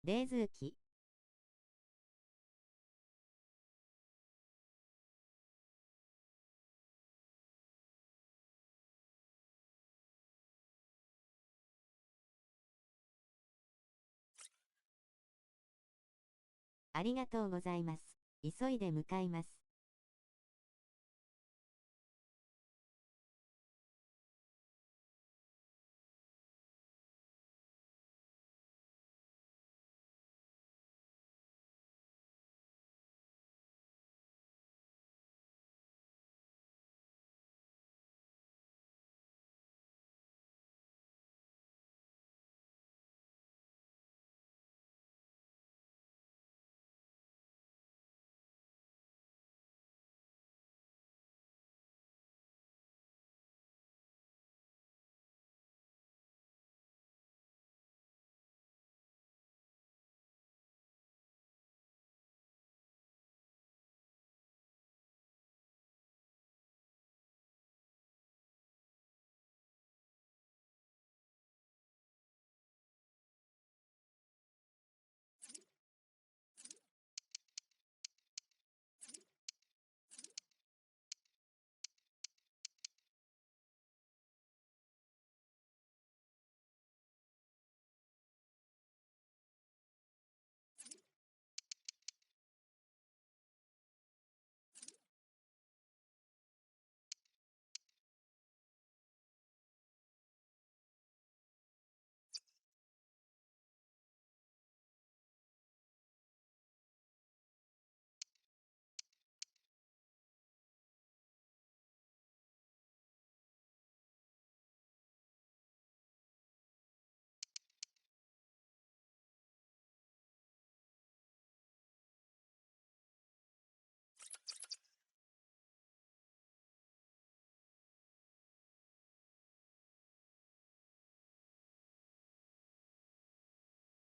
冷蔵機。ありがとうございます。急いで向かいます。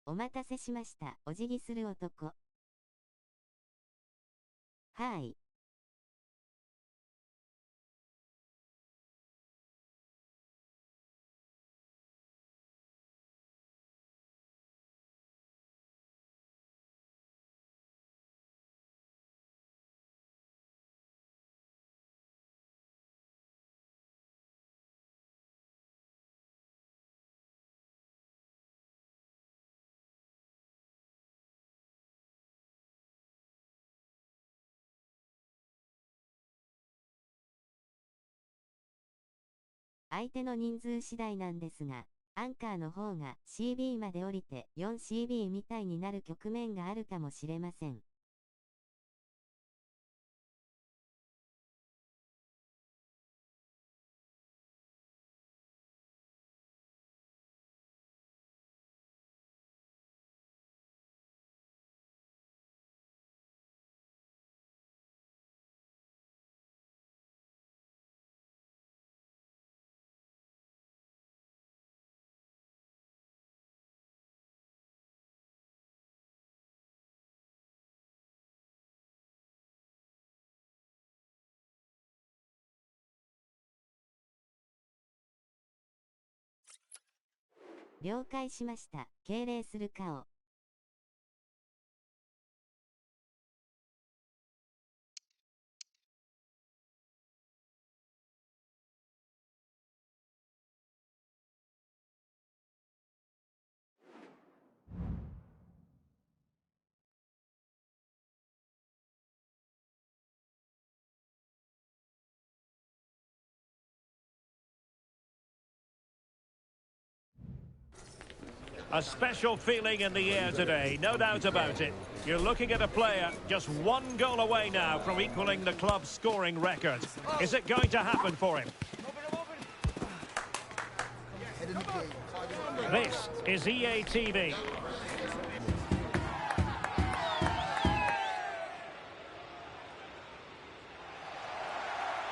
お待たせしました。お辞儀する男。はい。相手の人数次第なんですが、アンカーの方が CB まで降りて 4CB みたいになる局面があるかもしれません。了解しました。敬礼する顔。A special feeling in the air today, no doubt about it. You're looking at a player just one goal away now from equaling the club's scoring record. Is it going to happen for him? This is EA TV.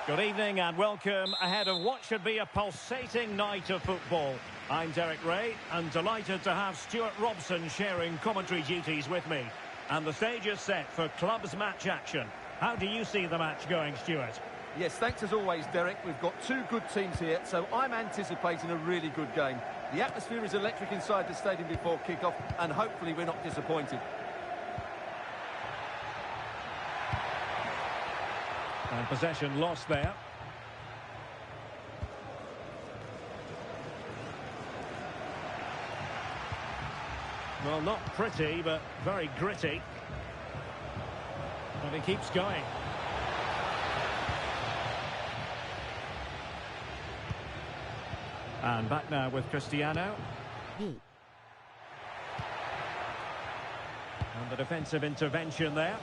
Good evening and welcome ahead of what should be a pulsating night of football. I'm Derek Ray and delighted to have Stuart Robson sharing commentary duties with me. And the stage is set for clubs match action. How do you see the match going, Stuart? Yes, thanks as always, Derek. We've got two good teams here, so I'm anticipating a really good game. The atmosphere is electric inside the stadium before kick-off, and hopefully we're not disappointed. And possession lost there. Well, not pretty, but very gritty. And he keeps going. And back now with Cristiano. And the defensive intervention there.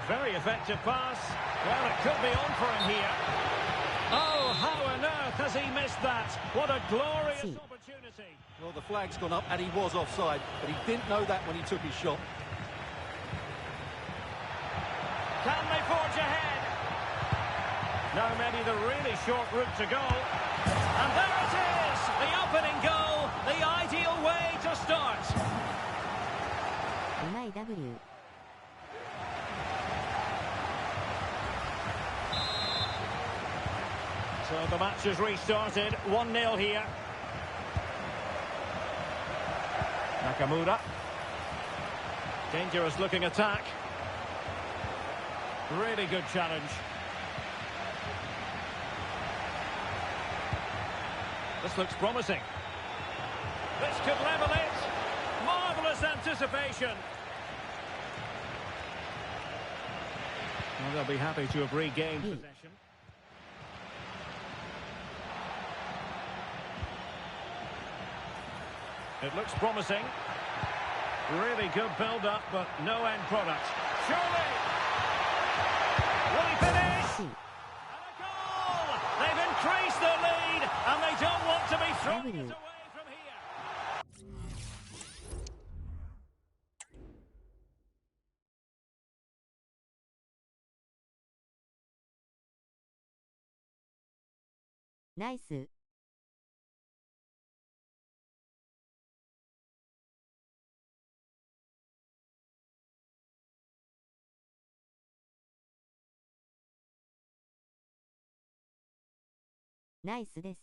Very effective pass. Well, it could be on for him here. Oh, how on earth has he missed that? What a glorious opportunity. Well, the flag's gone up and he was offside, but he didn't know that when he took his shot. Can they forge ahead? Now maybe the really short route to goal. And there it is! The opening goal, the ideal way to start. So the match has restarted, 1-0 here. Nakamura. Dangerous looking attack. Really good challenge. This looks promising. This could level it. Marvellous anticipation. Well, they'll be happy to have regained possession. It looks promising. Really good build-up, but no end product. Surely! Will he finish? And a goal! They've increased their lead, and they don't want to be throwing it away. ナイス。ナイスです。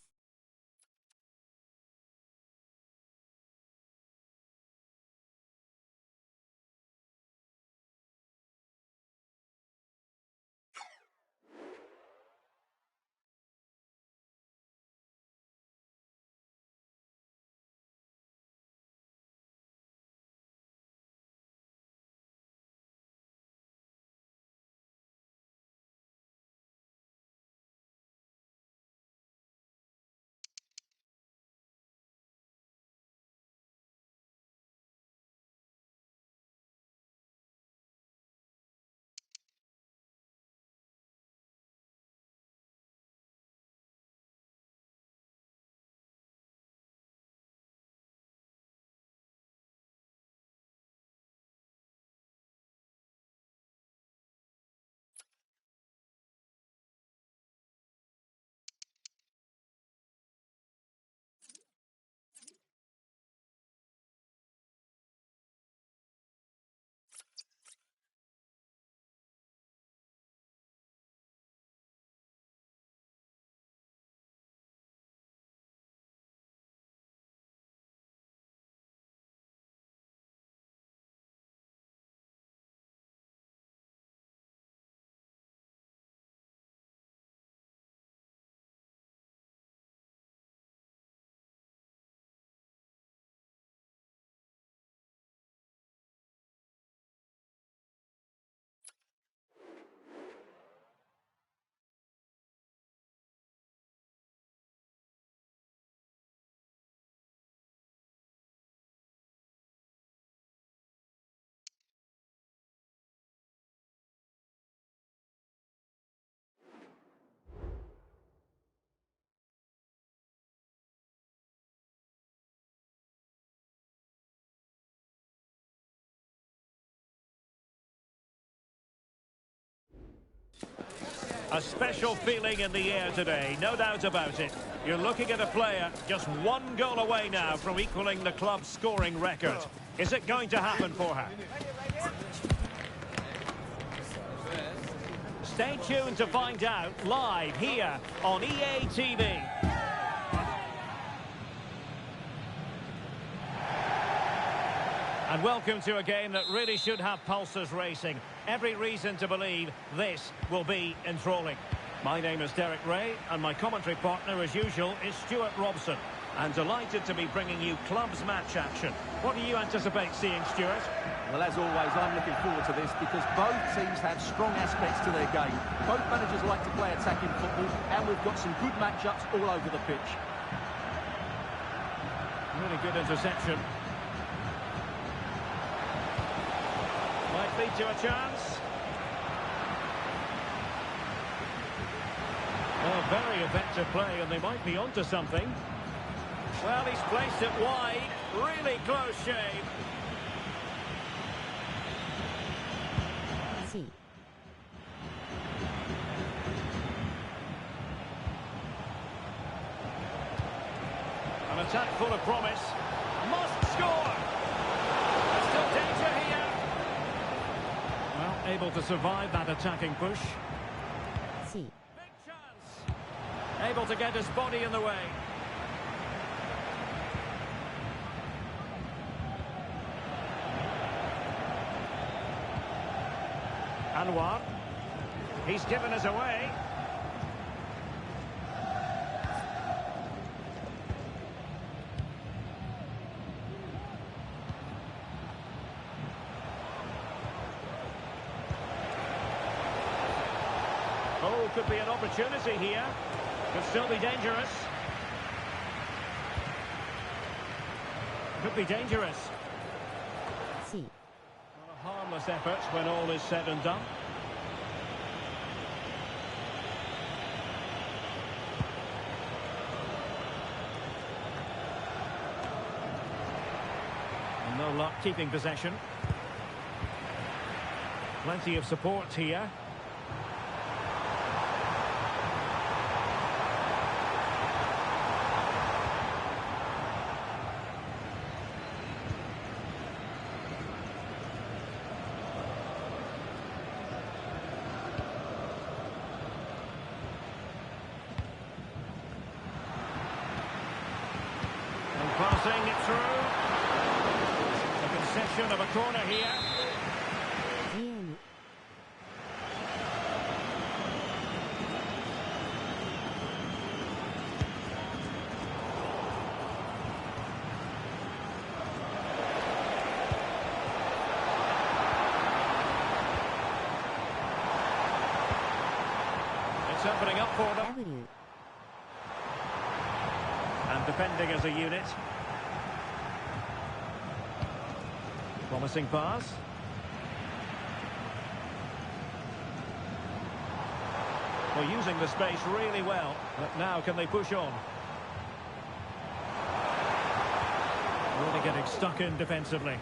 A special feeling in the air today, no doubt about it. You're looking at a player just one goal away now from equaling the club's scoring record. Is it going to happen for her? Stay tuned to find out live here on EA TV. And welcome to a game that really should have pulses racing. Every reason to believe this will be enthralling. My name is Derek Ray, and my commentary partner, as usual, is Stuart Robson. I'm delighted to be bringing you clubs match action. What do you anticipate seeing, Stuart? Well, as always, I'm looking forward to this because both teams have strong aspects to their game. Both managers like to play attacking football, and we've got some good matchups all over the pitch. Really good interception. Might lead to a chance. Well, very effective play, and they might be onto something. Well, he's placed it wide. Really close shave. An attack full of promise. Must score! There's still danger here. Well, able to survive that attacking push. Big chance. Able to get his body in the way. Anwar. He's given us away. Oh, could be an opportunity here. Could still be dangerous. Could be dangerous. Not a harmless effort when all is said and done. And no luck keeping possession. Plenty of support Passing it through. A concession of a corner here. 自由に It's opening up for them. W And defending as a unit. Promising pass. Well, using the space really well, but now can they push on? Really getting stuck in defensively.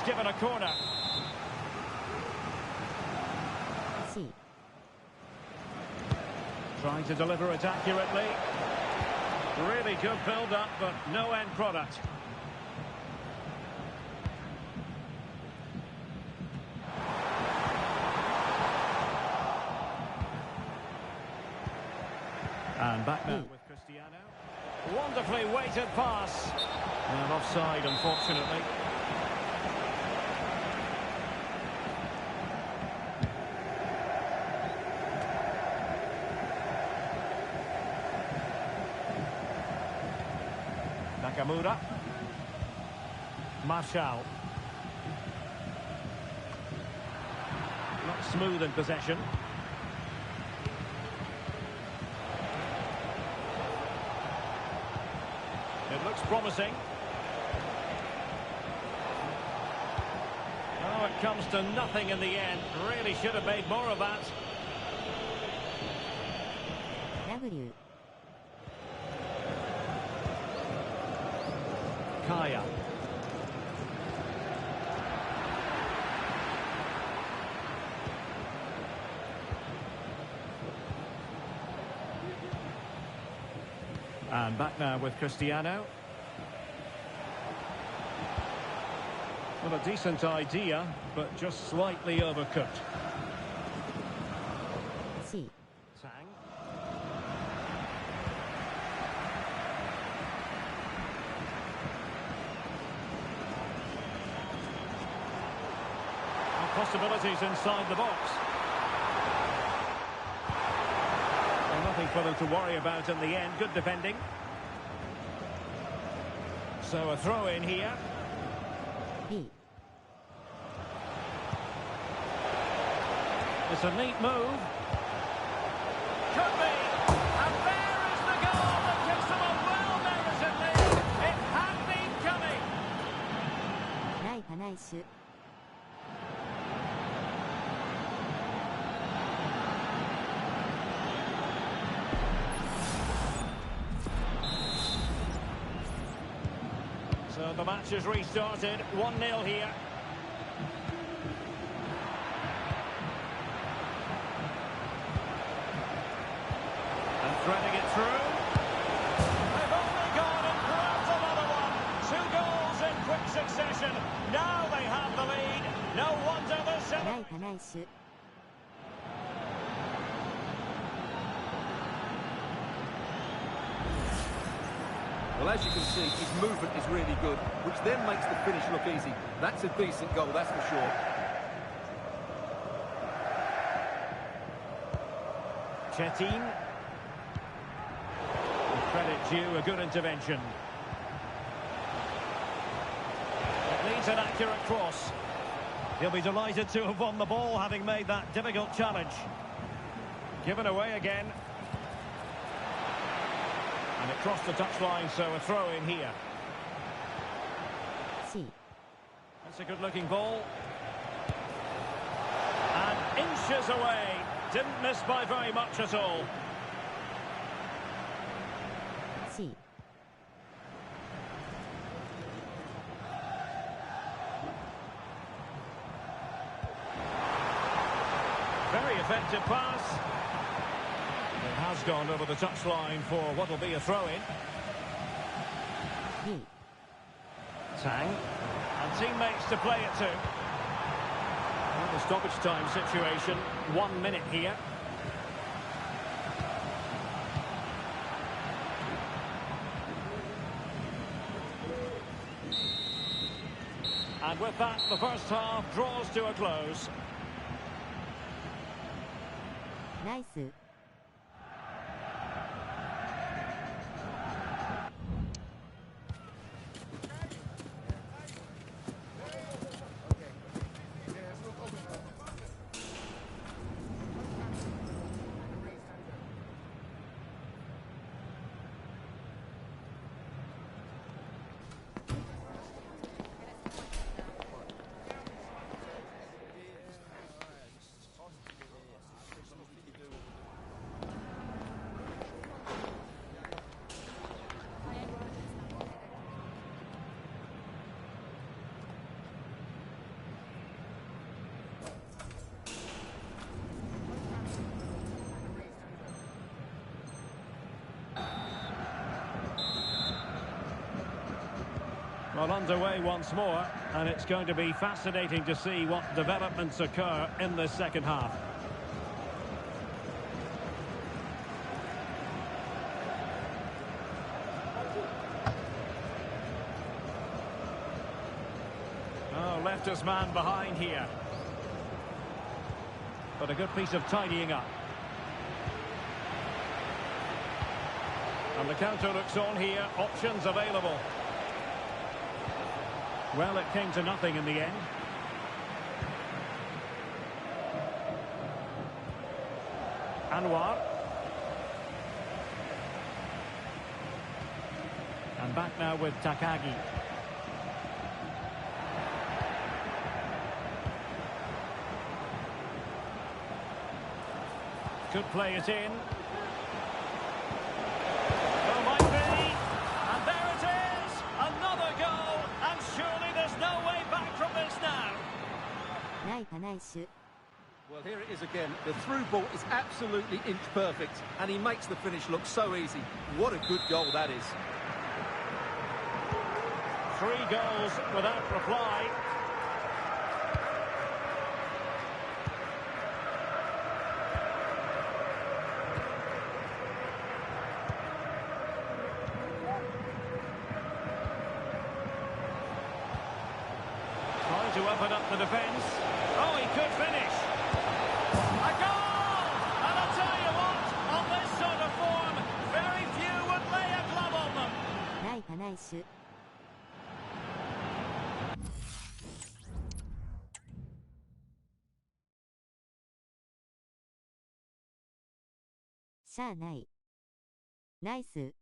Given a corner. C Trying to deliver it accurately. Really good build-up, but no end product. And back now with Cristiano. Wonderfully weighted pass. And offside, unfortunately. Nakamura. Marshall. Not smooth in possession. It looks promising. Oh, it comes to nothing in the end. Really should have made more of that. W Kaya. And back now with Cristiano. Well, a decent idea, but just slightly overcooked. C Sang. Possibilities inside the box. Well, nothing for them to worry about in the end. Good defending. So a throw in here. B It's a neat move. Could be. And there is the goal that gives them a well-merited lead. It had been coming. ないパナイシュ So the match has restarted. 1-0 here. And threading it through. They've only gone and grabbed another one. 2 goals in quick succession. Now they have the lead. No wonder they're ないパナイシュ Well, as you can see, his movement is really good, which then makes the finish look easy. That's a decent goal, that's for sure. Chetin. Credit due, a good intervention. It needs an accurate cross. He'll be delighted to have won the ball, having made that difficult challenge. Given away again. And it crossed the touchline, so a throw in here. C That's a good-looking ball. And inches away. Didn't miss by very much at all. C Very effective pass. It has gone over the touchline for what will be a throw-in. B Tang. And teammates to play it to. Well, the stoppage time situation. 1 minute here. And with that, the first half draws to a close. ナイス。Well, underway once more, and it's going to be fascinating to see what developments occur in this second half. Oh, left his man behind here. But a good piece of tidying up. And the counter looks on here, options available. Well, it came to nothing in the end. Anwar. And back now with Takagi. Could play it in. Oh, might be. And there it is! Another goal! And surely there's no way back from this now. ナイパナイシュ。 Well, here it is again. The through ball is absolutely inch perfect, and he makes the finish look so easy. What a good goal that is. 3 goals without reply. Trying to open up the defence. Oh, he could finish. A goal! And I'll tell you what, on this sort of form, very few would lay a glove on them. ナイパナイシュ。しゃあない。ナイス。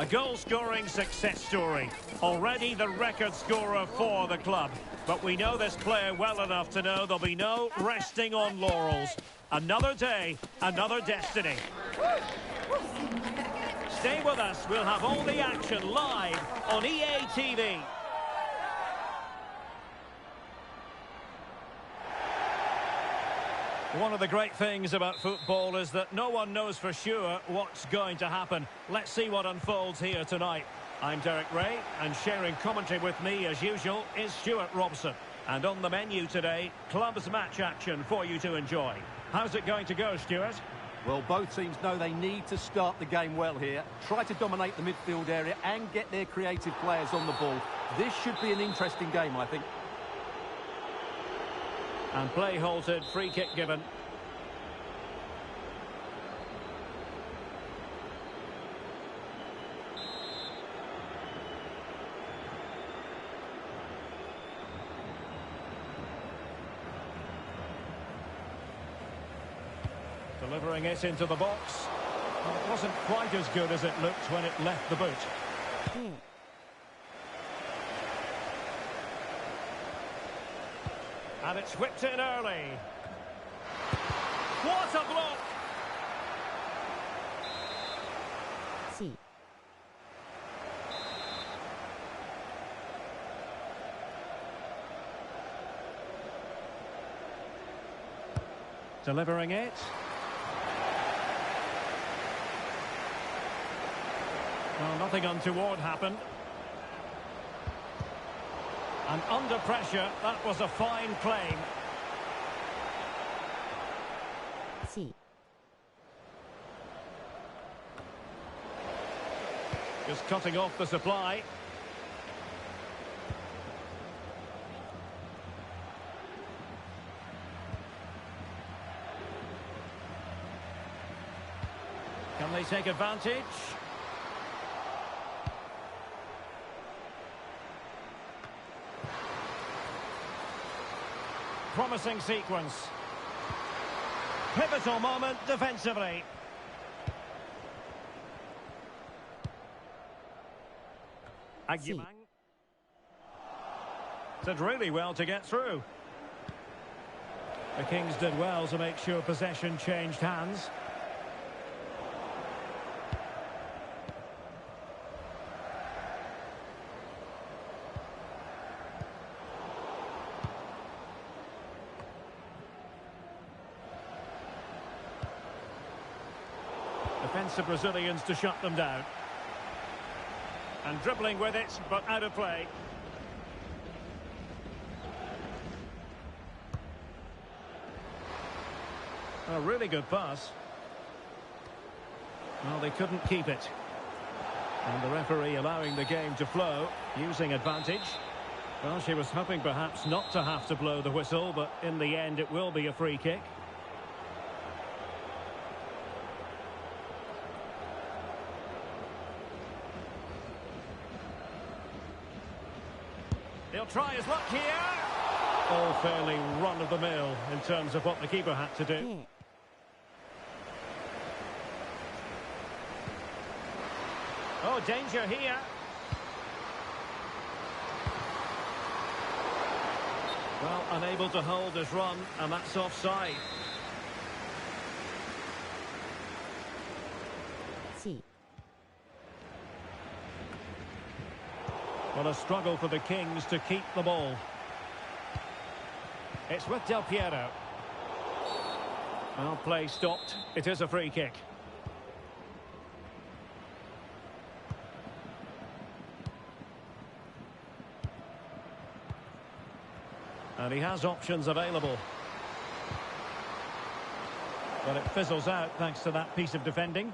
A goal-scoring success story. Already the record scorer for the club. But we know this player well enough to know there'll be no resting on laurels. Another day, another destiny. Stay with us. We'll have all the action live on EA TV. One of the great things about football is that no one knows for sure what's going to happen. Let's see what unfolds here tonight. I'm Derek Ray, and sharing commentary with me, as usual, is Stuart Robson. And on the menu today, clubs match action for you to enjoy. How's it going to go, Stuart? Well, both teams know they need to start the game well here. Try to dominate the midfield area and get their creative players on the ball. This should be an interesting game, I think. And play halted, free kick given. Delivering it into the box. Well, it wasn't quite as good as it looked when it left the boot. And it's whipped in early. What a block! C. Delivering it. Well, nothing untoward happened. And under pressure, that was a fine claim. C. Just cutting off the supply. Can they take advantage? Promising sequence. Pivotal moment defensively. Agyemang did really well to get through. The Kings did well to make sure possession changed hands. Defensive Brazilians to shut them down. And dribbling with it, but out of play. A really good pass. Well, they couldn't keep it. And the referee allowing the game to flow, using advantage. Well, she was hoping perhaps not to have to blow the whistle, but in the end it will be a free kick. He'll try his luck here. All fairly run-of-the-mill in terms of what the keeper had to do. Oh, danger here. Well, unable to hold his run, and that's offside. C. Well, a struggle for the Kings to keep the ball. It's with Del Piero. Well, play stopped. It is a free kick. And he has options available. But it fizzles out thanks to that piece of defending.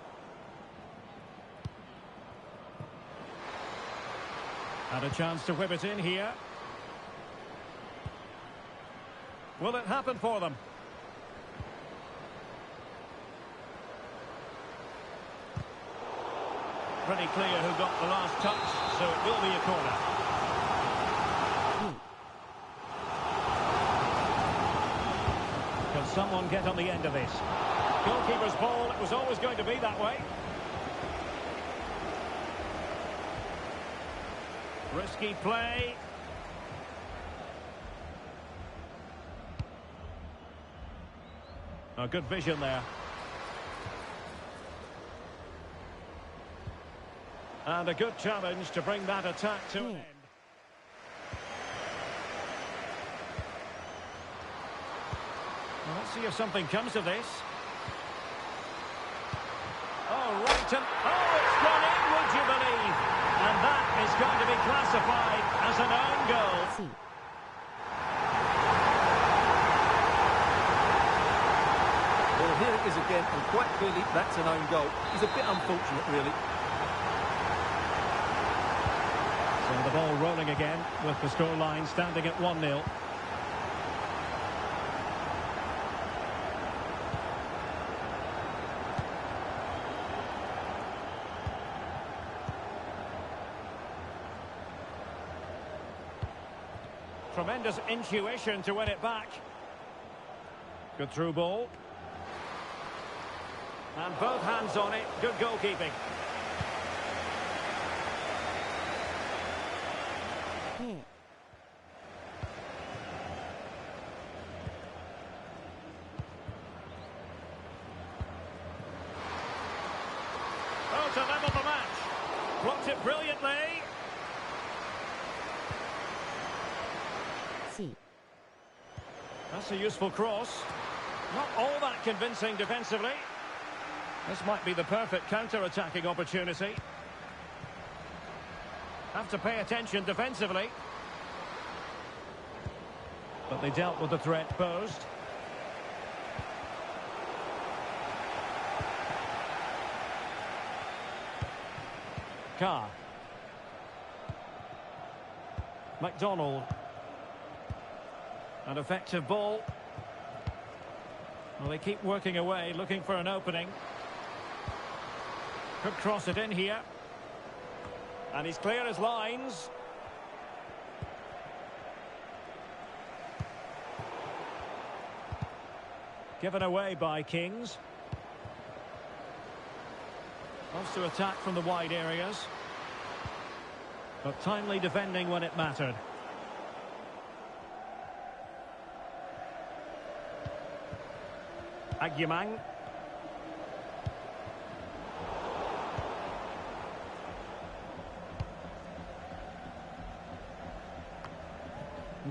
And a chance to whip it in here. Will it happen for them? Pretty clear who got the last touch, so it will be a corner. Can someone get on the end of this? Goalkeeper's ball, it was always going to be that way. Risky play. Oh, good vision there. And a good challenge to bring that attack to an end. Well, let's see if something comes of this. Oh, right, and oh, it's gone in, would you believe? And that is going to be classified as an own goal. Well, here it is again, and quite clearly that's an own goal. It's a bit unfortunate, really. So the ball rolling again, with the scoreline standing at 1-0. Tremendous intuition to win it back. Good through ball. And both hands on it. Good goalkeeping. Oh, to level the match. Blocked it brilliantly. That's a useful cross. Not all that convincing defensively. This might be the perfect counter-attacking opportunity. Have to pay attention defensively. But they dealt with the threat posed. Carr. McDonald. An effective ball. Well, they keep working away, looking for an opening. Could cross it in here. And he's clear as lines. Given away by Kings. Wants to attack from the wide areas. But timely defending when it mattered. Agyemang.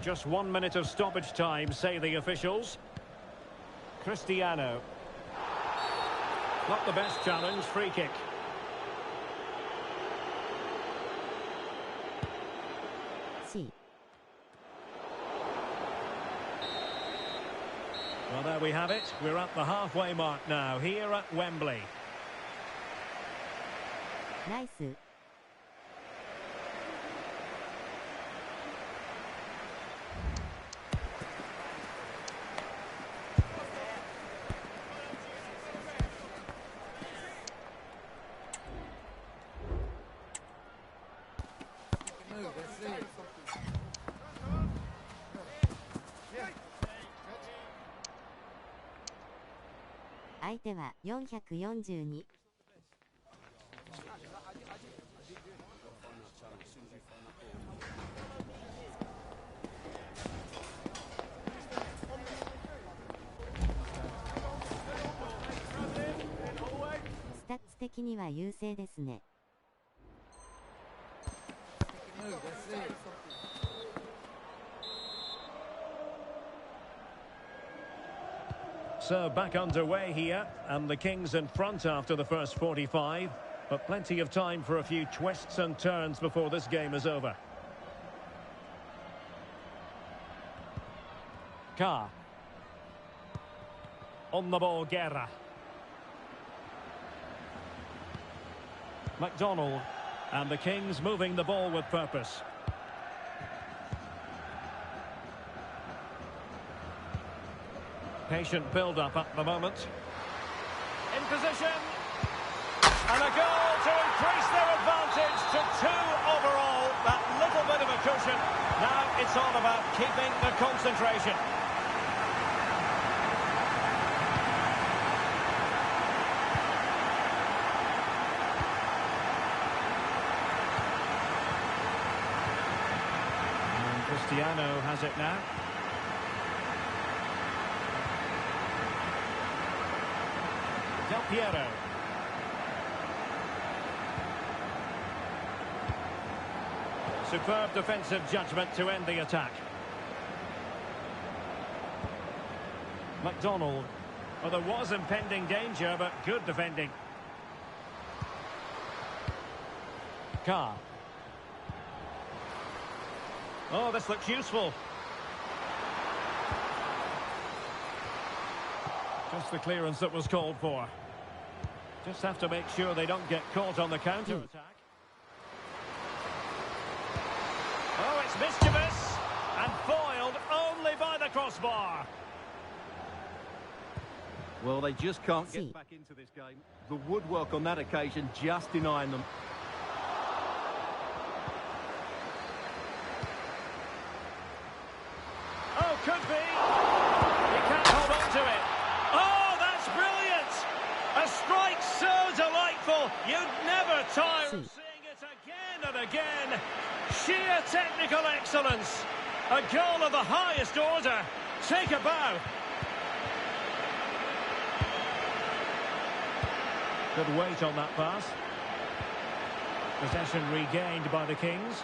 Just 1 minute of stoppage time, say the officials. Cristiano. Not the best challenge, free kick. Well, there we have it. We're at the halfway mark now, here at Wembley. Nice.相手は442。スタッツ的には優勢ですね。So back underway here, and the Kings in front after the first 45, but plenty of time for a few twists and turns before this game is over. Carr. On the ball, Guerra. McDonald, and the Kings moving the ball with purpose. Patient build-up at the moment. In position. And a goal to increase their advantage to 2 overall. That little bit of a cushion. Now it's all about keeping the concentration. Cristiano has it now. Del Piero. Superb defensive judgment to end the attack. McDonald. Well, there was impending danger, but good defending. Carr. Oh, this looks useful. Just the clearance that was called for. Just have to make sure they don't get caught on the counter-attack. Oh, it's mischievous and foiled only by the crossbar. Well, they just can't get back into this game. The woodwork on that occasion just denying them. Oh, could be. He can't hold on to it. Oh, that's brilliant. A strike so delightful. You'd never tire of seeing it again and again. Sheer technical excellence. A goal of the highest order. Take a bow. Good weight on that pass. Possession regained by the Kings.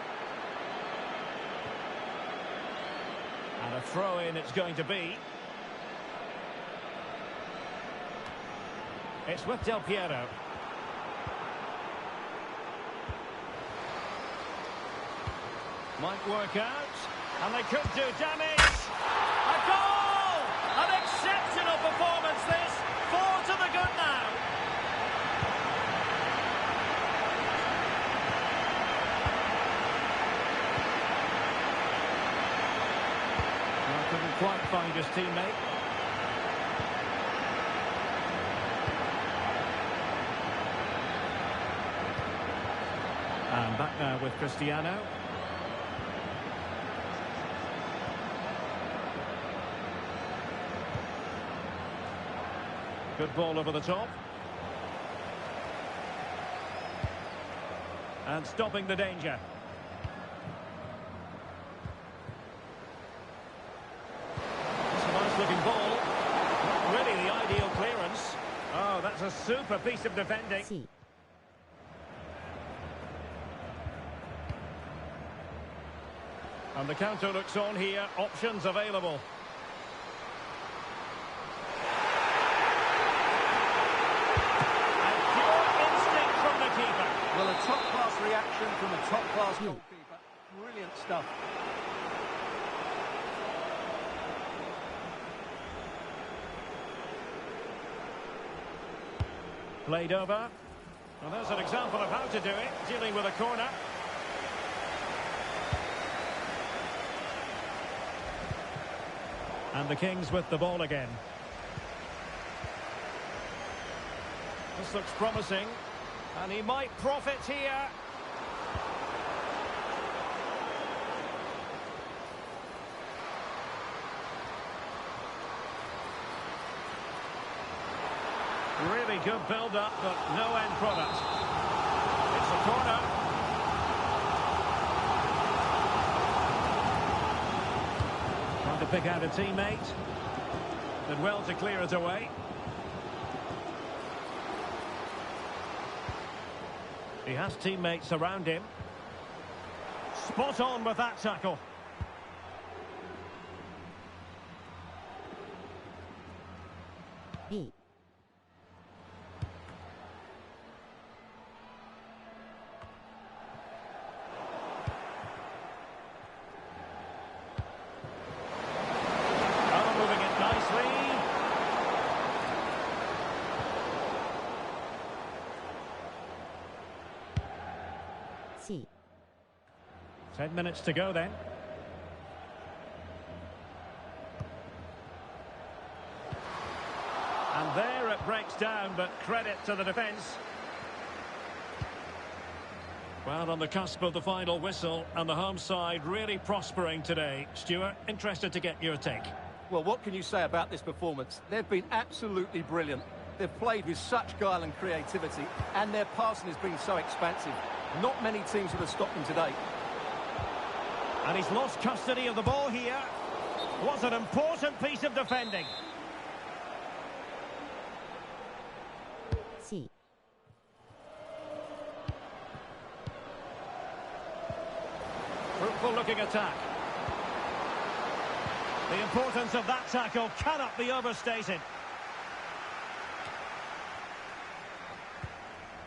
And a throw-in it's going to be. It's with Del Piero. Might work out. And they could do damage. A goal! An exceptional performance this. 4 to the good now. Couldn't quite find his teammate. And back now with Cristiano. Good ball over the top. And stopping the danger. Looking ball. Not really the ideal clearance. Oh, that's a super piece of defending. And the counter looks on here. Options available. And pure instinct from the keeper. Well, a top-class reaction from a top-class goalkeeper. Brilliant stuff. Played over. Well, there's an example of how to do it, dealing with a corner. And the Kings with the ball again. This looks promising. And he might profit here. Really good build-up, but no end product. It's a corner. Trying to pick out a teammate. Did well to clear it away. He has teammates around him. Spot on with that tackle. C. 10 minutes to go then. And there it breaks down, but credit to the defence. Well, on the cusp of the final whistle, and the home side really prospering today. Stuart, interested to get your take. Well, what can you say about this performance? They've been absolutely brilliant. They've played with such guile and creativity, and their passing has been so expansive. Not many teams would have stopped them today. And he's lost custody of the ball here. Was an important piece of defending. C. Fruitful looking attack. The importance of that tackle cannot be overstated.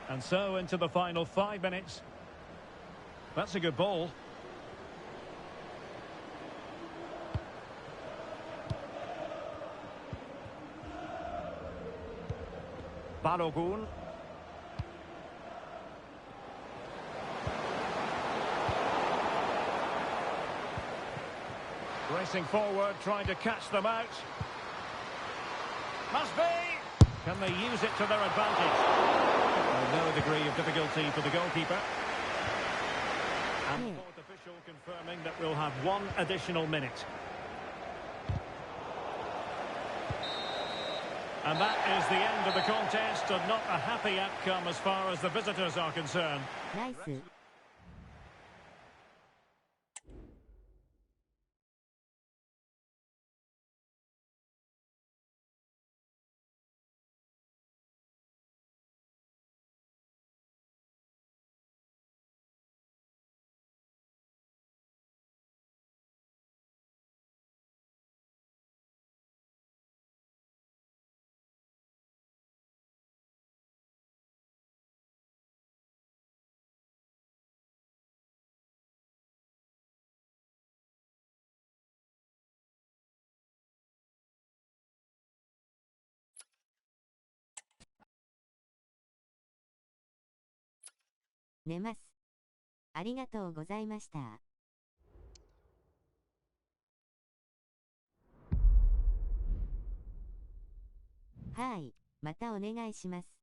And so into the final 5 minutes. That's a good ball. Balogun. Racing forward, trying to catch them out. Must be! Can they use it to their advantage? No degree of difficulty for the goalkeeper. And the fourth official confirming that we'll have 1 additional minute. And that is the end of the contest, and not a happy outcome as far as the visitors are concerned. Nice.寝ます。ありがとうございました。はい、またお願いします。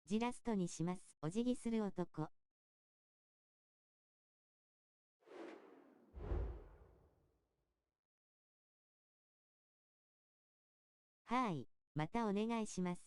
ジラストにします。お辞儀する男。はい、またお願いします。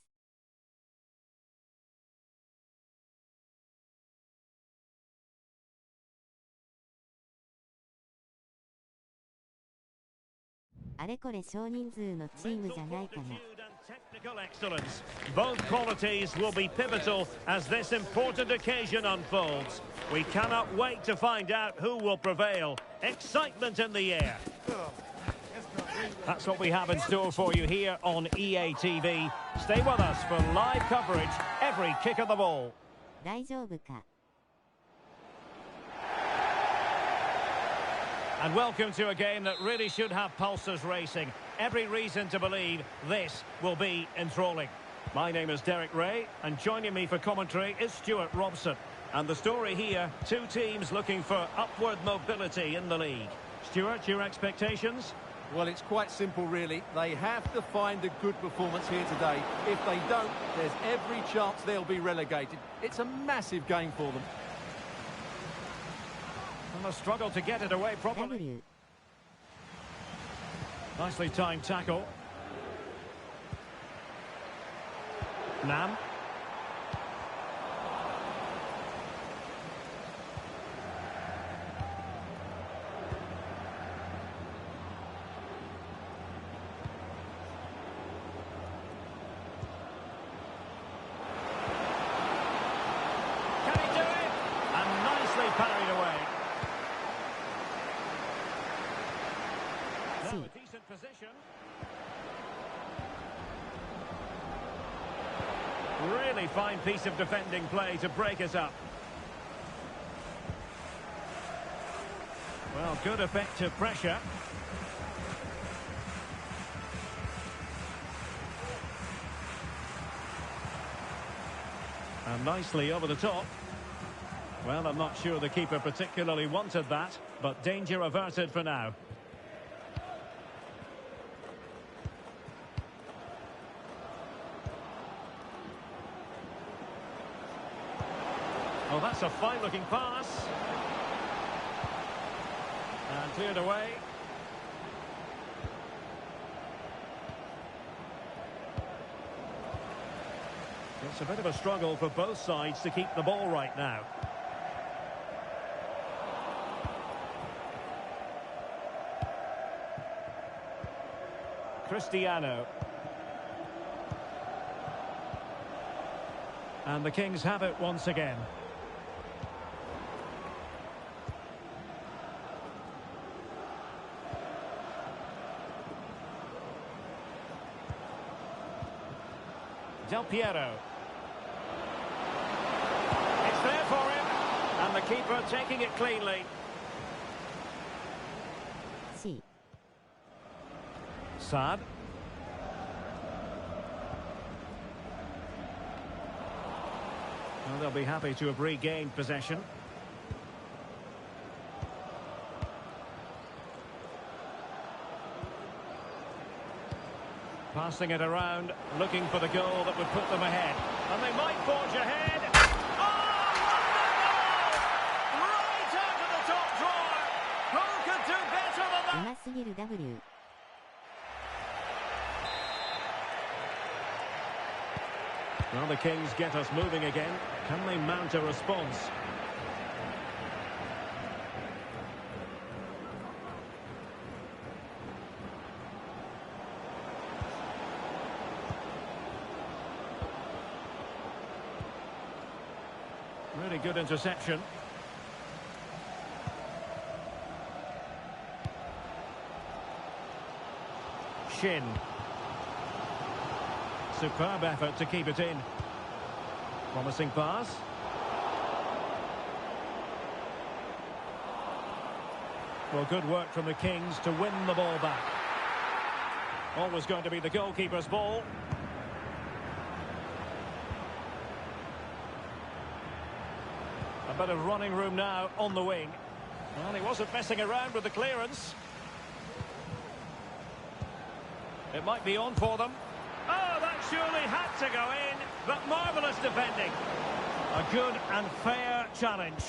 あれこれ少人数のチームじゃないかな。Technical excellence. Both qualities will be pivotal as this important occasion unfolds. We cannot wait to find out who will prevail. Excitement in the air. That's what we have in store for you here on EA TV. Stay with us for live coverage every kick of the ball. 大丈夫か。And welcome to a game that really should have pulses racing. Every reason to believe this will be enthralling. My name is Derek Ray, and joining me for commentary is Stuart Robson. And the story here, two teams looking for upward mobility in the league. Stuart, your expectations? Well, it's quite simple, really. They have to find a good performance here today. If they don't, there's every chance they'll be relegated. It's a massive game for them. And a struggle to get it away properly. Nicely timed tackle. Nam. Can he do it? And nicely parried away. Now a decent position. Really fine piece of defending play to break us up. Well, good effective pressure. And nicely over the top. Well, I'm not sure the keeper particularly wanted that, but danger averted for now. Oh, that's a fine-looking pass. And cleared away. It's a bit of a struggle for both sides to keep the ball right now. Cristiano. And the Kings have it once again. Del Piero. It's there for him. And the keeper taking it cleanly. Saad. Well, they'll be happy to have regained possession. Passing it around, looking for the goal that would put them ahead. And they might forge ahead. Oh, what a goal! Right out of the top drawer! Who could do better than that? Well, the Kings get us moving again. Can they mount a response? Really good interception. Shin. Superb effort to keep it in. Promising pass. Well, good work from the Kings to win the ball back. Always going to be the goalkeeper's ball. A bit of running room now on the wing. Well, he wasn't messing around with the clearance. It might be on for them. Oh, that surely had to go in, but marvellous defending. A good and fair challenge.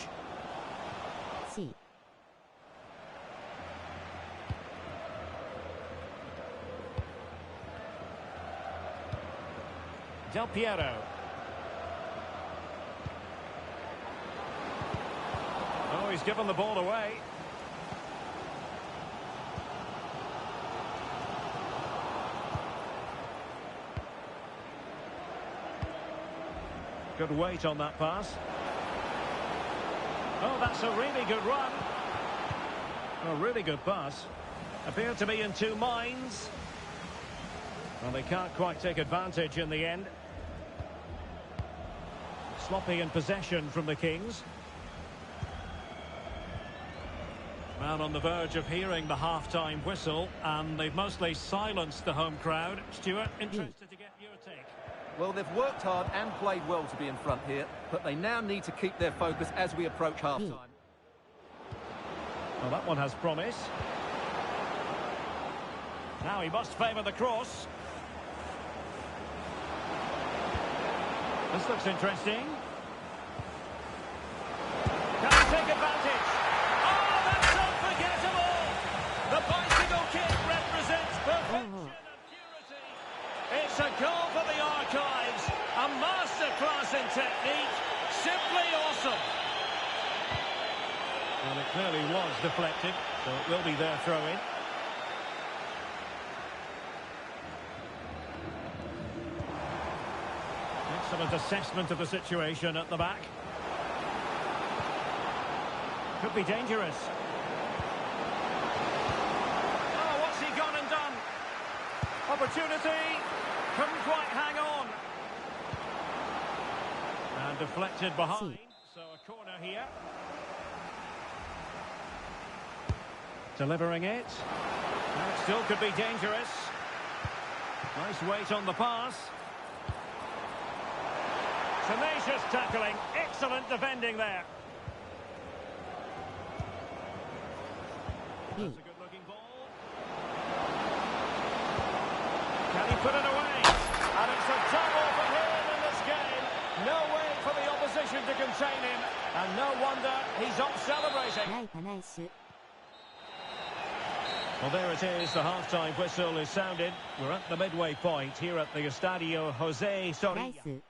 Del Piero. Oh, he's given the ball away. Good weight on that pass. Oh, that's a really good run. A really good pass. Appeared to be in two minds. Well, they can't quite take advantage in the end. Sloppy in possession from the Kings. Well, on the verge of hearing the half-time whistle, and they've mostly silenced the home crowd. Stuart, interested to get your take. Well, they've worked hard and played well to be in front here, but they now need to keep their focus as we approach half-time. Well, that one has promise. Now he must favour the cross. This looks interesting. Can he take advantage? Oh, that's unforgettable! The bicycle kick represents perfection and purity. It's a goal for the archives. A masterclass in technique. Simply awesome. Well, it clearly was deflected, so it will be their throw-in. Excellent assessment of the situation at the back. Could be dangerous. Oh, what's he gone and done? Opportunity. Couldn't quite hang on. And deflected behind. So a corner here. Delivering it. Now it still could be dangerous. Nice weight on the pass. Tenacious tackling. Excellent defending there. That's a good-looking ball. Can he put it away? And it's a double for him in this game. No way for the opposition to contain him. And no wonder he's off celebrating. Well, there it is. The half-time whistle is sounded. We're at the midway point here at the Estadio José Zorrilla.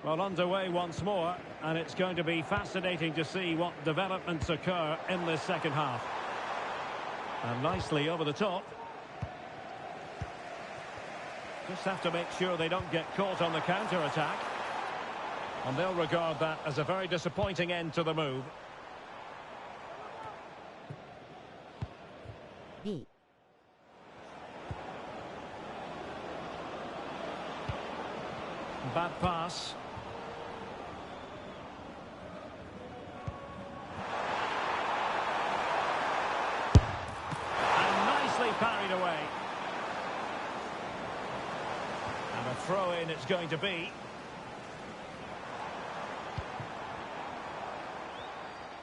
Well, underway once more, and it's going to be fascinating to see what developments occur in this second half. And nicely over the top. Just have to make sure they don't get caught on the counter-attack. And they'll regard that as a very disappointing end to the move. Bad pass. Parried away. And a throw-in it's going to be.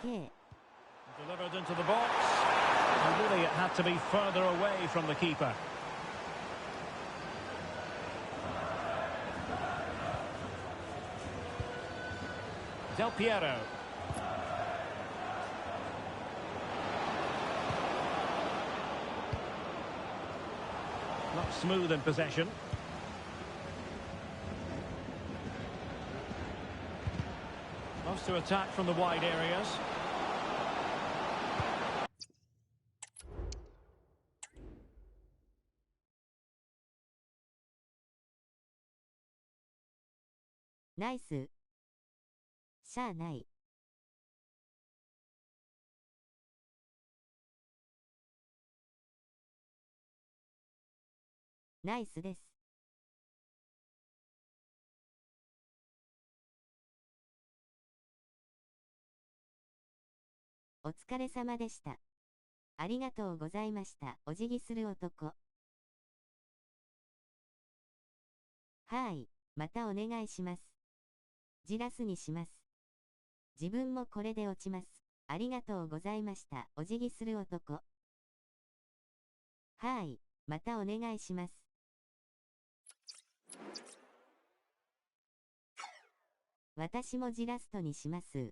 Delivered into the box. And really it had to be further away from the keeper. Del Piero. Not smooth in possession. Loves to attack from the wide areas. Nice. しゃあない。ナイスです。お疲れ様でした。ありがとうございました。お辞儀する男。はーい、またお願いします。じらすにします。自分もこれで落ちます。ありがとうございました。お辞儀する男。はーい、またお願いします。私もジラストにします。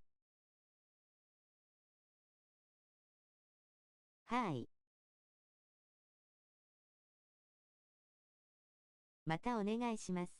はい。またお願いします。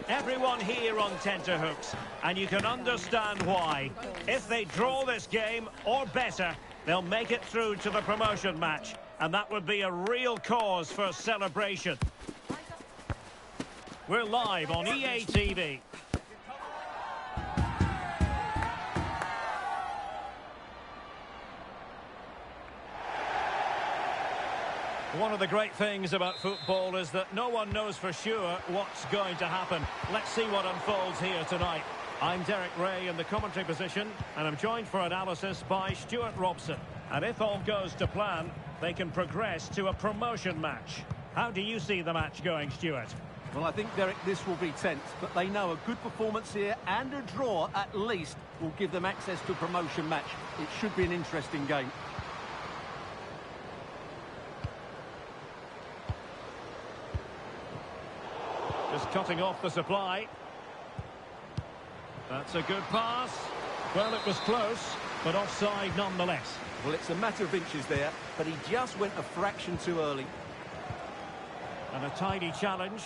Everyone here on tenterhooks, and you can understand why. If they draw this game, or better, they'll make it through to the promotion match, and that would be a real cause for celebration. We're live on EA TV. One of the great things about football is that no one knows for sure what's going to happen. Let's see what unfolds here tonight. I'm Derek Ray in the commentary position, and I'm joined for analysis by Stuart Robson. And if all goes to plan, they can progress to a promotion match. How do you see the match going, Stuart? Well, I think, Derek, this will be tense, but they know a good performance here and a draw, at least, will give them access to a promotion match. It should be an interesting game. Just cutting off the supply. That's a good pass. Well, it was close, but offside nonetheless. Well, it's a matter of inches there, but he just went a fraction too early. And a tidy challenge.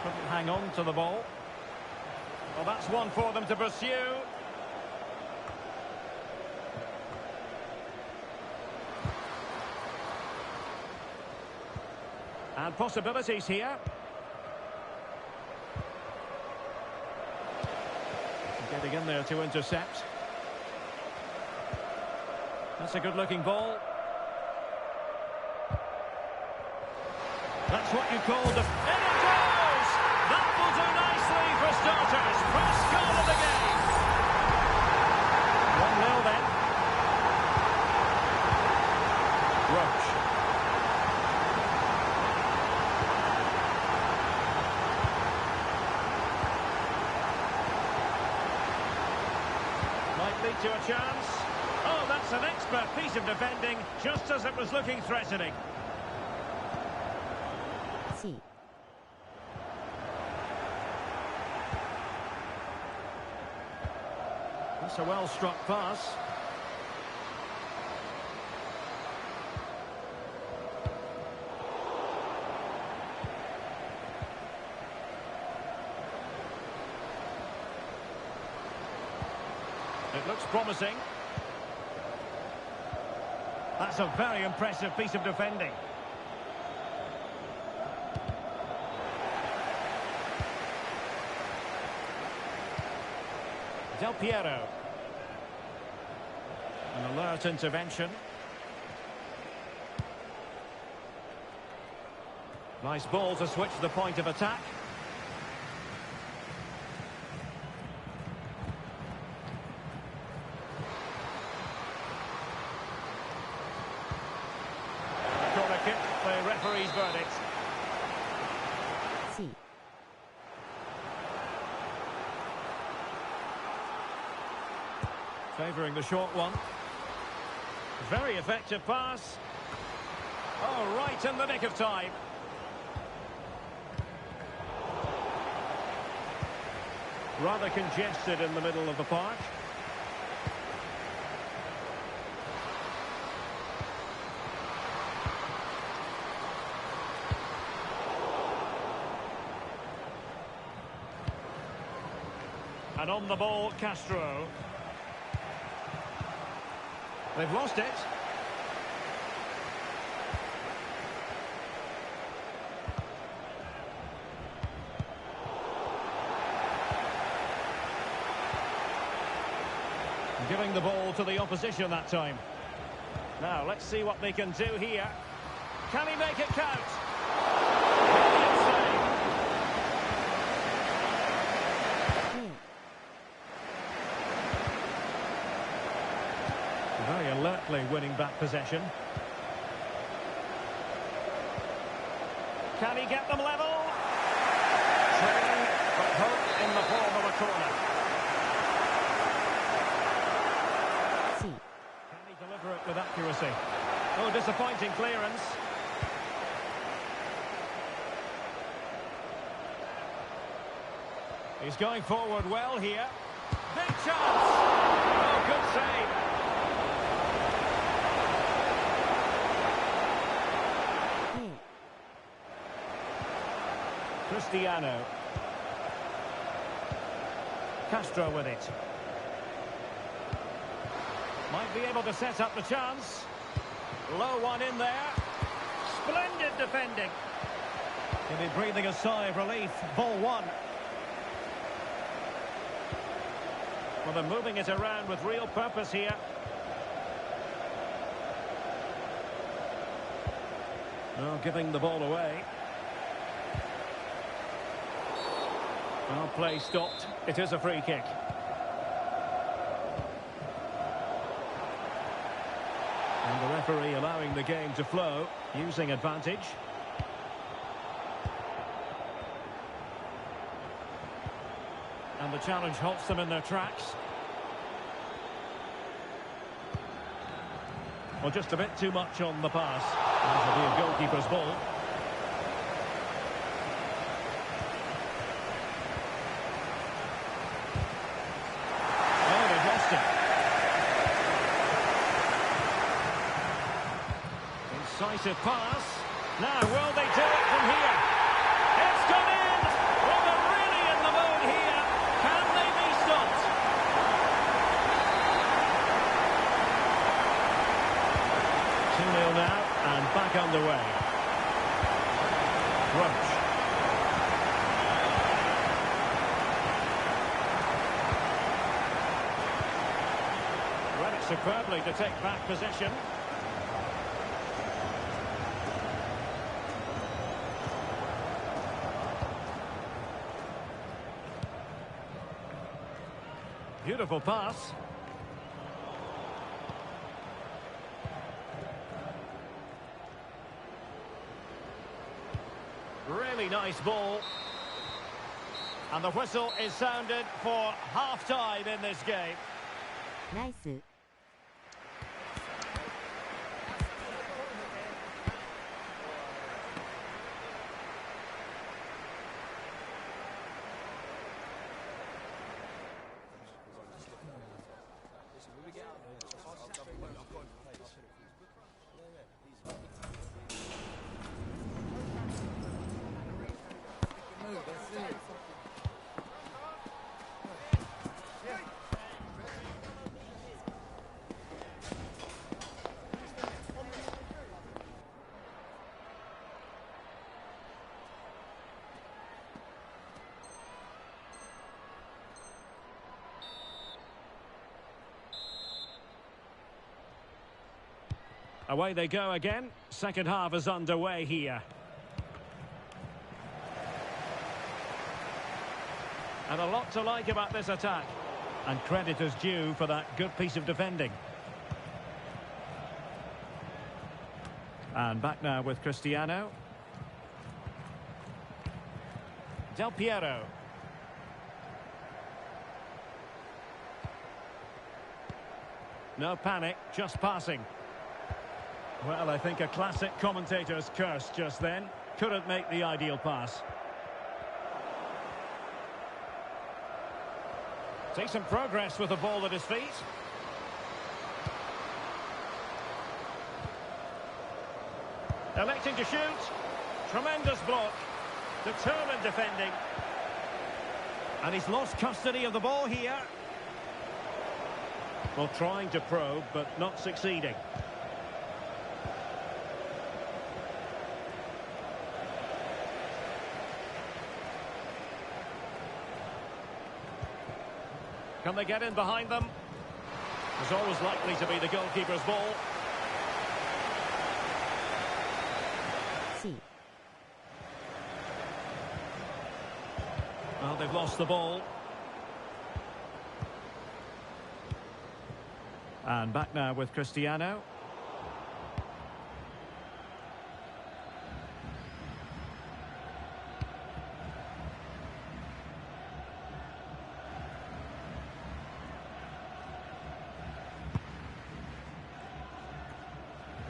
Couldn't hang on to the ball. Well, that's one for them to pursue. And possibilities here. Getting in there to intercept. That's a good-looking ball. That's what you call the... In it goes! That will do nicely for starters. First goal of the game. 1-0 then. Roach. Might lead to a chance. Oh, that's an expert expert piece of defending, just as it was looking threatening. C. That's a well-struck pass. It looks promising. That's a very impressive piece of defending. Del Piero. An alert intervention. Nice ball to switch the point of attack. Corner kick, the referee's verdict. C. Favouring the short one. Very effective pass. Oh, right in the nick of time. Rather congested in the middle of the park. And on the ball, Castro. They've lost it. Giving the ball to the opposition that time. Now, let's see what they can do here. Can he make it count? Brilliant save. Very alertly winning back possession. Can he get them level? Trailing, but hope in the form of a corner. Can he deliver it with accuracy? Oh, disappointing clearance. He's going forward well here. Big chance! Oh, good save. Cristiano. Castro with it. Might be able to set up the chance. Low one in there. Splendid defending. He'll be breathing a sigh of relief. Ball one. Well, they're moving it around with real purpose here. Oh, giving the ball away. Well, play stopped. It is a free kick. And the referee allowing the game to flow, using advantage. And the challenge halts them in their tracks. Well, just a bit too much on the pass. This will be a goalkeeper's ball. Oh, they've lost it. Incisive pass. Now, will they do it from here? It's gone in! Well, they're really in the mood here. Can they be stopped? Now and back underway. Roach. Read it superbly to take back possession. Beautiful pass. Really nice ball. And the whistle is sounded for half-time in this game. Nice. Away they go again. Second half is underway here. And a lot to like about this attack. And credit is due for that good piece of defending. And back now with Cristiano. Del Piero. No panic, just passing. Well, I think a classic commentator's curse just then. Couldn't make the ideal pass. Decent progress with the ball at his feet. Electing to shoot. Tremendous block. Determined defending. And he's lost custody of the ball here. Well, trying to probe, but not succeeding. Can they get in behind them? It's always likely to be the goalkeeper's ball. C. Well, they've lost the ball. And back now with Cristiano.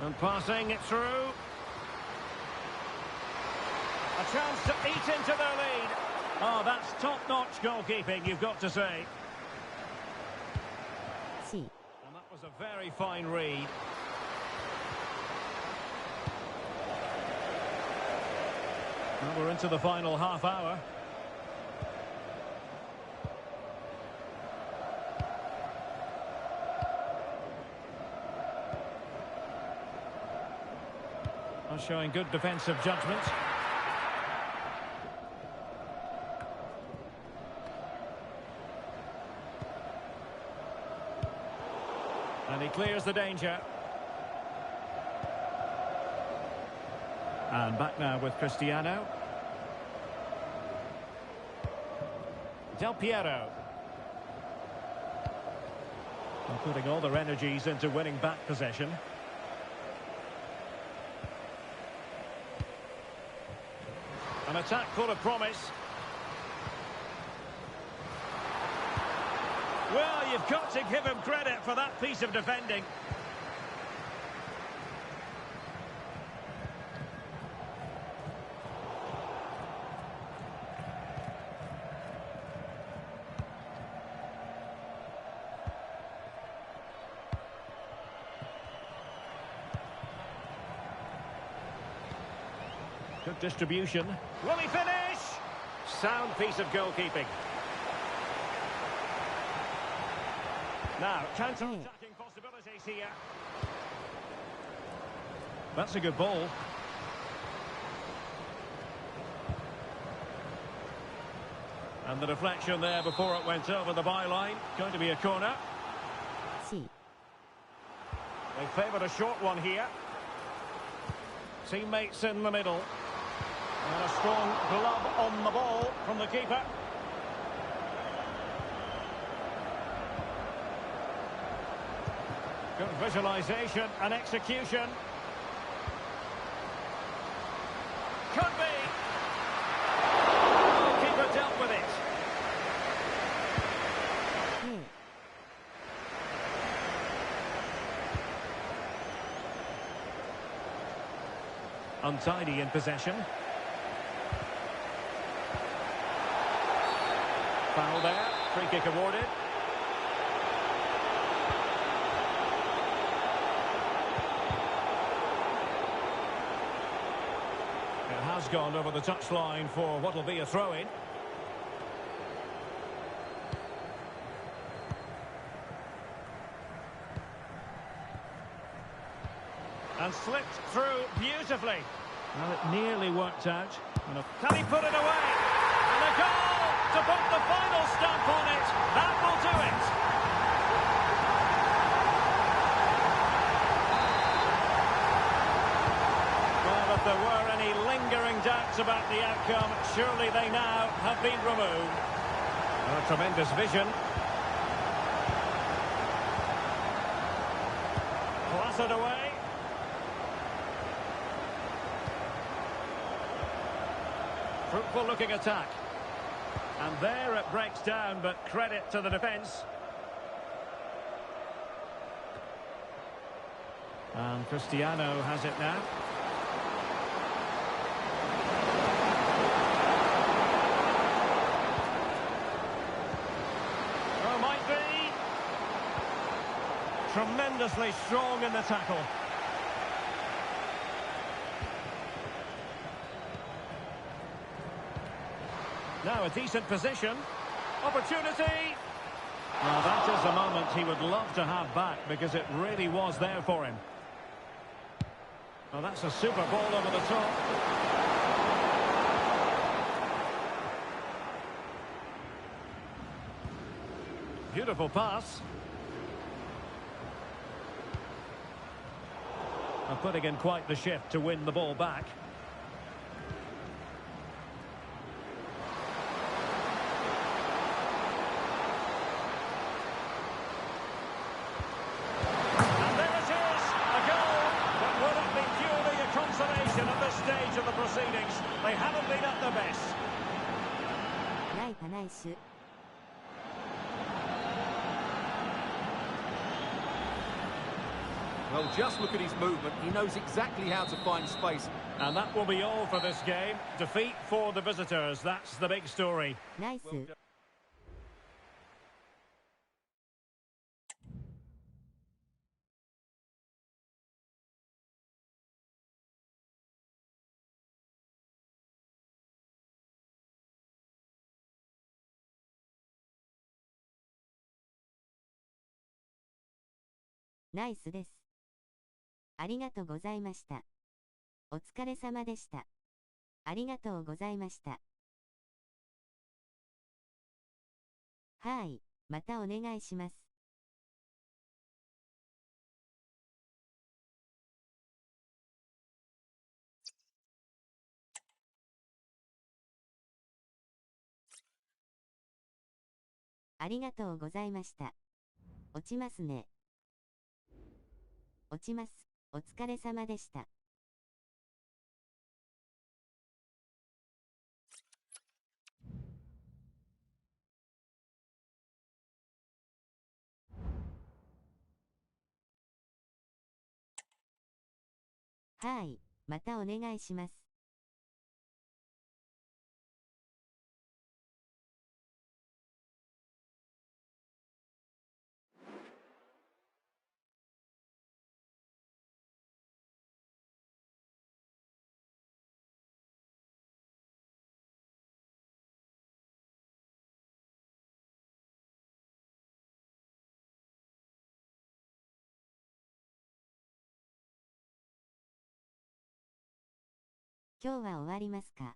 And passing it through. A chance to eat into their lead. Oh, that's top-notch goalkeeping, you've got to say. C. And that was a very fine read. Well, we're into the final half hour. Showing good defensive judgment. And he clears the danger. And back now with Cristiano. Del Piero. And putting all their energies into winning back possession. An attack full of promise. Well, you've got to give him credit for that piece of defending. Good distribution. Will he finish? Sound piece of goalkeeping. Now, counter-attacking possibilities here. That's a good ball. And the deflection there before it went over the byline. Going to be a corner. C. They favoured a short one here. Teammates in the middle. And a strong glove on the ball from the keeper. Good visualisation and execution. Could be. The keeper dealt with it. Untidy in possession. Foul there. Free kick awarded. It has gone over the touchline for what will be a throw-in. And slipped through beautifully. Well, it nearly worked out. Can he put it away? And a goal to put the final stamp on it. That will do it. there were any lingering doubts about the outcome, surely they now have been removed. A tremendous vision. Clattered away. Fruitful looking attack. And there it breaks down, but credit to the defence. And Cristiano has it now. Oh, might be. Tremendously strong in the tackle. Now a decent position. Opportunity. Well, that is a moment he would love to have back because it really was there for him. Well, that's a super ball over the top. Beautiful pass. And putting in quite the shift to win the ball back. At this stage of the proceedings, they haven't been at their best. Well, just look at his movement. He knows exactly how to find space. And that will be all for this game. Defeat for the visitors. That's the big story. Nice.ナイスです。ありがとうございました。お疲れ様でした。ありがとうございました。はい、またお願いします。ありがとうございました。落ちますね。落ちます。お疲れ様でした。はい、またお願いします。今日は終わりますか？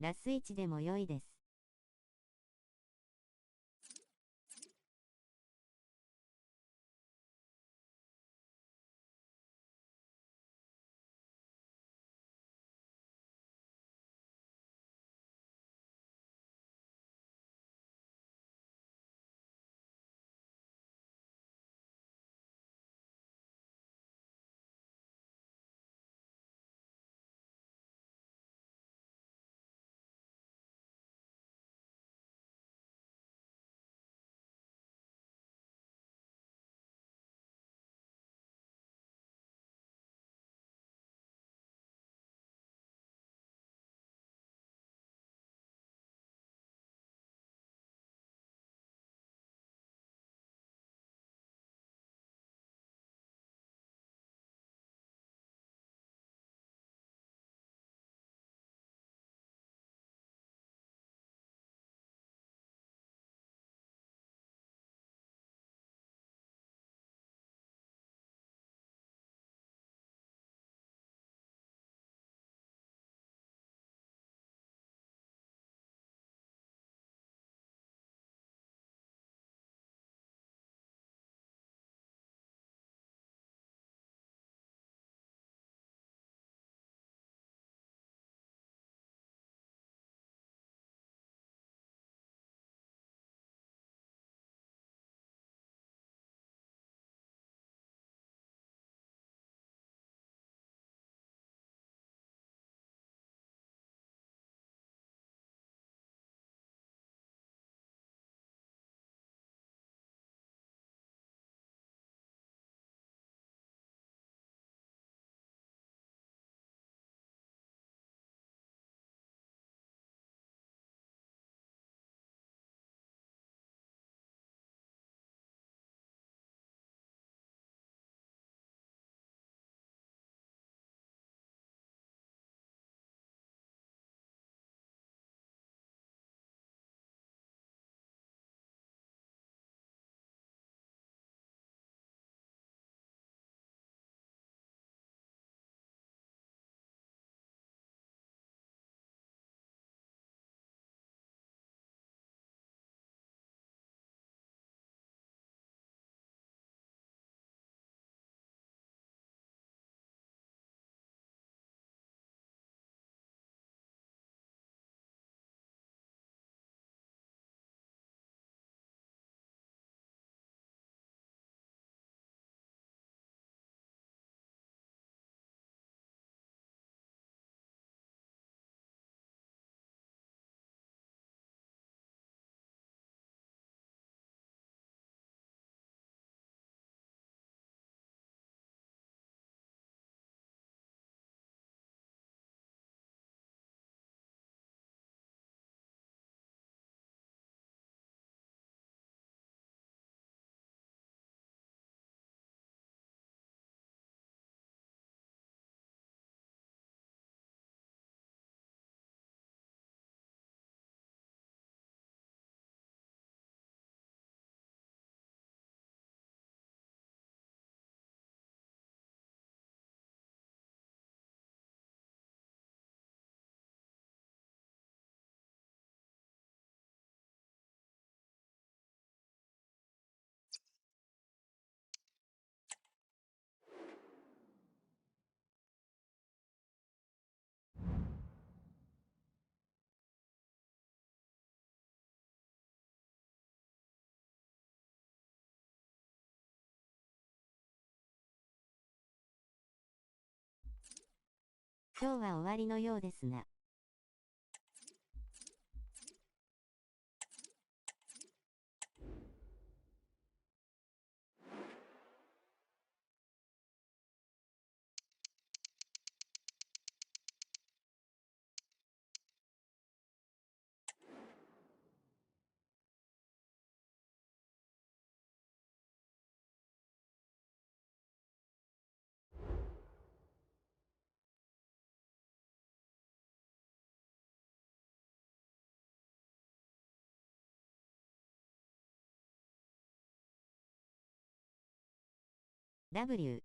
ラス1でも良いです。今日は終わりのようですが。W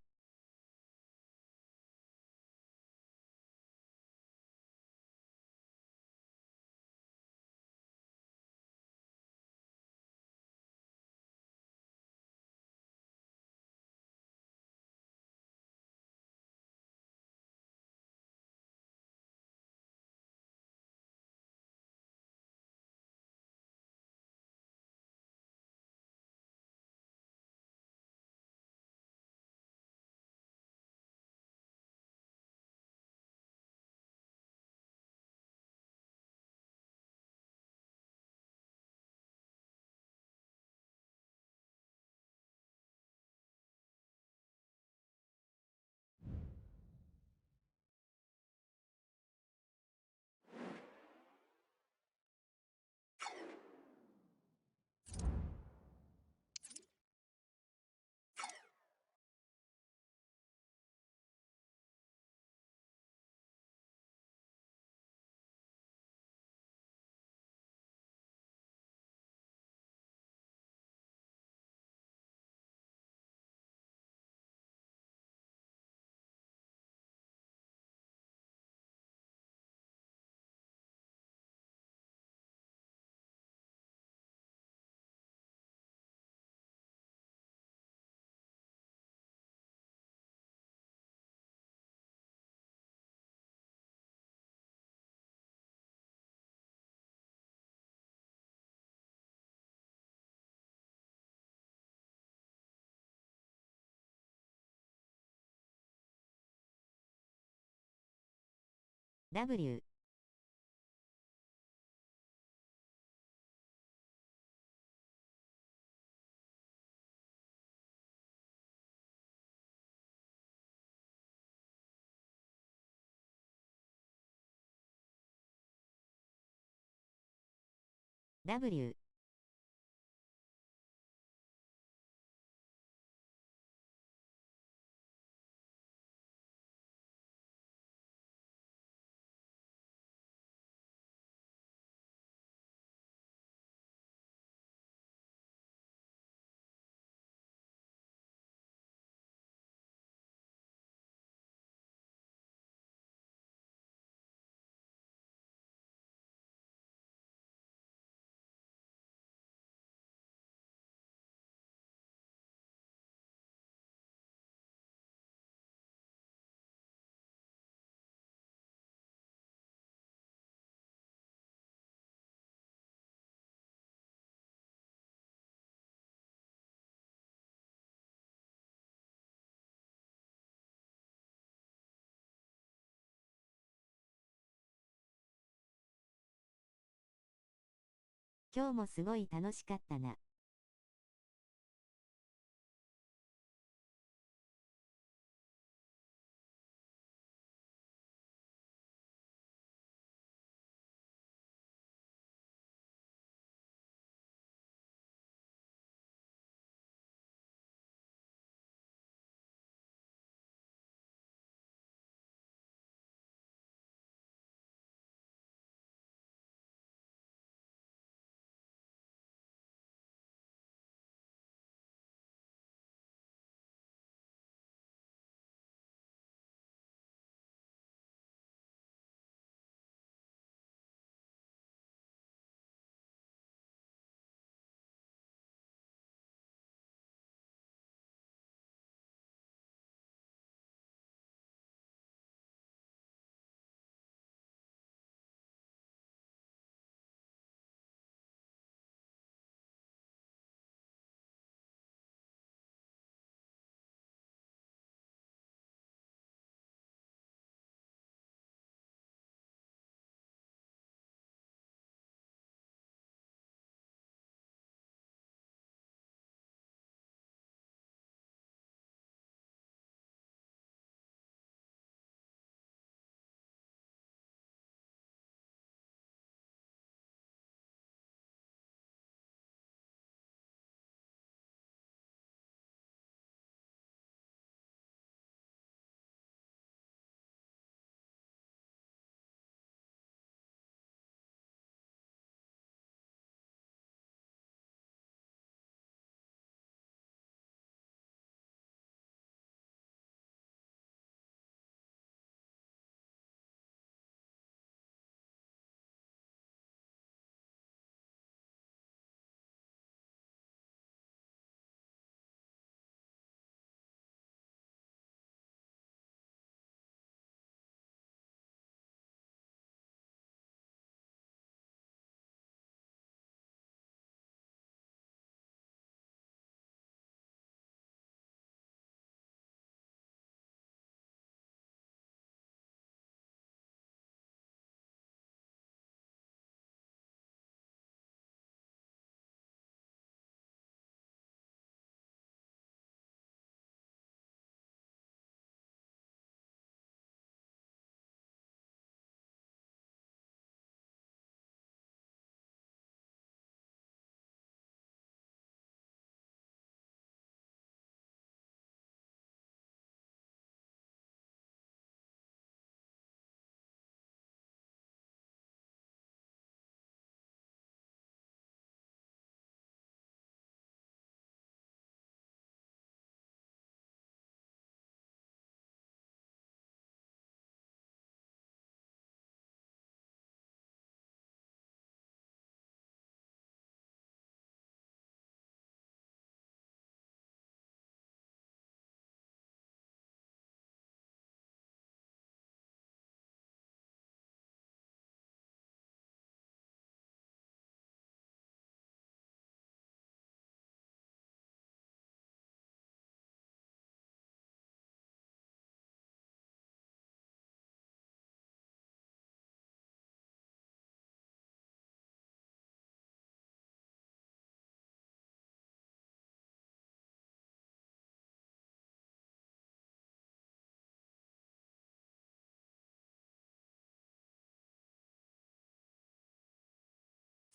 W W今日もすごい楽しかったな。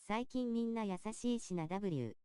最近みんな優しいしな W。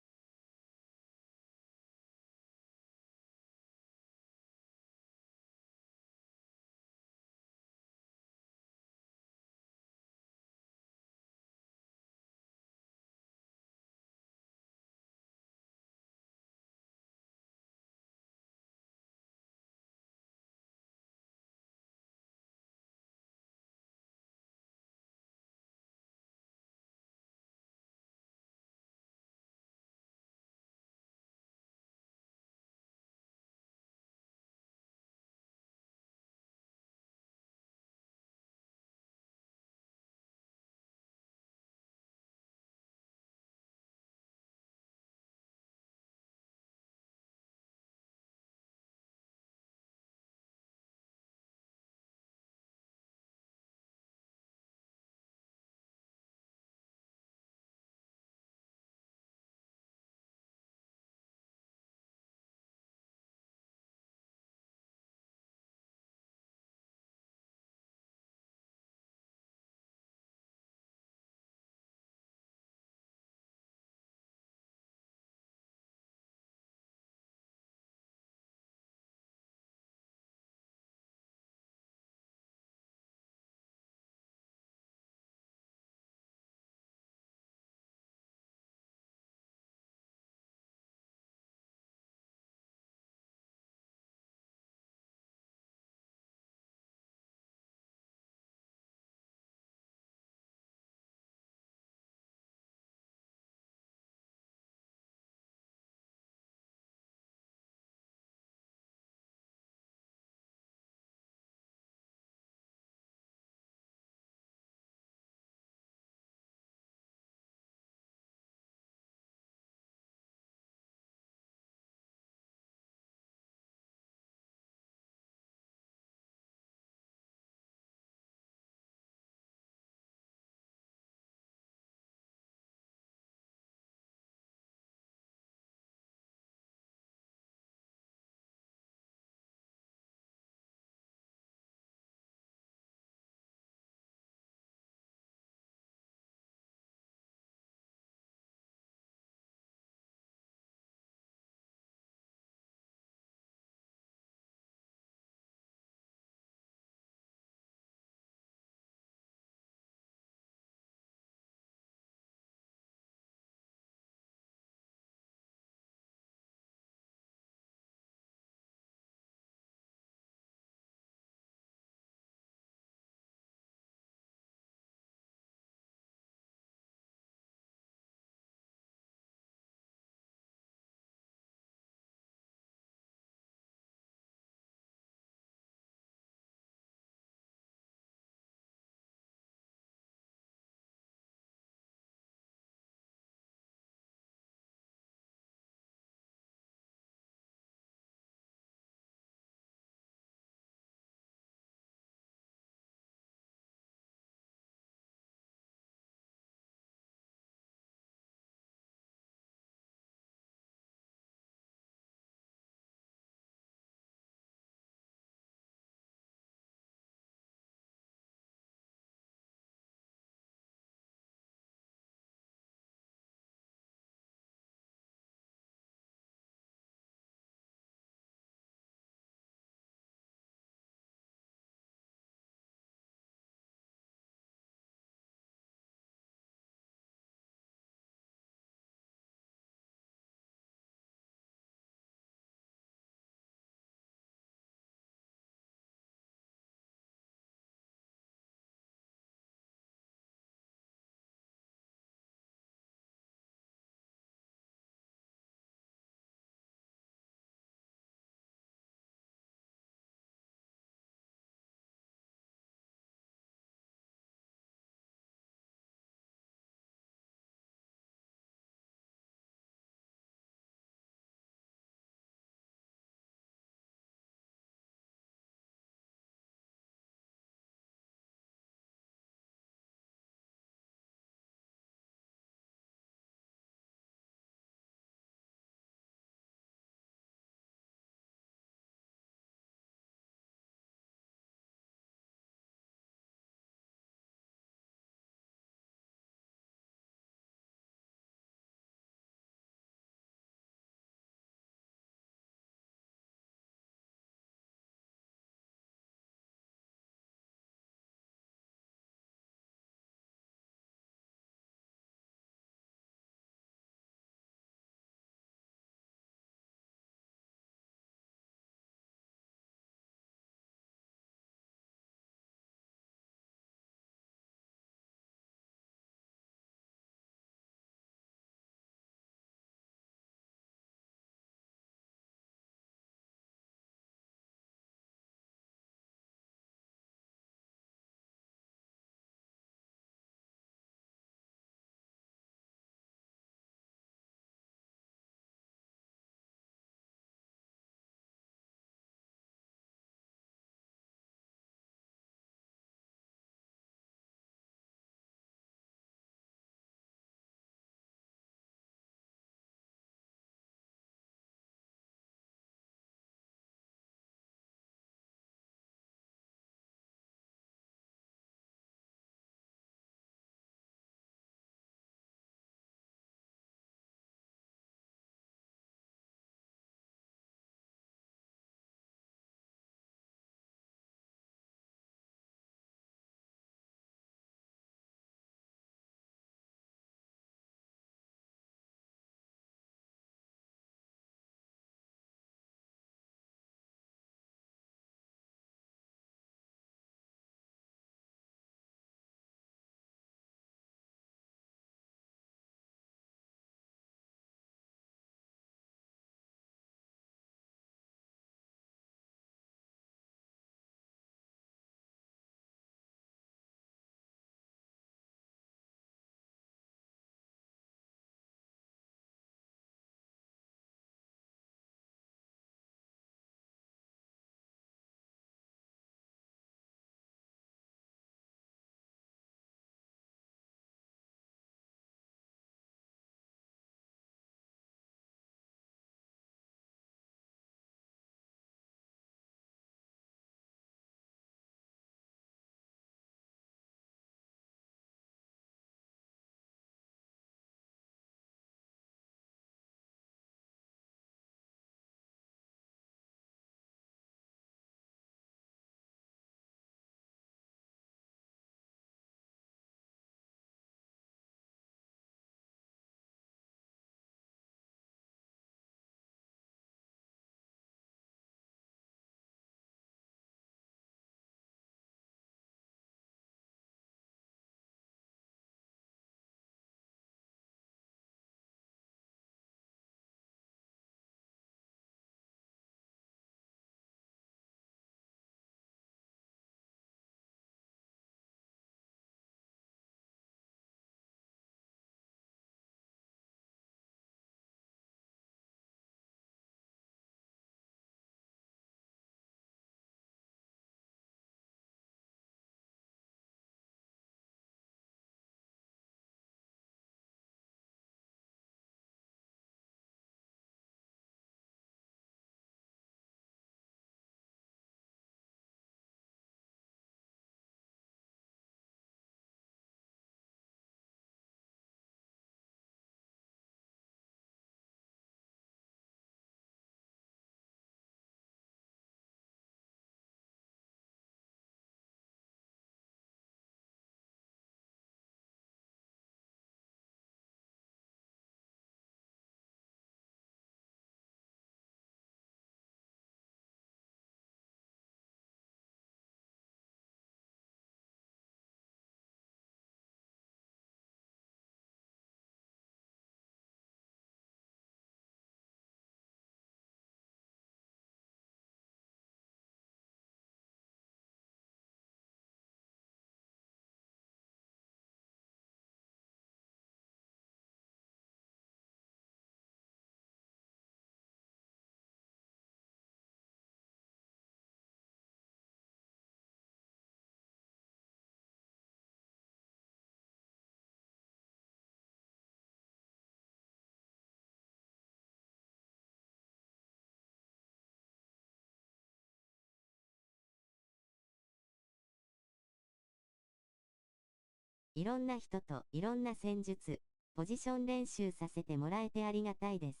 いろんな人といろんな戦術、ポジション練習させてもらえてありがたいです。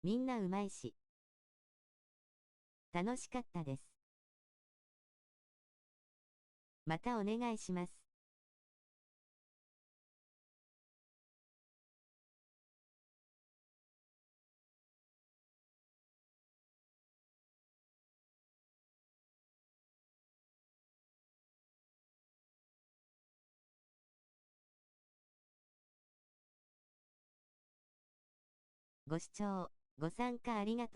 みんなうまいし。楽しかったです。またお願いします。ご視聴、ご参加ありがとう。